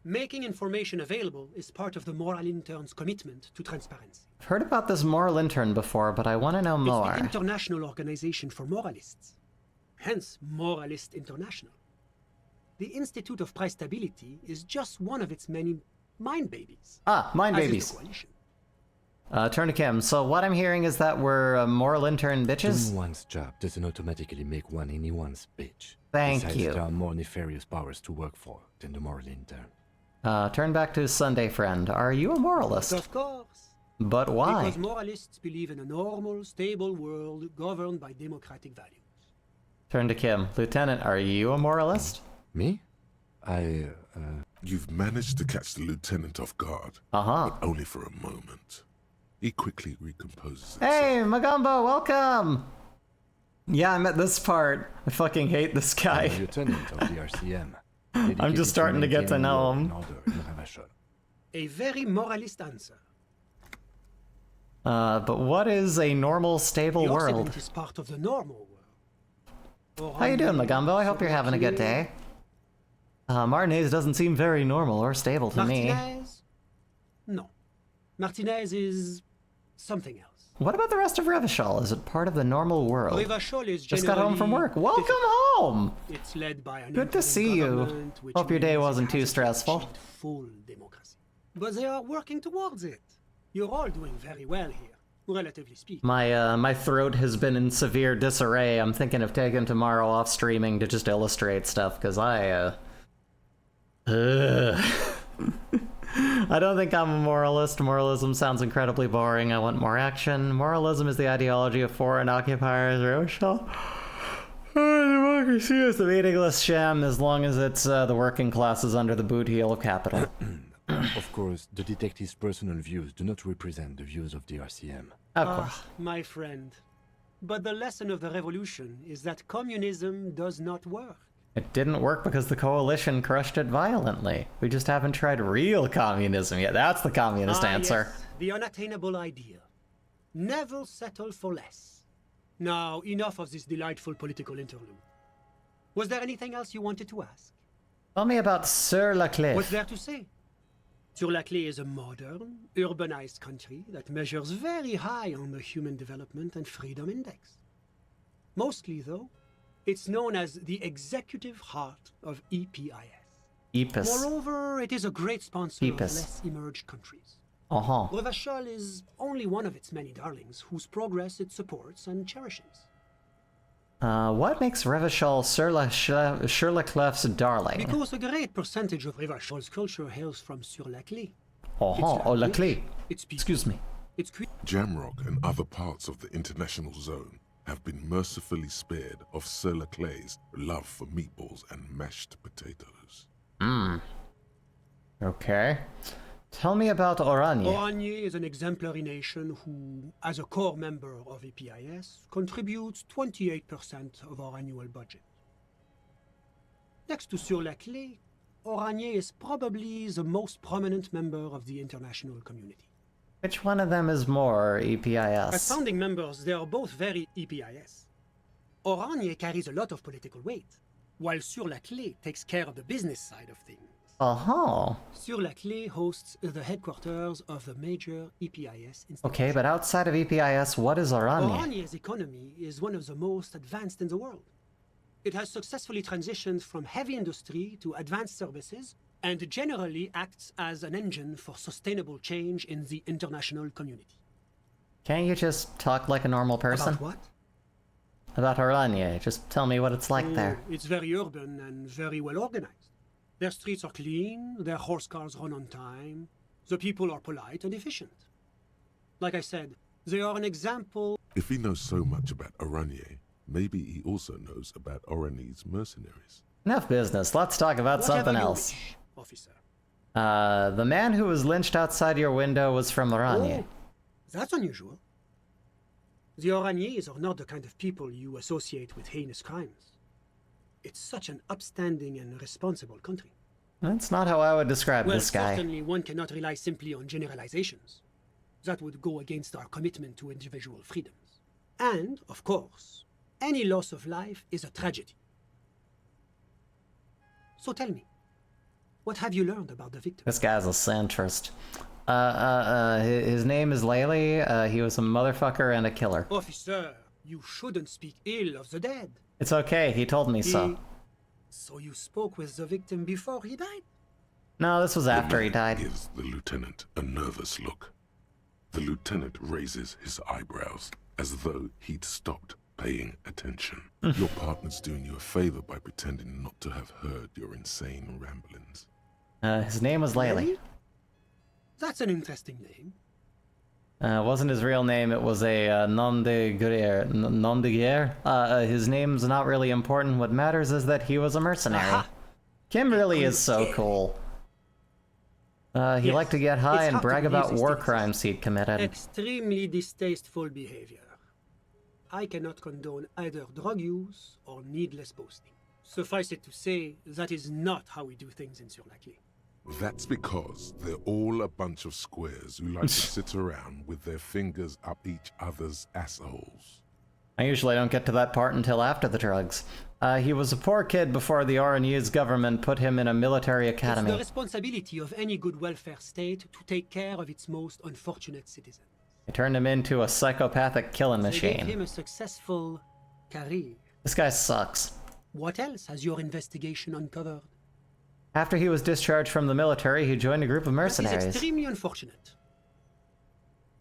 Making information available is part of the Moral Intern's commitment to transparency.
I've heard about this moral intern before, but I want to know more.
It's the International Organization for Moralists. Hence, Moralist International. The Institute of Price Stability is just one of its many mind babies.
Mind
as is
babies.
the coalition.
Turn to Kim. So what I'm hearing is that we're moral intern bitches?
Doing one's job doesn't automatically make one anyone's bitch.
Thank
Besides,
you.
there are more nefarious powers to work for than the moral intern.
Turn back to Sunday Friend. Are you a moralist?
Of course.
But why?
Because moralists believe in a normal, stable world governed by democratic values.
Turn to Kim. Lieutenant, are you a moralist?
Me?
You've managed to catch the lieutenant off guard.
But
only for a moment. He quickly recomposes.
Hey, Magumbo, welcome! Yeah, I'm at this part. I fucking hate this guy.
I'm lieutenant of the RCM.
I'm just starting to get to know him.
A very moralist answer.
But what is a normal, stable
The
world?
Occident is part of the normal world.
How you doing, Magumbo? I hope you're having a good day. Martinez doesn't seem very normal or stable to me.
Martinez? No. Martinez is something else.
What about the rest of Revachol? Is it part of the normal world?
Revachol is
Just got home from work. Welcome home!
It's led by an
Good to see you. Hope your day wasn't too stressful.
Full democracy. But they are working towards it. You're all doing very well here, relatively speaking.
My throat has been in severe disarray. I'm thinking of taking tomorrow off streaming to just illustrate stuff, because I don't think I'm a moralist. Moralism sounds incredibly boring. I want more action. Moralism is the ideology of foreign occupiers. Revachol. Democracy is the meaningless sham as long as it's the working classes under the boot heel of capital.
Of course, the detective's personal views do not represent the views of the RCM.
Of course.
My friend. But the lesson of the revolution is that communism does not work.
It didn't work because the coalition crushed it violently. We just haven't tried real communism yet. That's the communist answer.
Yes, the unattainable idea. Never settle for less. Now, enough of this delightful political interlude. Was there anything else you wanted to ask?
Tell me about Sur la Cliff.
What's there to say? Sur-la-Clé is a modern, urbanized country that measures very high on the Human Development and Freedom Index. Mostly, though, it's known as the executive heart of EPIS.
EPIS.
Moreover, it is a great sponsor of
EPIS.
less emerged countries.
Revachol
is only one of its many darlings whose progress it supports and cherishes.
What makes Revachol Sur la Cliff's darling?
Because a great percentage of Revachol's culture hails from Sur-la-Clé.
La Clé. Excuse me.
Jamrock and other parts of the international zone have been mercifully spared of Sur la Clé's love for meatballs and mashed potatoes.
Okay. Tell me about Oranje.
Oranje is an exemplary nation who, as a core member of EPIS, contributes 28% of our annual budget. Next to Sur-la-Clé, Oranje is probably the most prominent member of the international community.
Which one of them is more EPIS?
As founding members, they are both very EPIS. Oranje carries a lot of political weight, while Sur-la-Clé takes care of the business side of things. Sur-la-Clé hosts the headquarters of the major EPIS institutions.
Okay, but outside of EPIS, what is Oranje?
Oranje's economy is one of the most advanced in the world. It has successfully transitioned from heavy industry to advanced services and generally acts as an engine for sustainable change in the international community.
Can't you just talk like a normal person?
About what?
About Oranje. Just tell me what it's like there.
It's very urban and very well organized. Their streets are clean, their horse cars run on time, the people are polite and efficient. Like I said, they are an example.
If he knows so much about Oranje, maybe he also knows about Oranje's mercenaries.
Enough business. Let's talk about something else.
Wish, officer.
The man who was lynched outside your window was from Oranje.
Oh, that's unusual. The Oranjés are not the kind of people you associate with heinous crimes. It's such an upstanding and responsible country.
That's not how I would describe this guy.
Certainly one cannot rely simply on generalizations. That would go against our commitment to individual freedoms. And, of course, any loss of life is a tragedy. So tell me, what have you learned about the victim?
This guy's a centrist. His name is Laley. He was a motherfucker and a killer.
Officer, you shouldn't speak ill of the dead.
It's okay, he told me so.
So you spoke with the victim before he died?
No, this was after he died.
Gives the lieutenant a nervous look. The lieutenant raises his eyebrows, as though he'd stopped paying attention. Your partner's doing you a favor by pretending not to have heard your insane ramblings.
His name was Laley.
That's an interesting name.
Wasn't his real name, it was a nom de guerre. His name's not really important. What matters is that he was a mercenary. Kim really is so cool. He liked to get high and brag about war crimes he'd committed.
Extremely distasteful behavior. I cannot condone either drug use or needless boasting. Suffice it to say, that is not how we do things in Sur-la-Clé.
That's because they're all a bunch of squares who like to sit around with their fingers up each other's assholes.
I usually don't get to that part until after the drugs. He was a poor kid before the Oranese government put him in a military academy.
It's the responsibility of any good welfare state to take care of its most unfortunate citizens.
They turned him into a psychopathic killing
They
machine.
gave him a successful career.
This guy sucks.
What else has your investigation uncovered?
After he was discharged from the military, he joined a group of
That is
mercenaries.
extremely unfortunate.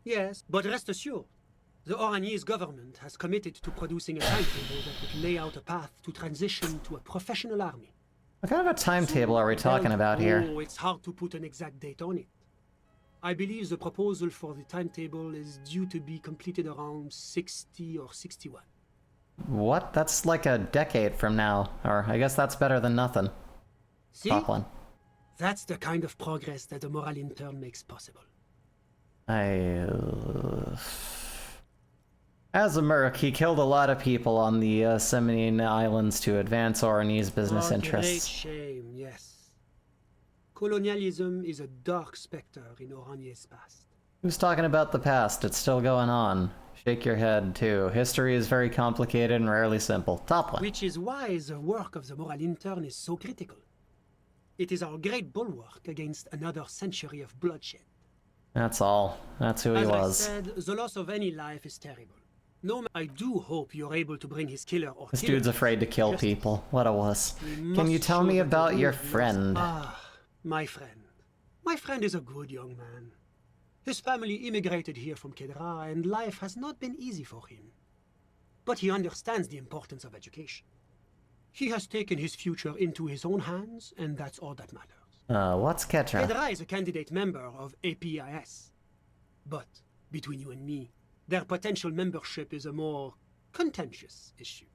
Yes, but rest assured, the Oranese government has committed to producing a timetable that would lay out a path to transition to a professional army.
What kind of a timetable are we talking about here?
Oh, it's hard to put an exact date on it. I believe the proposal for the timetable is due to be completed around 60 or 61.
What? That's like a decade from now. Or I guess that's better than nothing.
See?
Top one.
That's the kind of progress that the moral intern makes possible.
As a merc, he killed a lot of people on the Semine Islands to advance Oranese business interests.
Great shame, yes. Colonialism is a dark specter in Oranye's past.
Who's talking about the past? It's still going on. Shake your head, too. History is very complicated and rarely simple. Top one.
Which is why the work of the moral intern is so critical. It is our great bulwark against another century of bloodshed.
That's all. That's who he was.
As I said, the loss of any life is terrible. No, I do hope you're able to bring his killer or
This
killers
dude's afraid to kill
justice.
people. What a wuss.
We
Can you
must
tell
show
me
that the
about your
rule of law-
friend?
My friend. My friend is a good young man. His family immigrated here from Kedra, and life has not been easy for him. But he understands the importance of education. He has taken his future into his own hands, and that's all that matters.
What's Ketra?
Kedra is a candidate member of APIS. But, between you and me, their potential membership is a more contentious issue.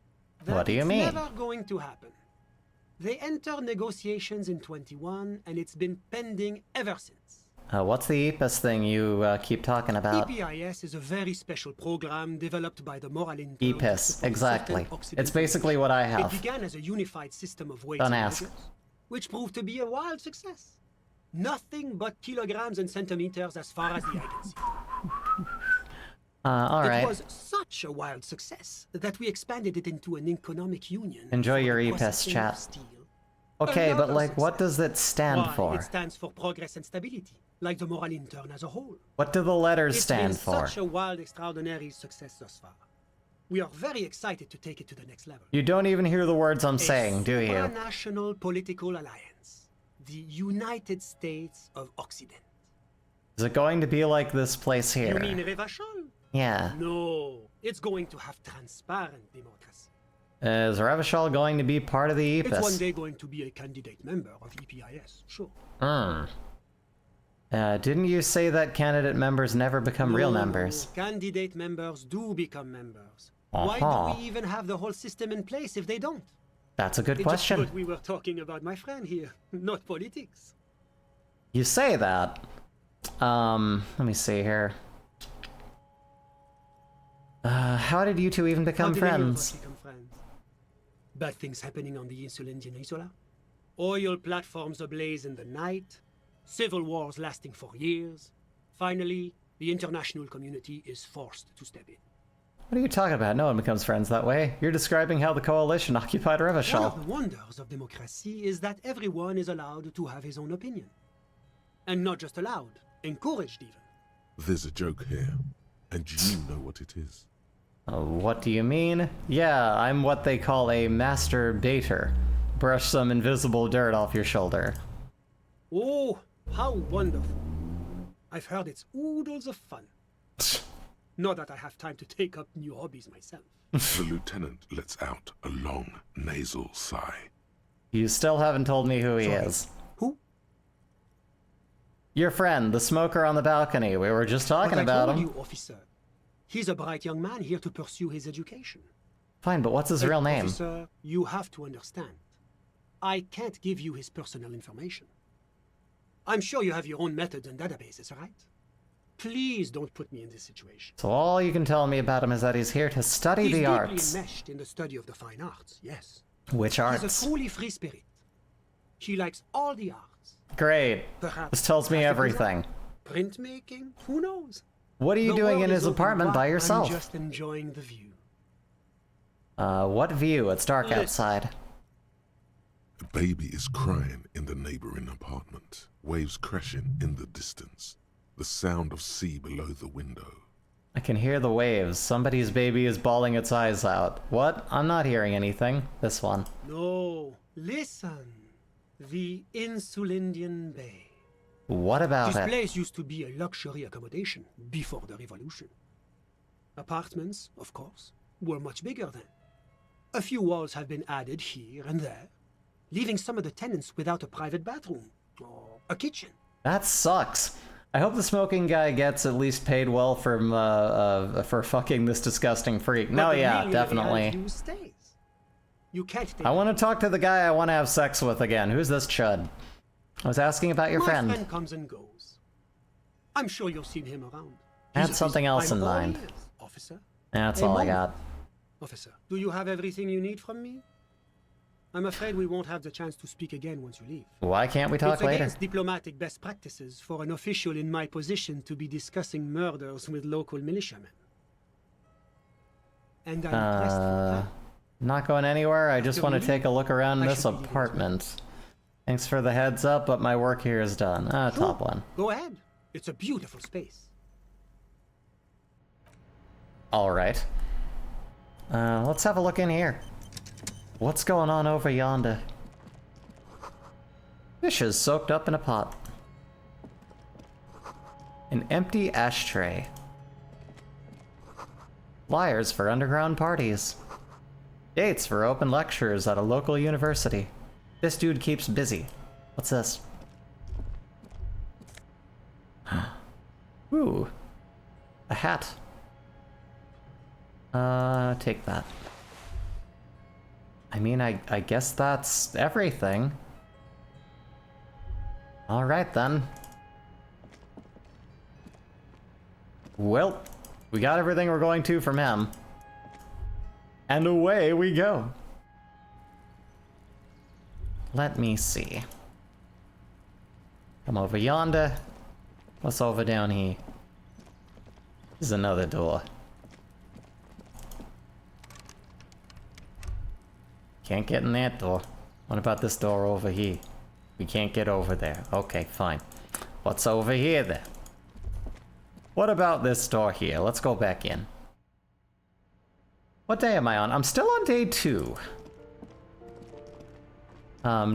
What do you
It's
mean?
never going to happen. They entered negotiations in 21, and it's been pending ever since.
What's the EPIS thing you keep talking about?
EPIS is a very special program developed by the moral intern.
EPIS, exactly. It's basically what I
It
have.
began as a unified system of weights
Don't
and
ask.
measures, which proved to be a wild success. Nothing but kilograms and centimeters as far as the eye can see.
Alright.
It was such a wild success that we expanded it into an economic union.
Enjoy
for
your
the
EPIS,
processing of
chat.
steel.
Okay, but
Another
like, what does it stand
Why,
for?
It stands for progress and stability, like the moral intern as a whole.
What do the letters
It's
stand
been
for?
such a wild, extraordinary success thus far. We are very excited to take it to the next level.
You don't even hear the words I'm saying, do you?
Supranational political alliance, the United States of Occident.
Is it going to be like this place
You
here?
mean Revachol?
Yeah.
No, it's going to have transparent democracy.
Is Revachol going to be part of the
It's one
EPIS?
day going to be a candidate member of EPIS, sure.
Didn't you say that candidate members never become real
No,
members?
Candidate members do become members. Why
Uh-huh.
do we even have the whole system in place if they don't?
That's a good
It's
question.
just what we were talking about, my friend here, not politics.
You say that. Let me see here. How did you two even become
How did any of
friends?
us become friends? Bad things happening on the Insulindian Isola. Oil platforms ablaze in the night. Civil wars lasting for years. Finally, the international community is forced to step in.
What are you talking about? No one becomes friends that way. You're describing how the coalition occupied
One of
Revachol.
the wonders of democracy is that everyone is allowed to have his own opinion. And not just allowed, encouraged even.
There's a joke here, and you know what it is.
What do you mean? Yeah, I'm what they call a master baiter. Brush some invisible dirt off your shoulder.
Oh, how wonderful. I've heard it's oodles of fun. Not that I have time to take up new hobbies myself.
The lieutenant lets out a long, nasal sigh.
You still haven't told me who he is.
Who?
Your friend, the smoker on the balcony. We were just talking about him.
You, officer. He's a bright young man here to pursue his education.
Fine, but what's his real name?
Officer, you have to understand. I can't give you his personal information. I'm sure you have your own methods and databases, right? Please don't put me in this situation.
So all you can tell me about him is that he's here to study the arts.
He's deeply enmeshed in the study of the fine arts, yes.
Which arts?
He's a truly free spirit. He likes all the arts.
Great.
Perhaps
this tells me everything.
Printmaking? Who knows?
What are you doing in his apartment by yourself?
I'm just enjoying the view.
What view? It's dark outside.
A baby is crying in the neighboring apartment. Waves crashing in the distance. The sound of sea below the window.
I can hear the waves. Somebody's baby is bawling its eyes out. What? I'm not hearing anything. This one.
No, listen. The Insulindian Bay.
What about
This
it?
place used to be a luxury accommodation before the revolution. Apartments, of course, were much bigger then. A few walls have been added here and there, leaving some of the tenants without a private bathroom or a kitchen.
That sucks. I hope the smoking guy gets at least paid well for fucking this disgusting freak. No, yeah, definitely.
You can't
I want to talk to the guy I want to have sex with again. Who's this chud? I was asking about your friend.
My friend comes and goes. I'm sure you've seen him around.
I had something else in mind.
Officer.
That's all I got.
Officer, do you have everything you need from me? I'm afraid we won't have the chance to speak again once you leave.
Why can't we talk
it's
later?
Against diplomatic best practices for an official in my position to be discussing murders with local militiamen. And I'm pressed for time.
Not going anywhere. I just want to take a look around this apartment. Thanks for the heads up, but my work here is done. Top one.
Go ahead. It's a beautiful space.
All right. Let's have a look in here. What's going on over yonder? Fish is soaked up in a pot. An empty ashtray. Flyers for underground parties. Dates for open lectures at a local university. This dude keeps busy. What's this? Ooh. A hat. Take that. I mean, I guess that's everything. Alright then. Well, we got everything we're going to from him. And away we go. Let me see. Come over yonder. What's over down here? There's another door. Can't get in that door. What about this door over here? We can't get over there. Okay, fine. What's over here then? What about this door here? Let's go back in. What day am I on? I'm still on day 2.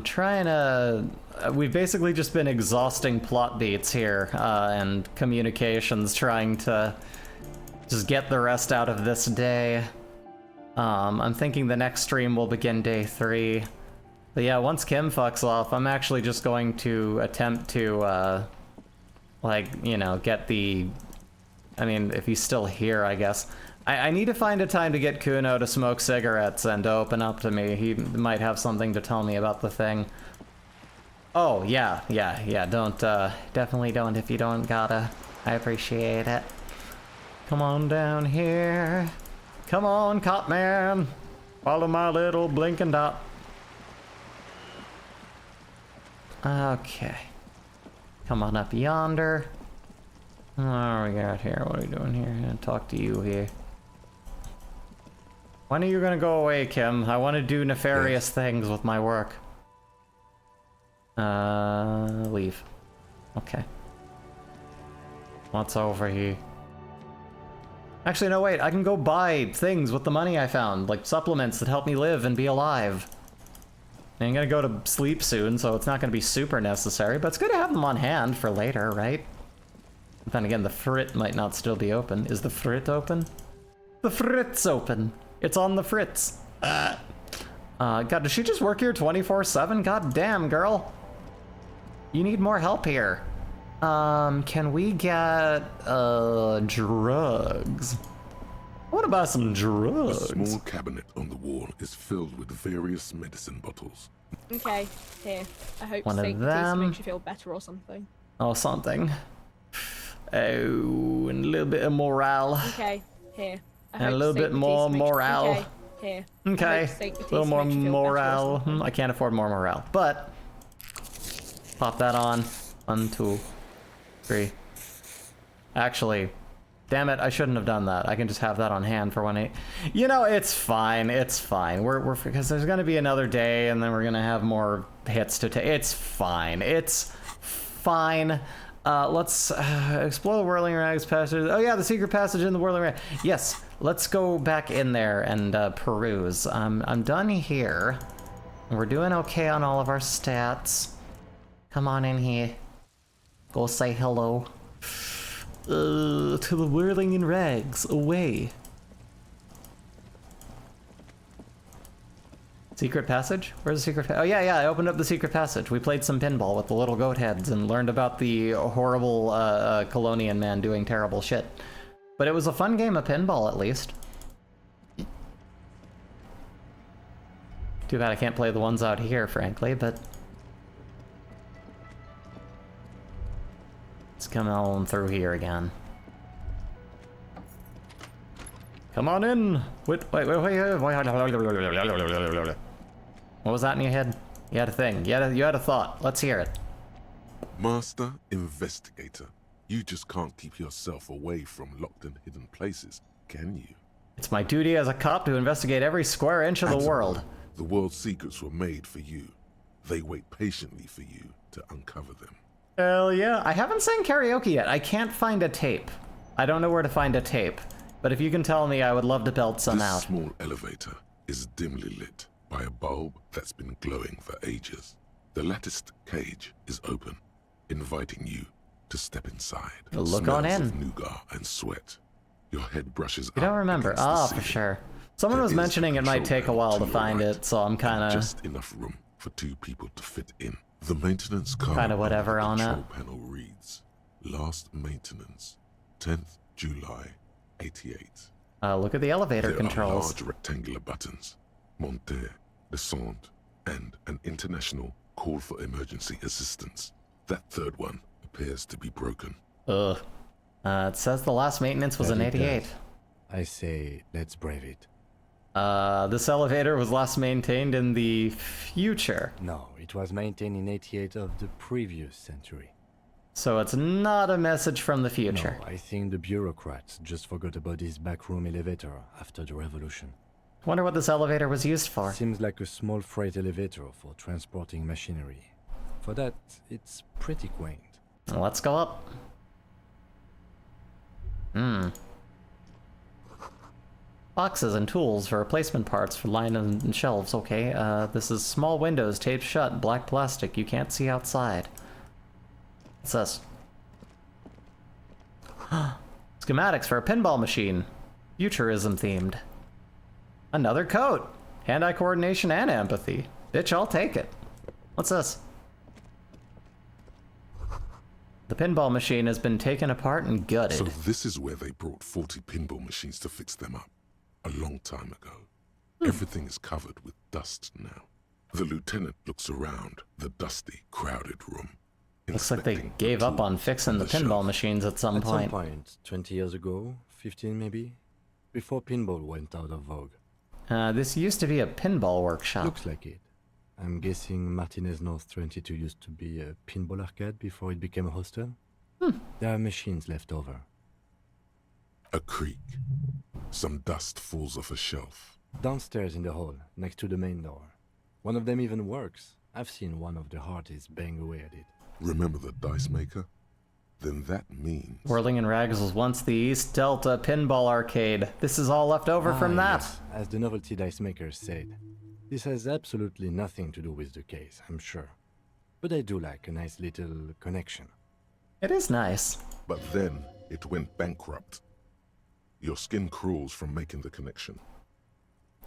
Trying to... We've basically just been exhausting plot beats here, and communications, trying to just get the rest out of this day. I'm thinking the next stream will begin day 3. But yeah, once Kim fucks off, I'm actually just going to attempt to, like, you know, get the... I mean, if he's still here, I guess. I need to find a time to get Kuno to smoke cigarettes and to open up to me. He might have something to tell me about the thing. Oh, yeah, don't, definitely don't if you don't gotta. I appreciate it. Come on down here. Come on, cop man. Follow my little blinking dot. Okay. Come on up yonder. What do we got here? What are we doing here? I'm gonna talk to you here. When are you gonna go away, Kim? I want to do nefarious things with my work. Leave. Okay. What's over here? Actually, no, wait. I can go buy things with the money I found, like supplements that help me live and be alive. I'm gonna go to sleep soon, so it's not gonna be super necessary, but it's good to have them on hand for later, right? Then again, the Frit might not still be open. Is the Frit open? The Frit's open. It's on the Fritz. God, does she just work here 24/7? God damn, girl. You need more help here. Can we get, drugs? I want to buy some drugs.
A small cabinet on the wall is filled with various medicine bottles.
Okay, here. I hope
One of
steak
them.
makes you feel better or something.
Oh, something. Oh, and a little bit of morale.
Okay, here. I
And a
hope
little
steak
bit
with
more
taste makes-
morale.
Okay, here. I
Okay,
hope steak with
a little
taste
more
makes you feel better or
morale.
something.
I can't afford more morale, but pop that on. 1, 2, 3. Actually, damn it, I shouldn't have done that. I can just have that on hand for 1/8. You know, it's fine. It's fine. We're because there's gonna be another day, and then we're gonna have more hits to take. It's fine. It's fine. Let's explore the Whirling Rags passage. Oh yeah, the secret passage in the Whirling Rags. Yes, let's go back in there and peruse. I'm done here. We're doing okay on all of our stats. Come on in here. Go say hello. To the Whirling Rags, away. Secret passage? Where's the secret passage? Oh yeah, I opened up the secret passage. We played some pinball with the little goat heads and learned about the horrible Colonian man doing terrible shit. But it was a fun game of pinball, at least. Too bad I can't play the ones out here, frankly, but... Let's come on through here again. Come on in! Wait. What was that in your head? You had a thing. You had a thought. Let's hear it.
Master Investigator, you just can't keep yourself away from locked and hidden places, can you?
It's my duty as a cop to investigate every square inch of the world.
The world's secrets were made for you. They wait patiently for you to uncover them.
Hell yeah. I haven't sang karaoke yet. I can't find a tape. I don't know where to find a tape. But if you can tell me, I would love to belt some out.
This small elevator is dimly lit by a bulb that's been glowing for ages. The latticed cage is open, inviting you to step inside.
Look on in.
Of nougat and sweat. Your head brushes up.
You don't remember? Ah, for sure. Someone was mentioning it might take a while to find it, so I'm kind of...
Just enough room for 2 people to fit in. The maintenance card
kind of whatever on it.
control panel reads, last maintenance, 10th July, 88.
Look at the elevator
There
controls.
are large rectangular buttons, monter, descente, and an international call for emergency assistance. That third one appears to be broken.
Ugh. It says the last maintenance was in 88.
I say, let's brave it.
This elevator was last maintained in the future.
No, it was maintained in 88 of the previous century.
So it's not a message from the future.
No, I think the bureaucrats just forgot about this backroom elevator after the revolution.
Wonder what this elevator was used for.
Seems like a small freight elevator for transporting machinery. For that, it's pretty quaint.
Let's go up. Boxes and tools for replacement parts for line and shelves. Okay, this is small windows taped shut, black plastic. You can't see outside. What's this? Schematics for a pinball machine. Futurism themed. Another coat. Hand-eye coordination and empathy. Bitch, I'll take it. What's this? The pinball machine has been taken apart and gutted.
So this is where they brought 40 pinball machines to fix them up. A long time ago. Everything is covered with dust now. The lieutenant looks around the dusty, crowded room.
Looks like they gave up on fixing the pinball machines at some point.
At some point, 20 years ago, 15 maybe, before pinball went out of vogue.
This used to be a pinball workshop.
Looks like it. I'm guessing Martinez North 22 used to be a pinball arcade before it became a hostel. There are machines left over.
A creak. Some dust falls off a shelf.
Downstairs in the hall, next to the main door. One of them even works. I've seen one of the Hardies bang away at it.
Remember the dice maker? Then that means...
Whirling in Rags was once the East Delta Pinball Arcade. This is all left over from that.
Yes, as the novelty dice makers said. This has absolutely nothing to do with the case, I'm sure. But I do like a nice little connection.
It is nice.
But then it went bankrupt. Your skin crawls from making the connection.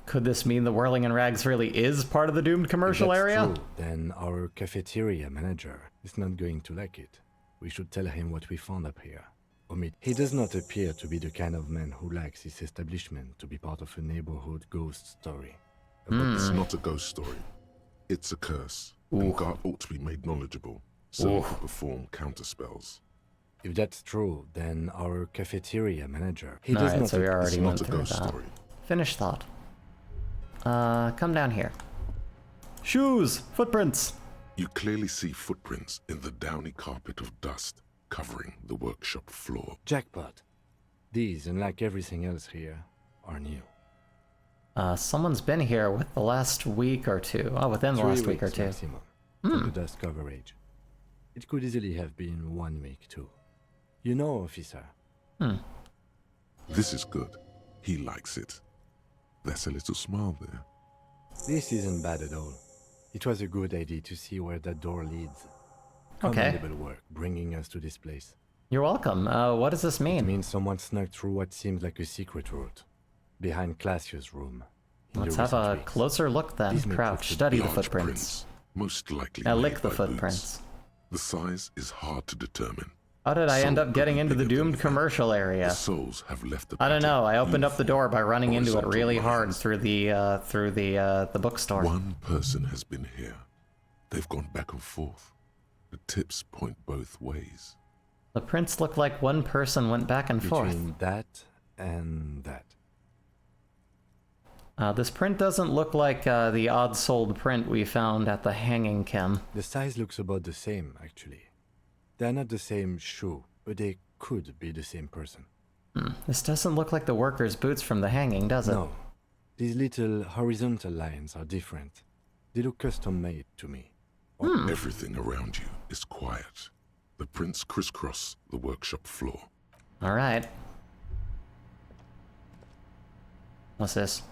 Could this mean the Whirling in Rags really is part of the doomed commercial
If that's
area?
true, then our cafeteria manager is not going to like it. We should tell him what we found up here. He does not appear to be the kind of man who likes his establishment to be part of a neighborhood ghost story.
But it's not a ghost story. It's a curse. And God ought to be made knowledgeable, so he can perform counterspells.
If that's true, then our cafeteria manager...
Alright, so we already
It's
went
not a
through
ghost
that.
story.
Finished thought. Come down here. Shoes! Footprints!
You clearly see footprints in the downy carpet of dust covering the workshop floor.
Jackpot. These, unlike everything else here, are new.
Someone's been here with the last week or two. Oh, within the
3
last week or
weeks
two.
maximum for the dust coverage. It could easily have been 1 week too. You know, officer.
This is good. He likes it. There's a little smile there.
This isn't bad at all. It was a good idea to see where that door leads.
Okay.
Commendable work bringing us to this place.
You're welcome. What does this mean?
It means someone snuck through what seems like a secret route. Behind Classia's room.
Let's have a closer look then. Crouch. Study the
Large
footprints.
prints, most likely
Now
made
lick the
by
footprints.
boots. The size is hard to determine.
How did I end
So
up getting into the doomed commercial
The
area?
souls have left the
I don't know. I opened
pattern
up the door by running into it
horizontal
really hard
lines.
through the bookstore.
One person has been here. They've gone back and forth. The tips point both ways.
The prints look like one person went back and forth.
Between that and that.
This print doesn't look like the odd-souled print we found at the hanging chem.
The size looks about the same, actually. They're not the same shoe, but they could be the same person.
This doesn't look like the worker's boots from the hanging, does it?
No. These little horizontal lines are different. They look custom-made to me.
Everything around you is quiet. The prints crisscross the workshop floor.
Alright. What's this?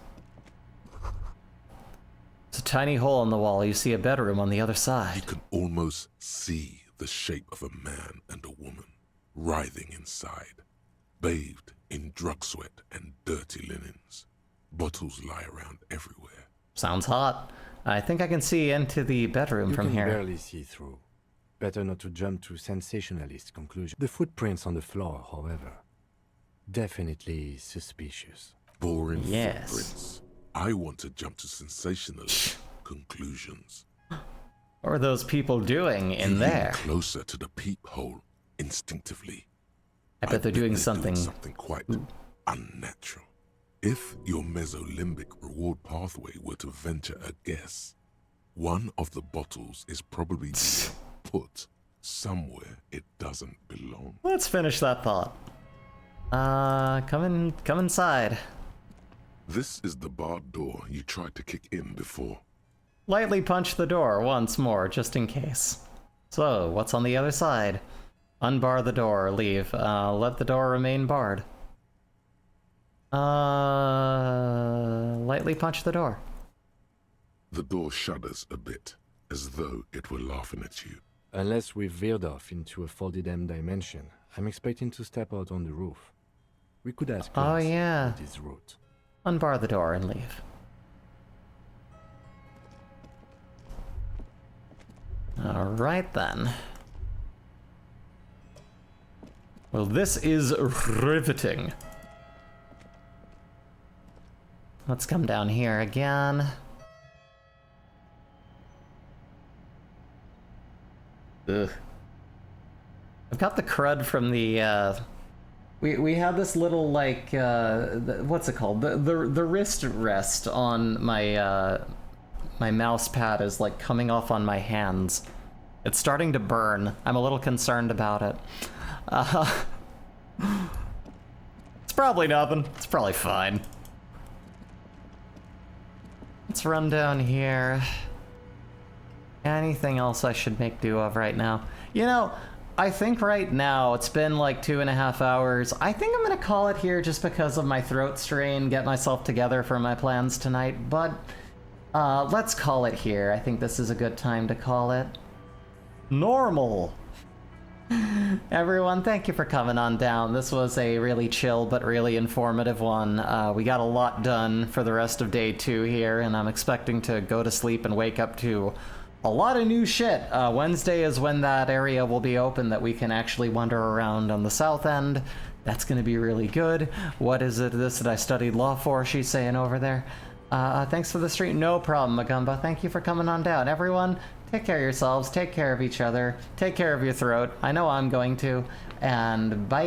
It's a tiny hole in the wall. You see a bedroom on the other
You
side.
can almost see the shape of a man and a woman writhing inside, bathed in drug sweat and dirty linens. Bottles lie around everywhere.
Sounds hot. I think I can see into the bedroom
You
from
can
here.
barely see through. Better not to jump to sensationalist conclusions. The footprints on the floor, however, definitely suspicious.
Boring
Yes.
footprints. I want to jump to sensationalist conclusions.
What were those people doing in
You
there?
lean closer to the peephole instinctively.
I bet they're doing something.
Quite unnatural. If your mesolimbic reward pathway were to venture a guess, one of the bottles is probably being put somewhere it doesn't belong.
Let's finish that thought. Come inside.
This is the barred door you tried to kick in before.
Lightly punch the door once more, just in case. So, what's on the other side? Unbar the door, leave. Let the door remain barred. Lightly punch the door.
The door shudders a bit, as though it were laughing at you.
Unless we've veered off into a folded M dimension, I'm expecting to step out on the roof. We could ask
Oh,
Glass
yeah.
what is route.
Unbar the door and leave. Alright then. Well, this is riveting. Let's come down here again. Ugh. I've got the crud from the, We had this little, like, what's it called? The wrist rest on my, my mouse pad is, like, coming off on my hands. It's starting to burn. I'm a little concerned about it. It's probably nothing. It's probably fine. Let's run down here. Anything else I should make do of right now? You know, I think right now, it's been like 2.5 hours. I think I'm gonna call it here just because of my throat strain, get myself together for my plans tonight, but let's call it here. I think this is a good time to call it normal. Everyone, thank you for coming on down. This was a really chill but really informative one. We got a lot done for the rest of day 2 here, and I'm expecting to go to sleep and wake up to a lot of new shit. Wednesday is when that area will be open that we can actually wander around on the south end. That's going to be really good. What is it this that I studied law for, she's saying over there. Thanks for the stream. No problem, Magumba. Thank you for coming on down. Everyone, take care of yourselves, take care of each other, take care of your throat. I know I'm going to. And bye.